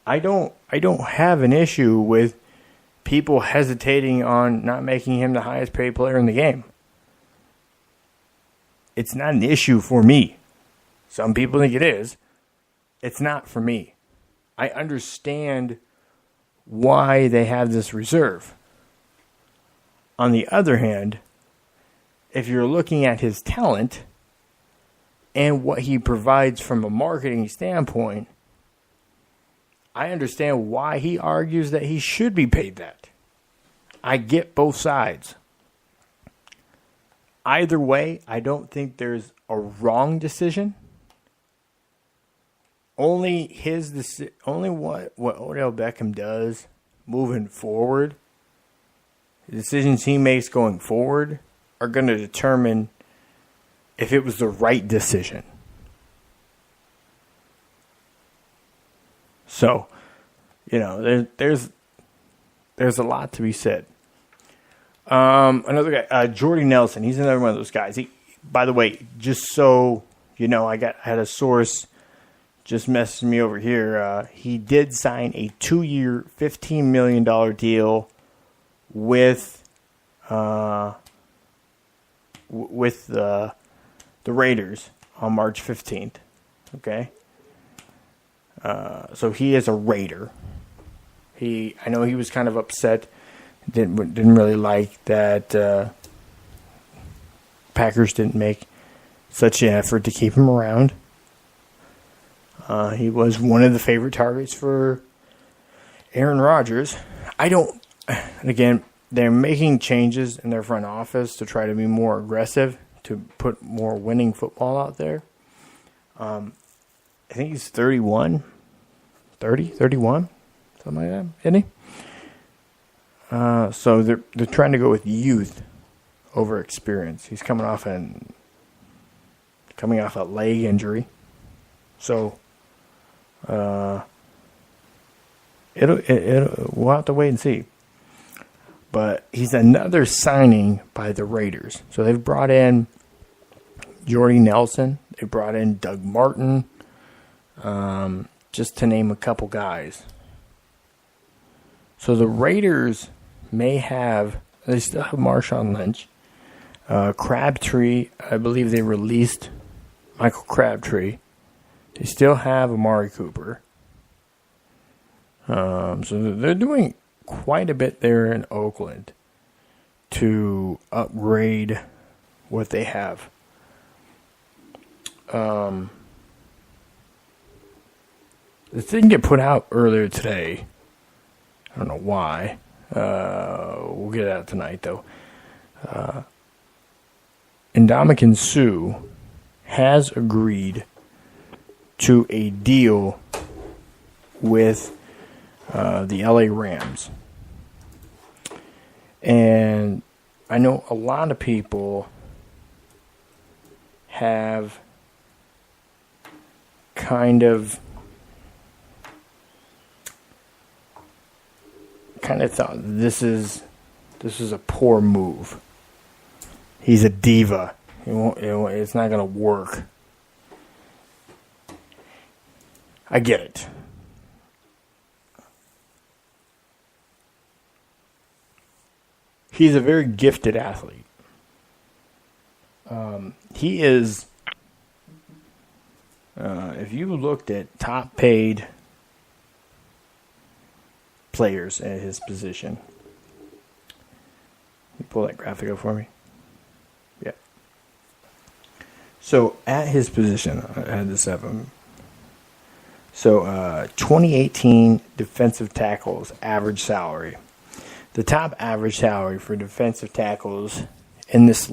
I don't have an issue with people hesitating on not making him the highest paid player in the game. It's not an issue for me. Some people think it is. It's not for me. I understand why they have this reserve. On the other hand, if you're looking at his talent and what he provides from a marketing standpoint, I understand why he argues that he should be paid that. I get both sides. Either way, I don't think there's a wrong decision. Only what Odell Beckham does moving forward, the decisions he makes going forward, are going to determine if it was the right decision. So, there's a lot to be said. Another guy, Jordy Nelson. He's another one of those guys. By the way, just so you know, I had a source just messaged me over here. He did sign a 2-year, $15 million deal with the Raiders on March 15th. Okay, so he is a Raider. I know he was kind of upset. Didn't really like that Packers didn't make such an effort to keep him around. He was one of the favorite targets for Aaron Rodgers. Again, they're making changes in their front office to try to be more aggressive, to put more winning football out there. I think he's 31, something like that, isn't he? So they're trying to go with youth over experience. He's coming off a leg injury, so we'll have to wait and see. But he's another signing by the Raiders. So they've brought in Jordy Nelson. They brought in Doug Martin, just to name a couple guys. So the Raiders they still have Marshawn Lynch. Crabtree, I believe they released Michael Crabtree. They still have Amari Cooper. So they're doing quite a bit there in Oakland to upgrade what they have. This didn't get put out earlier today. I don't know why. We'll get it out tonight, though. Ndamukong Suh has agreed to a deal with the LA Rams. And I know a lot of people have kind of thought this is a poor move. He's a diva. It's not going to work. I get it. He's a very gifted athlete. He is, if you looked at top paid players at his position. Can you pull that graphic up for me? Yeah. So at his position, I had this up. So 2018 defensive tackles average salary. The top average salary for defensive tackles in this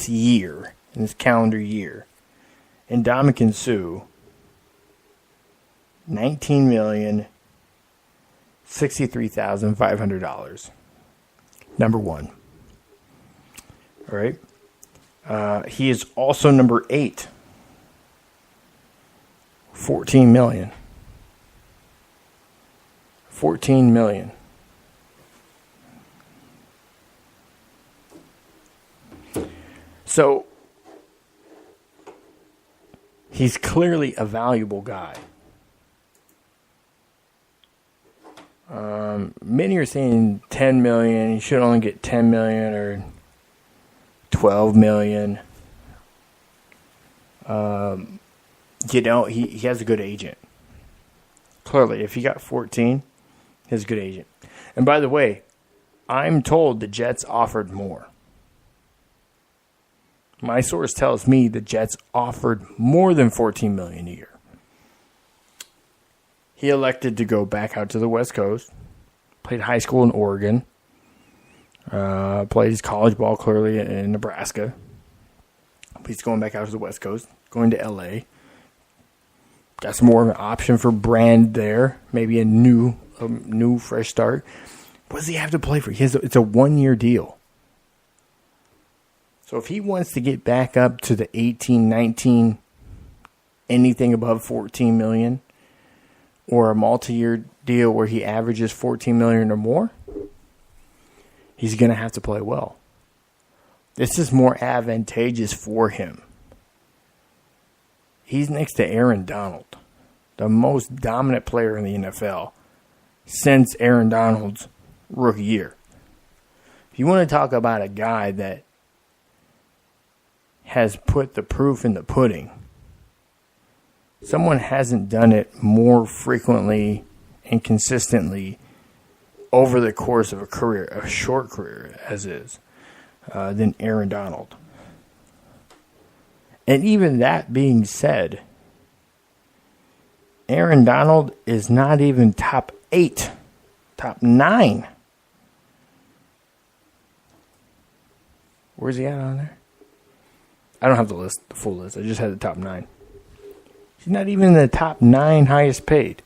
year, in this calendar year, Ndamukong Suh, $19,063,500. Number one. All right. He is also number 8. $14 million. $14 million. So he's clearly a valuable guy. Many are saying $10 million. He should only get $10 million or $12 million. He has a good agent. Clearly, if he got 14, he has a good agent. And by the way, I'm told the Jets offered more. My source tells me the Jets offered more than $14 million a year. He elected to go back out to the West Coast, played high school in Oregon, played his college ball clearly in Nebraska. He's going back out to the West Coast, going to L.A. Got some more of an option for Brand there, maybe a new fresh start. What does he have to play for? It's a 1-year deal. So if he wants to get back up to the 18, 19, anything above $14 million, or a multi-year deal where he averages $14 million or more, he's going to have to play well. This is more advantageous for him. He's next to Aaron Donald, the most dominant player in the NFL since Aaron Donald's rookie year. If you want to talk about a guy that has put the proof in the pudding, someone hasn't done it more frequently and consistently over the course of a career, a short career as is, than Aaron Donald. And even that being said, Aaron Donald is not even top 8, top 9. Where's he at on there? I don't have the full list. I just had the top 9. He's not even in the top 9 highest paid.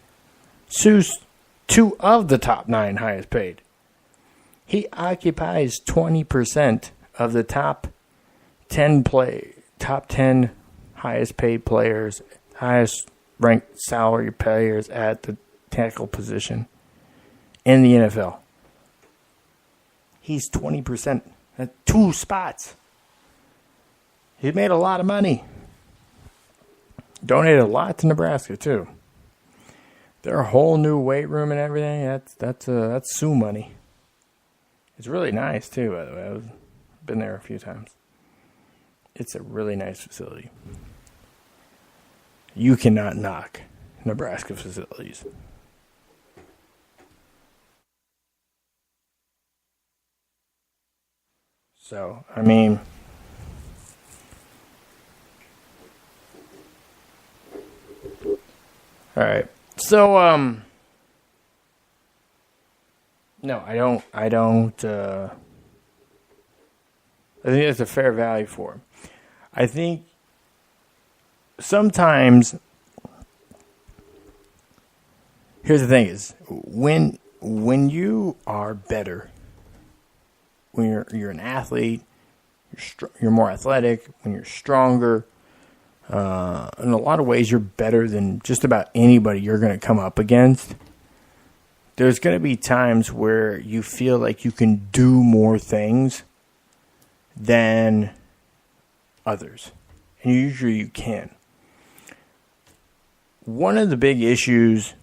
Sue's 2 of the top 9 highest paid. He occupies 20% of the top 10 highest paid players, highest ranked salary players at the tackle position in the NFL. He's 20%. That's 2 spots. He made a lot of money. Donated a lot to Nebraska too. Their whole new weight room and everything. That's Sioux money. It's really nice too, by the way. I've been there a few times. It's a really nice facility. You cannot knock Nebraska facilities. So, I mean, all right. So, no, I don't, I think it's a fair value for him. I think sometimes, here's the thing is, when you are better, when you're an athlete, you're more athletic, when you're stronger, in a lot of ways you're better than just about anybody you're going to come up against. There's going to be times where you feel like you can do more things than others. And usually you can. One of the big issues,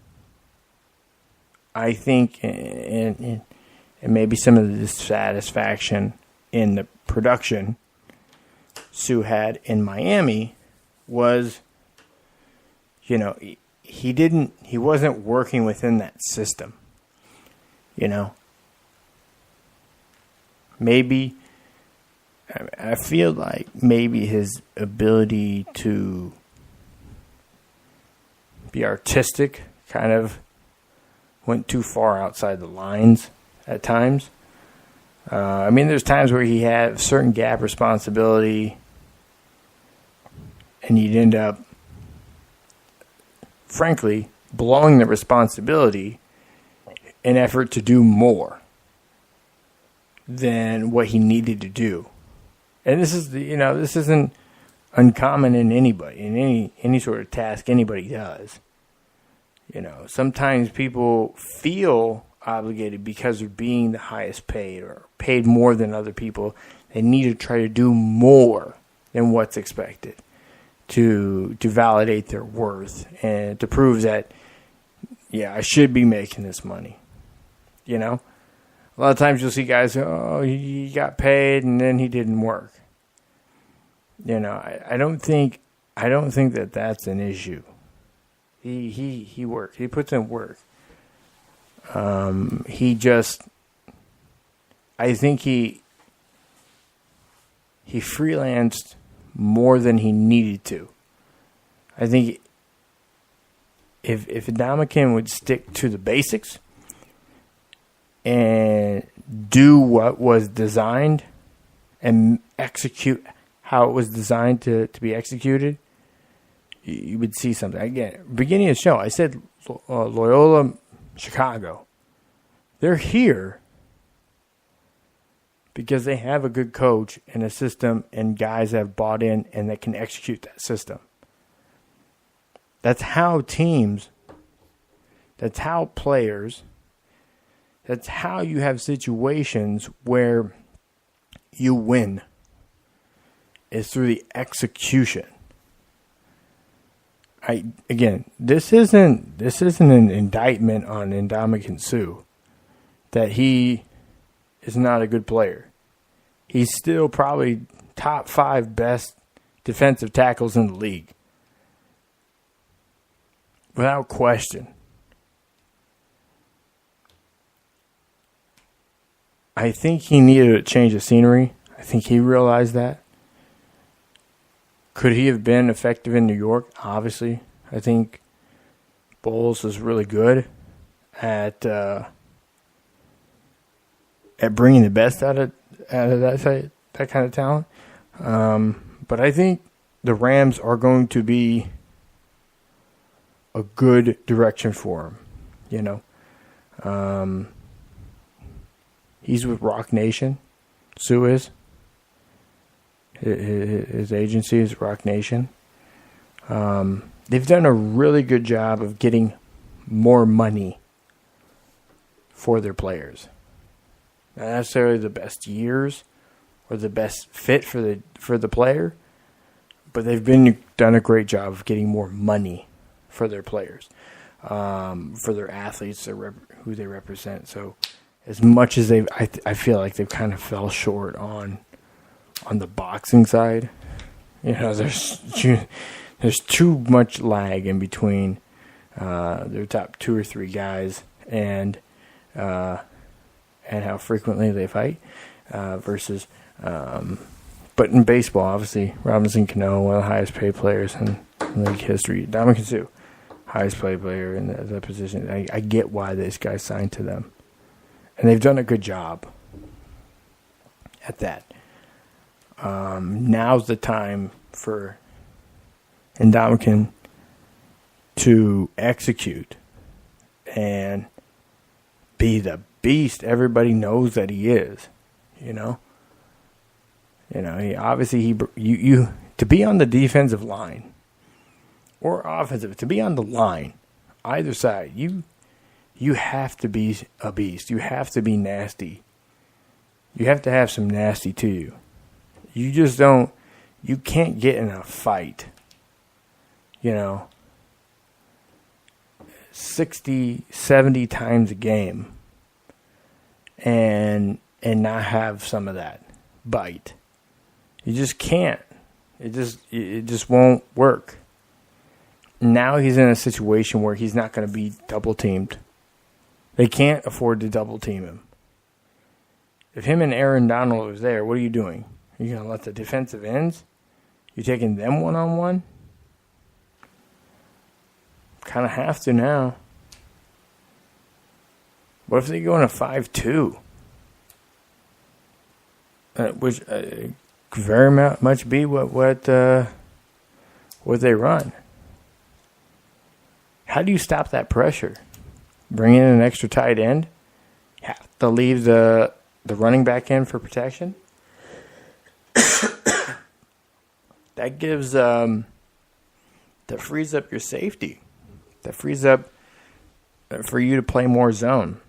I think, and maybe some of the dissatisfaction in the production Sue had in Miami was, he wasn't working within that system. Maybe, I feel like maybe his ability to be artistic kind of went too far outside the lines at times. There's times where he had certain gap responsibility and he'd end up, frankly, blowing the responsibility in effort to do more than what he needed to do. And this is, this isn't uncommon in anybody, in any sort of task anybody does. Sometimes people feel obligated because of being the highest paid or paid more than other people. They need to try to do more than what's expected to validate their worth and to prove that, I should be making this money. you know? A lot of times you'll see guys, oh, he got paid and then he didn't work. You know, I don't think that that's an issue. He works. He puts in work. I think he freelanced more than he needed to. I think if Ndamukong would stick to the basics and do what was designed and execute how it was designed to be executed, you would see something. Again, beginning of the show, I said Loyola Chicago. They're here because they have a good coach and a system and guys that have bought in and that can execute that system. That's how teams, that's how players, that's how you have situations where you win, is through the execution. This isn't an indictment on Ndamukong Suh that he is not a good player. He's still probably top 5 best defensive tackles in the league. Without question. I think he needed a change of scenery. I think he realized that. Could he have been effective in New York? Obviously. I think Bowles is really good at bringing the best out of that kind of talent. But I think the Rams are going to be a good direction for him. You know, he's with Rock Nation. Sue is. His agency is Rock Nation. They've done a really good job of getting more money for their players. Not necessarily the best years or the best fit for the player, but they've done a great job of getting more money for their players, for their athletes, who they represent. So, as much as I feel like they've kind of fell short on the boxing side. You know, there's too much lag in between their top 2 or 3 guys and how frequently they fight versus. But in baseball, obviously, Robinson Cano, one of the highest paid players in league history. Ndamukong Suh, highest paid player in that position. I get why this guy signed to them, and they've done a good job at that. Now's the time for Ndamukong to execute and be the beast everybody knows that he is. You know, you to be on the defensive line or offensive, to be on the line, either side, you have to be a beast. You have to be nasty. You have to have some nasty to you. You just don't. You can't get in a fight. 60, 70 times a game, and not have some of that bite. You just can't. It just won't work. Now he's in a situation where he's not going to be double teamed. They can't afford to double team him. If him and Aaron Donald was there, what are you doing? Are you going to let the defensive ends? You taking them one-on-one? Kind of have to now. What if they go in a 5-2? Which could very much be what they run. How do you stop that pressure? Bring in an extra tight end? Have to leave the running back in for protection? That gives that frees up your safety. That frees up for you to play more zone.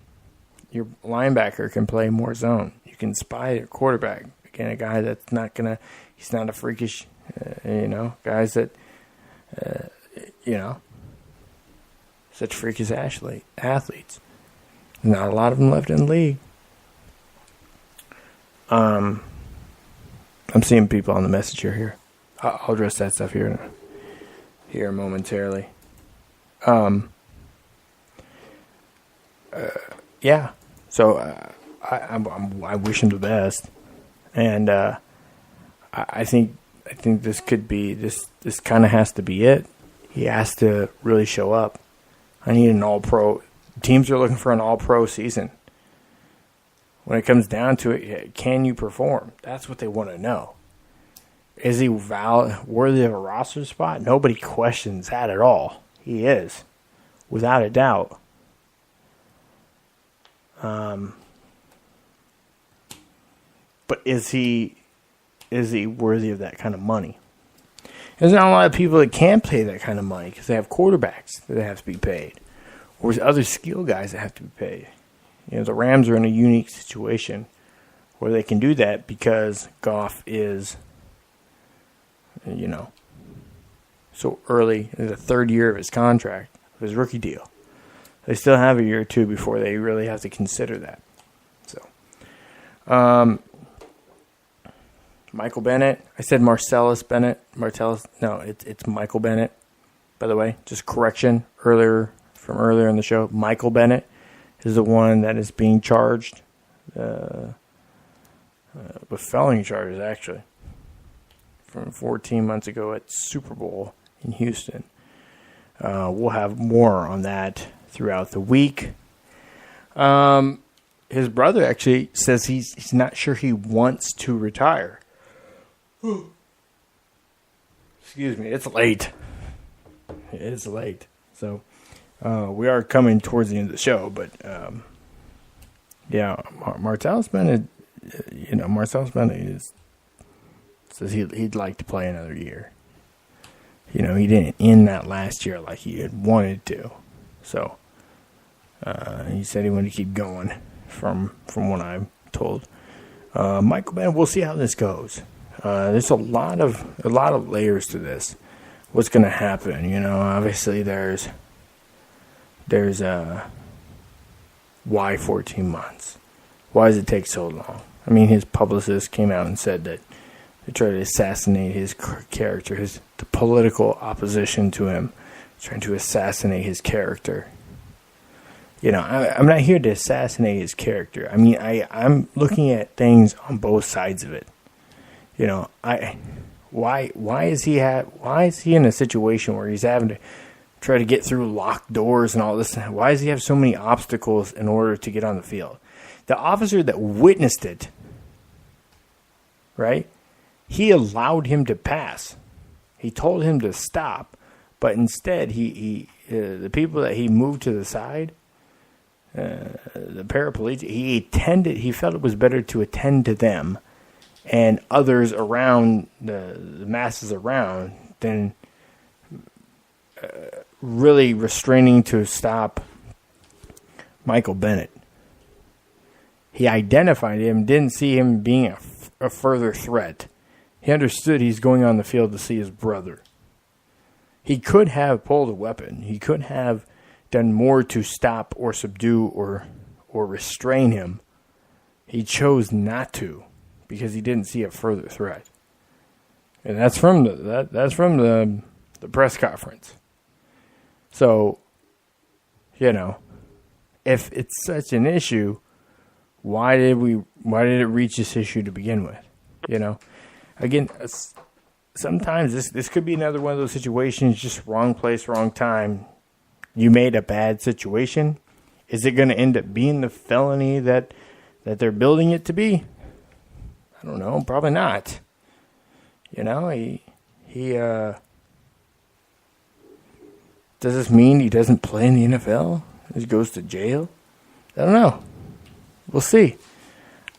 Your linebacker can play more zone. You can spy your quarterback. Again, a guy that's he's not a freakish, guys that, such freakish athletes. Not a lot of them left in the league. I'm seeing people on the messenger here. I'll address that stuff here momentarily. Yeah. So I wish him the best, and I think this could be this kind of has to be it. He has to really show up. I need an all-pro. Teams are looking for an all-pro season. When it comes down to it, can you perform? That's what they want to know. Is he worthy of a roster spot? Nobody questions that at all. He is, without a doubt. But is he worthy of that kind of money? There's not a lot of people that can pay that kind of money because they have quarterbacks that have to be paid, or there's other skill guys that have to be paid. The Rams are in a unique situation where they can do that because Goff is, so early in the third year of his contract, of his rookie deal. They still have a year or two before they really have to consider that. So, Michael Bennett. I said Marcellus Bennett. No, it's Michael Bennett. By the way, just correction earlier in the show. Michael Bennett is the one that is being charged with felony charges, actually, from 14 months ago at Super Bowl in Houston. We'll have more on that throughout the week. His brother actually says he's not sure he wants to retire. Excuse me, it's late. It is late. So we are coming towards the end of the show, but Martellus Bennett, says he'd like to play another year. He didn't end that last year like he had wanted to. So he said he wanted to keep going from what I'm told. Michael Bennett, we'll see how this goes. There's a lot of layers to this. What's going to happen? Obviously there's why 14 months? Why does it take so long? I mean, his publicist came out and said that they tried to assassinate his character, the political opposition to him, trying to assassinate his character. I'm not here to assassinate his character. I mean, I'm looking at things on both sides of it. Why is he in a situation where he's having to try to get through locked doors and all this? Why does he have so many obstacles in order to get on the field? The officer that witnessed it, right? He allowed him to pass. He told him to stop, but instead the people that he moved to the side, the paraplegic, he felt it was better to attend to them and others around the masses around than really restraining to stop Michael Bennett. He identified him, didn't see him being a further threat. He understood he's going on the field to see his brother. He could have pulled a weapon. He could have done more to stop or subdue or restrain him. He chose not to because he didn't see a further threat. And that's from the press conference. So, if it's such an issue, why did it reach this issue to begin with? Again, sometimes this could be another one of those situations, just wrong place, wrong time. You made a bad situation. Is it going to end up being the felony that they're building it to be? I don't know. Probably not. He does this mean he doesn't play in the NFL? He goes to jail? I don't know. We'll see.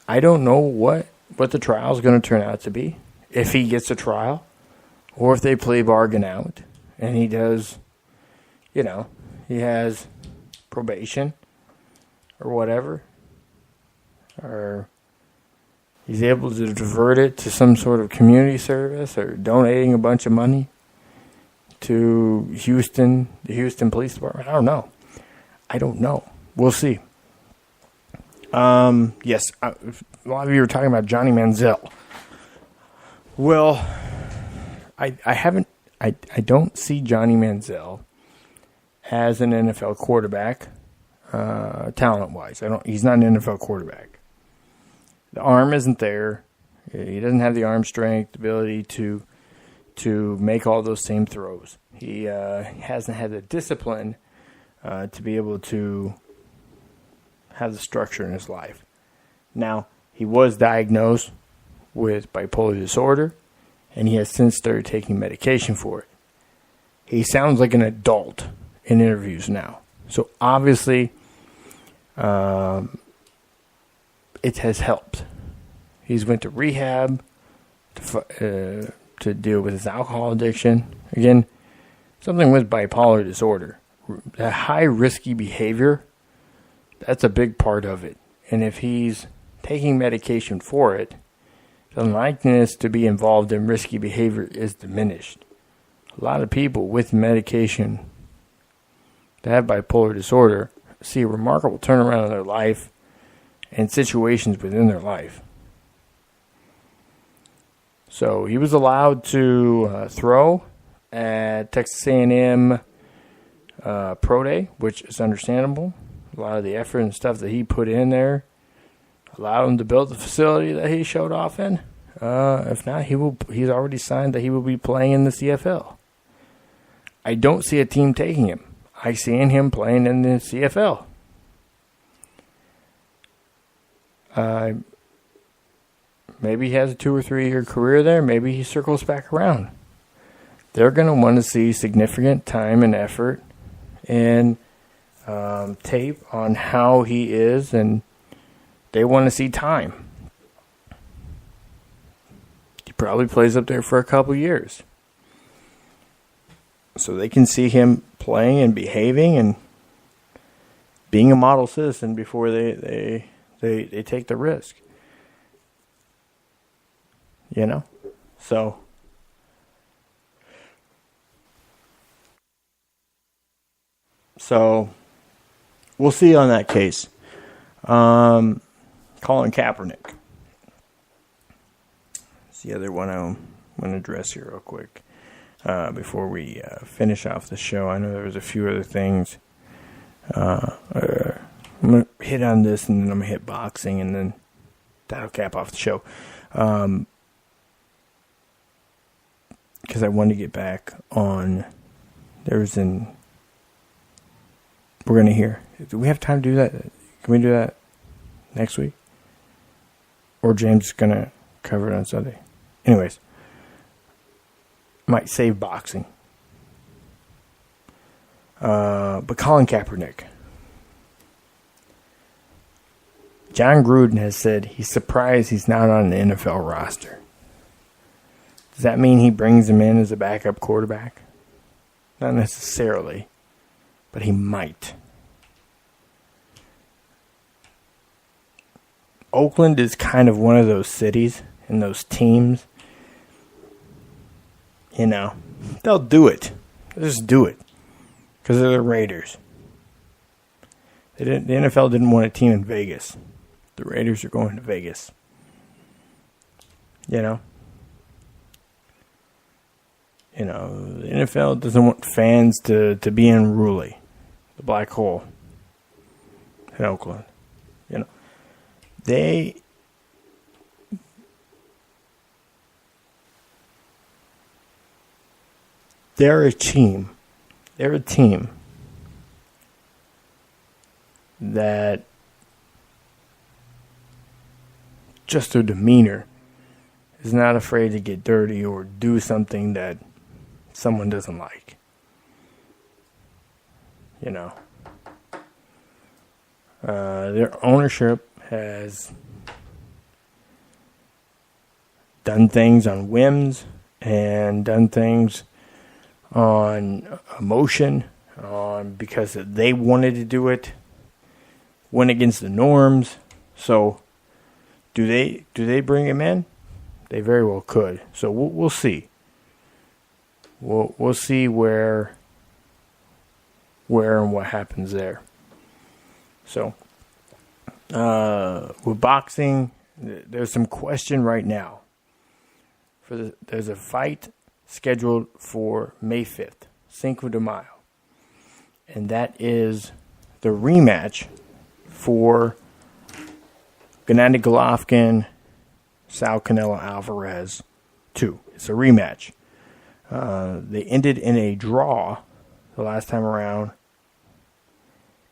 I don't know what the trial is going to turn out to be. If he gets a trial, or if they play bargain out, and he does, he has probation, or whatever, or he's able to divert it to some sort of community service, or donating a bunch of money to the Houston Police Department. I don't know. We'll see. Yes, a lot of you were talking about Johnny Manziel. Well, I don't see Johnny Manziel as an NFL quarterback, talent-wise. He's not an NFL quarterback. The arm isn't there. He doesn't have the arm strength, ability to make all those same throws. He hasn't had the discipline to be able to have the structure in his life. Now, he was diagnosed with bipolar disorder, and he has since started taking medication for it. He sounds like an adult in interviews now. So obviously, it has helped. He's went to rehab to deal with his alcohol addiction. Again, something with bipolar disorder. That high risky behavior, that's a big part of it. And if he's taking medication for it, the likeliness to be involved in risky behavior is diminished. A lot of people with medication that have bipolar disorder see a remarkable turnaround in their life and situations within their life. So he was allowed to throw at Texas A&M Pro Day, which is understandable. A lot of the effort and stuff that he put in there allowed him to build the facility that he showed off in. If not, he's already signed that he will be playing in the CFL. I don't see a team taking him. I see him playing in the CFL. Maybe he has a 2 or 3 year career there. Maybe he circles back around. They're going to want to see significant time and effort and tape on how he is, and they want to see time. He probably plays up there for a couple years. So they can see him playing and behaving and being a model citizen before they take the risk. You know? So we'll see on that case. Colin Kaepernick. It's the other one I'm going to address here real quick before we finish off the show. I know there was a few other things. I'm going to hit on this, and then I'm going to hit boxing, and then that'll cap off the show. Because I wanted to get back on, we're going to hear. Do we have time to do that? Can we do that next week? Or James is going to cover it on Sunday? Anyways, might save boxing. But Colin Kaepernick. John Gruden has said he's surprised he's not on the NFL roster. Does that mean he brings him in as a backup quarterback? Not necessarily, but he might. Oakland is kind of one of those cities and those teams. You know, they'll do it. They'll just do it. Because they're the Raiders. The NFL didn't want a team in Vegas. The Raiders are going to Vegas. You know? The NFL doesn't want fans to be unruly. The black hole in Oakland. They're a team. They're a team that just their demeanor is not afraid to get dirty or do something that someone doesn't like. Their ownership has done things on whims and done things on emotion, because they wanted to do it, went against the norms. So, do they bring him in? They very well could. So we'll see. We'll see where and what happens there. So, with boxing, there's some question right now. There's a fight scheduled for May 5th, Cinco de Mayo. And that is the rematch for Gennady Golovkin, Saul Canelo Alvarez 2. It's a rematch. They ended in a draw the last time around.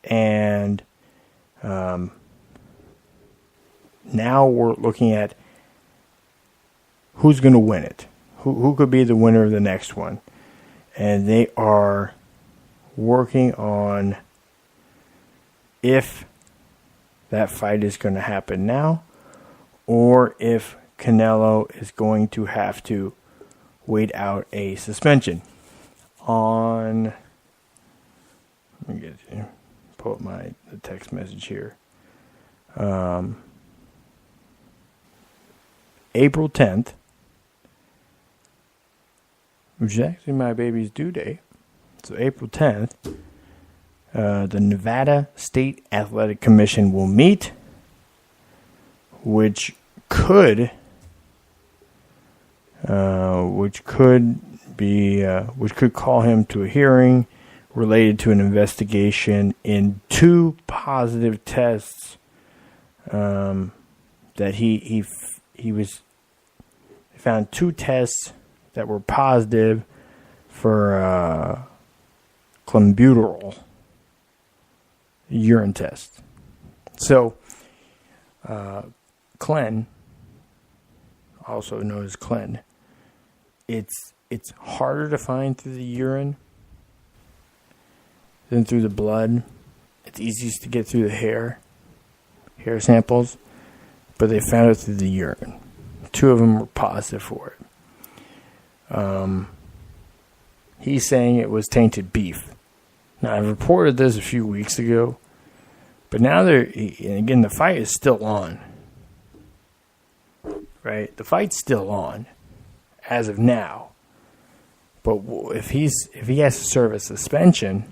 And now we're looking at who's going to win it. Who could be the winner of the next one. And they are working on if that fight is going to happen now or if Canelo is going to have to wait out a suspension. Let me pull up the text message here. April 10th, which is actually my baby's due date. So April 10th, the Nevada State Athletic Commission will meet, which could call him to a hearing related to an investigation in 2 positive tests that he found 2 tests that were positive for clenbuterol urine test. So, clen, also known as clen, it's harder to find through the urine than through the blood. It's easiest to get through the hair samples, but they found it through the urine. 2 of them were positive for it. He's saying it was tainted beef. Now, I reported this a few weeks ago, but now again, the fight is still on. Right? The fight's still on as of now. But if he has to serve a suspension,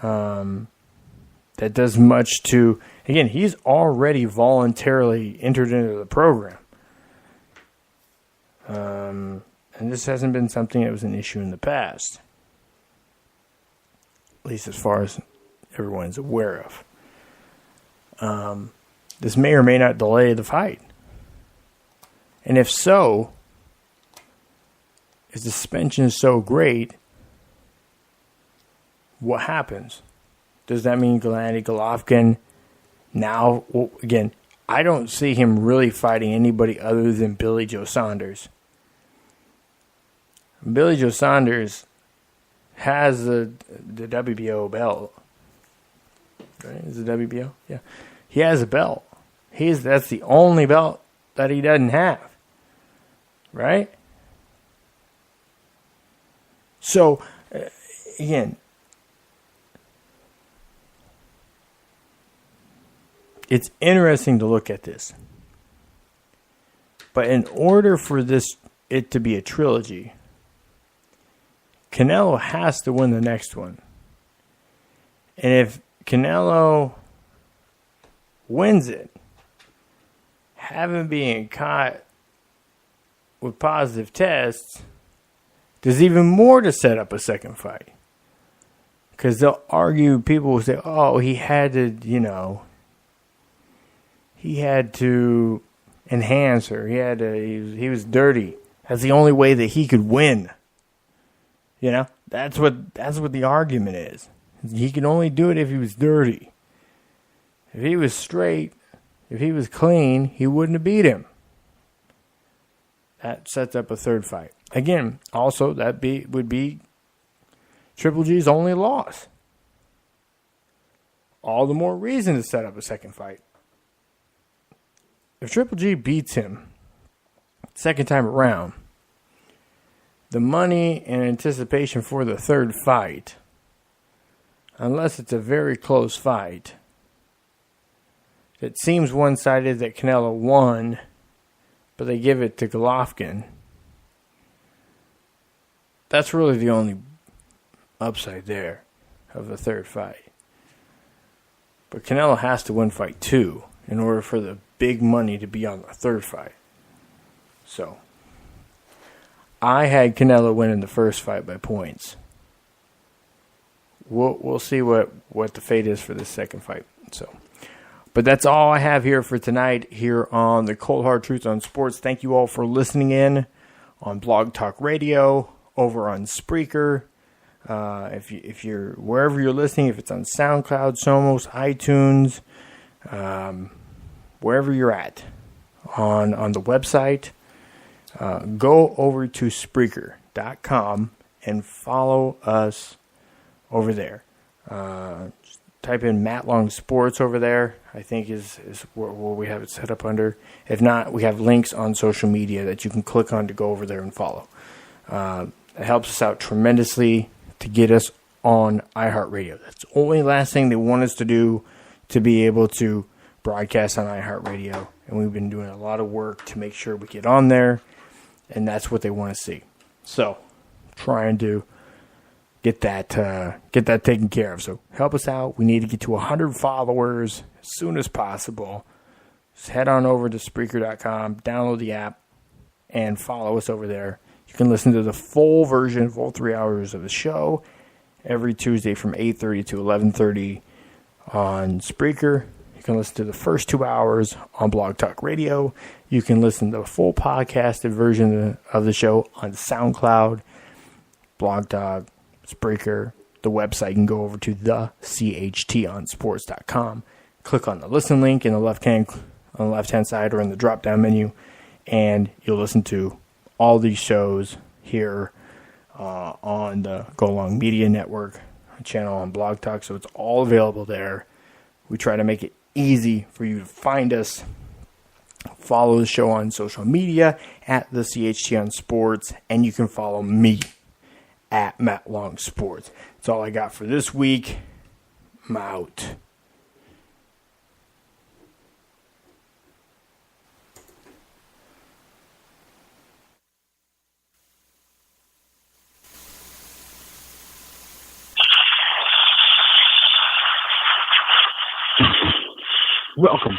that does much to... Again, he's already voluntarily entered into the program. And this hasn't been something that was an issue in the past. At least as far as everyone's aware of. This may or may not delay the fight. And if so, if the suspension is so great, what happens? Does that mean Gennady Golovkin now, well, again, I don't see him really fighting anybody other than Billy Joe Saunders. Billy Joe Saunders has the WBO belt. Right? Is it WBO? Yeah. He has a belt. That's the only belt that he doesn't have. Right? So, again, it's interesting to look at this. But in order for it to be a trilogy, Canelo has to win the next one. And if Canelo wins it, having been caught with positive tests, there's even more to set up a second fight. Because they'll argue, people will say, oh, he had to enhance her. He was dirty. That's the only way that he could win. That's what the argument is. He can only do it if he was dirty. If he was straight, if he was clean, he wouldn't have beat him. That sets up a third fight. Again, also would be Triple G's only loss. All the more reason to set up a second fight. If Triple G beats him second time around, the money and anticipation for the third fight, unless it's a very close fight, it seems one-sided that Canelo won, but they give it to Golovkin. That's really the only upside there of the third fight. But Canelo has to win fight 2 in order for the big money to be on the third fight. So, I had Canelo winning the first fight by points. We'll see what the fate is for this second fight. So, but that's all I have here for tonight here on the Cold Hard Truth on Sports. Thank you all for listening in on Blog Talk Radio, over on Spreaker. If you're wherever you're listening, if it's on SoundCloud, Somos, iTunes, wherever you're at on the website, go over to Spreaker.com and follow us over there. Just type in Matt Long Sports over there, I think is where we have it set up under. If not, we have links on social media that you can click on to go over there and follow. It helps us out tremendously to get us on iHeartRadio. That's the only last thing they want us to do, to be able to broadcast on iHeartRadio. And we've been doing a lot of work to make sure we get on there, and that's what they want to see. So, trying to get that taken care of. So, help us out. We need to get to 100 followers as soon as possible. Just head on over to Spreaker.com, download the app, and follow us over there. You can listen to the full version, full 3 hours of the show every Tuesday from 8:30 to 11:30 on Spreaker. You can listen to the first 2 hours on Blog Talk Radio. You can listen to the full podcasted version of the show on SoundCloud, Blog Talk, Spreaker. The website, you can go over to thechtonsports.com. Click on the listen link in the left-hand side or in the drop-down menu, and you'll listen to all these shows here on the Go Long Media Network channel on Blog Talk. So it's all available there. We try to make it easy for you to find us. Follow the show on social media at the CHT on Sports, and you can follow me at Matt Long Sports. That's all I got for this week. I'm out. Welcome.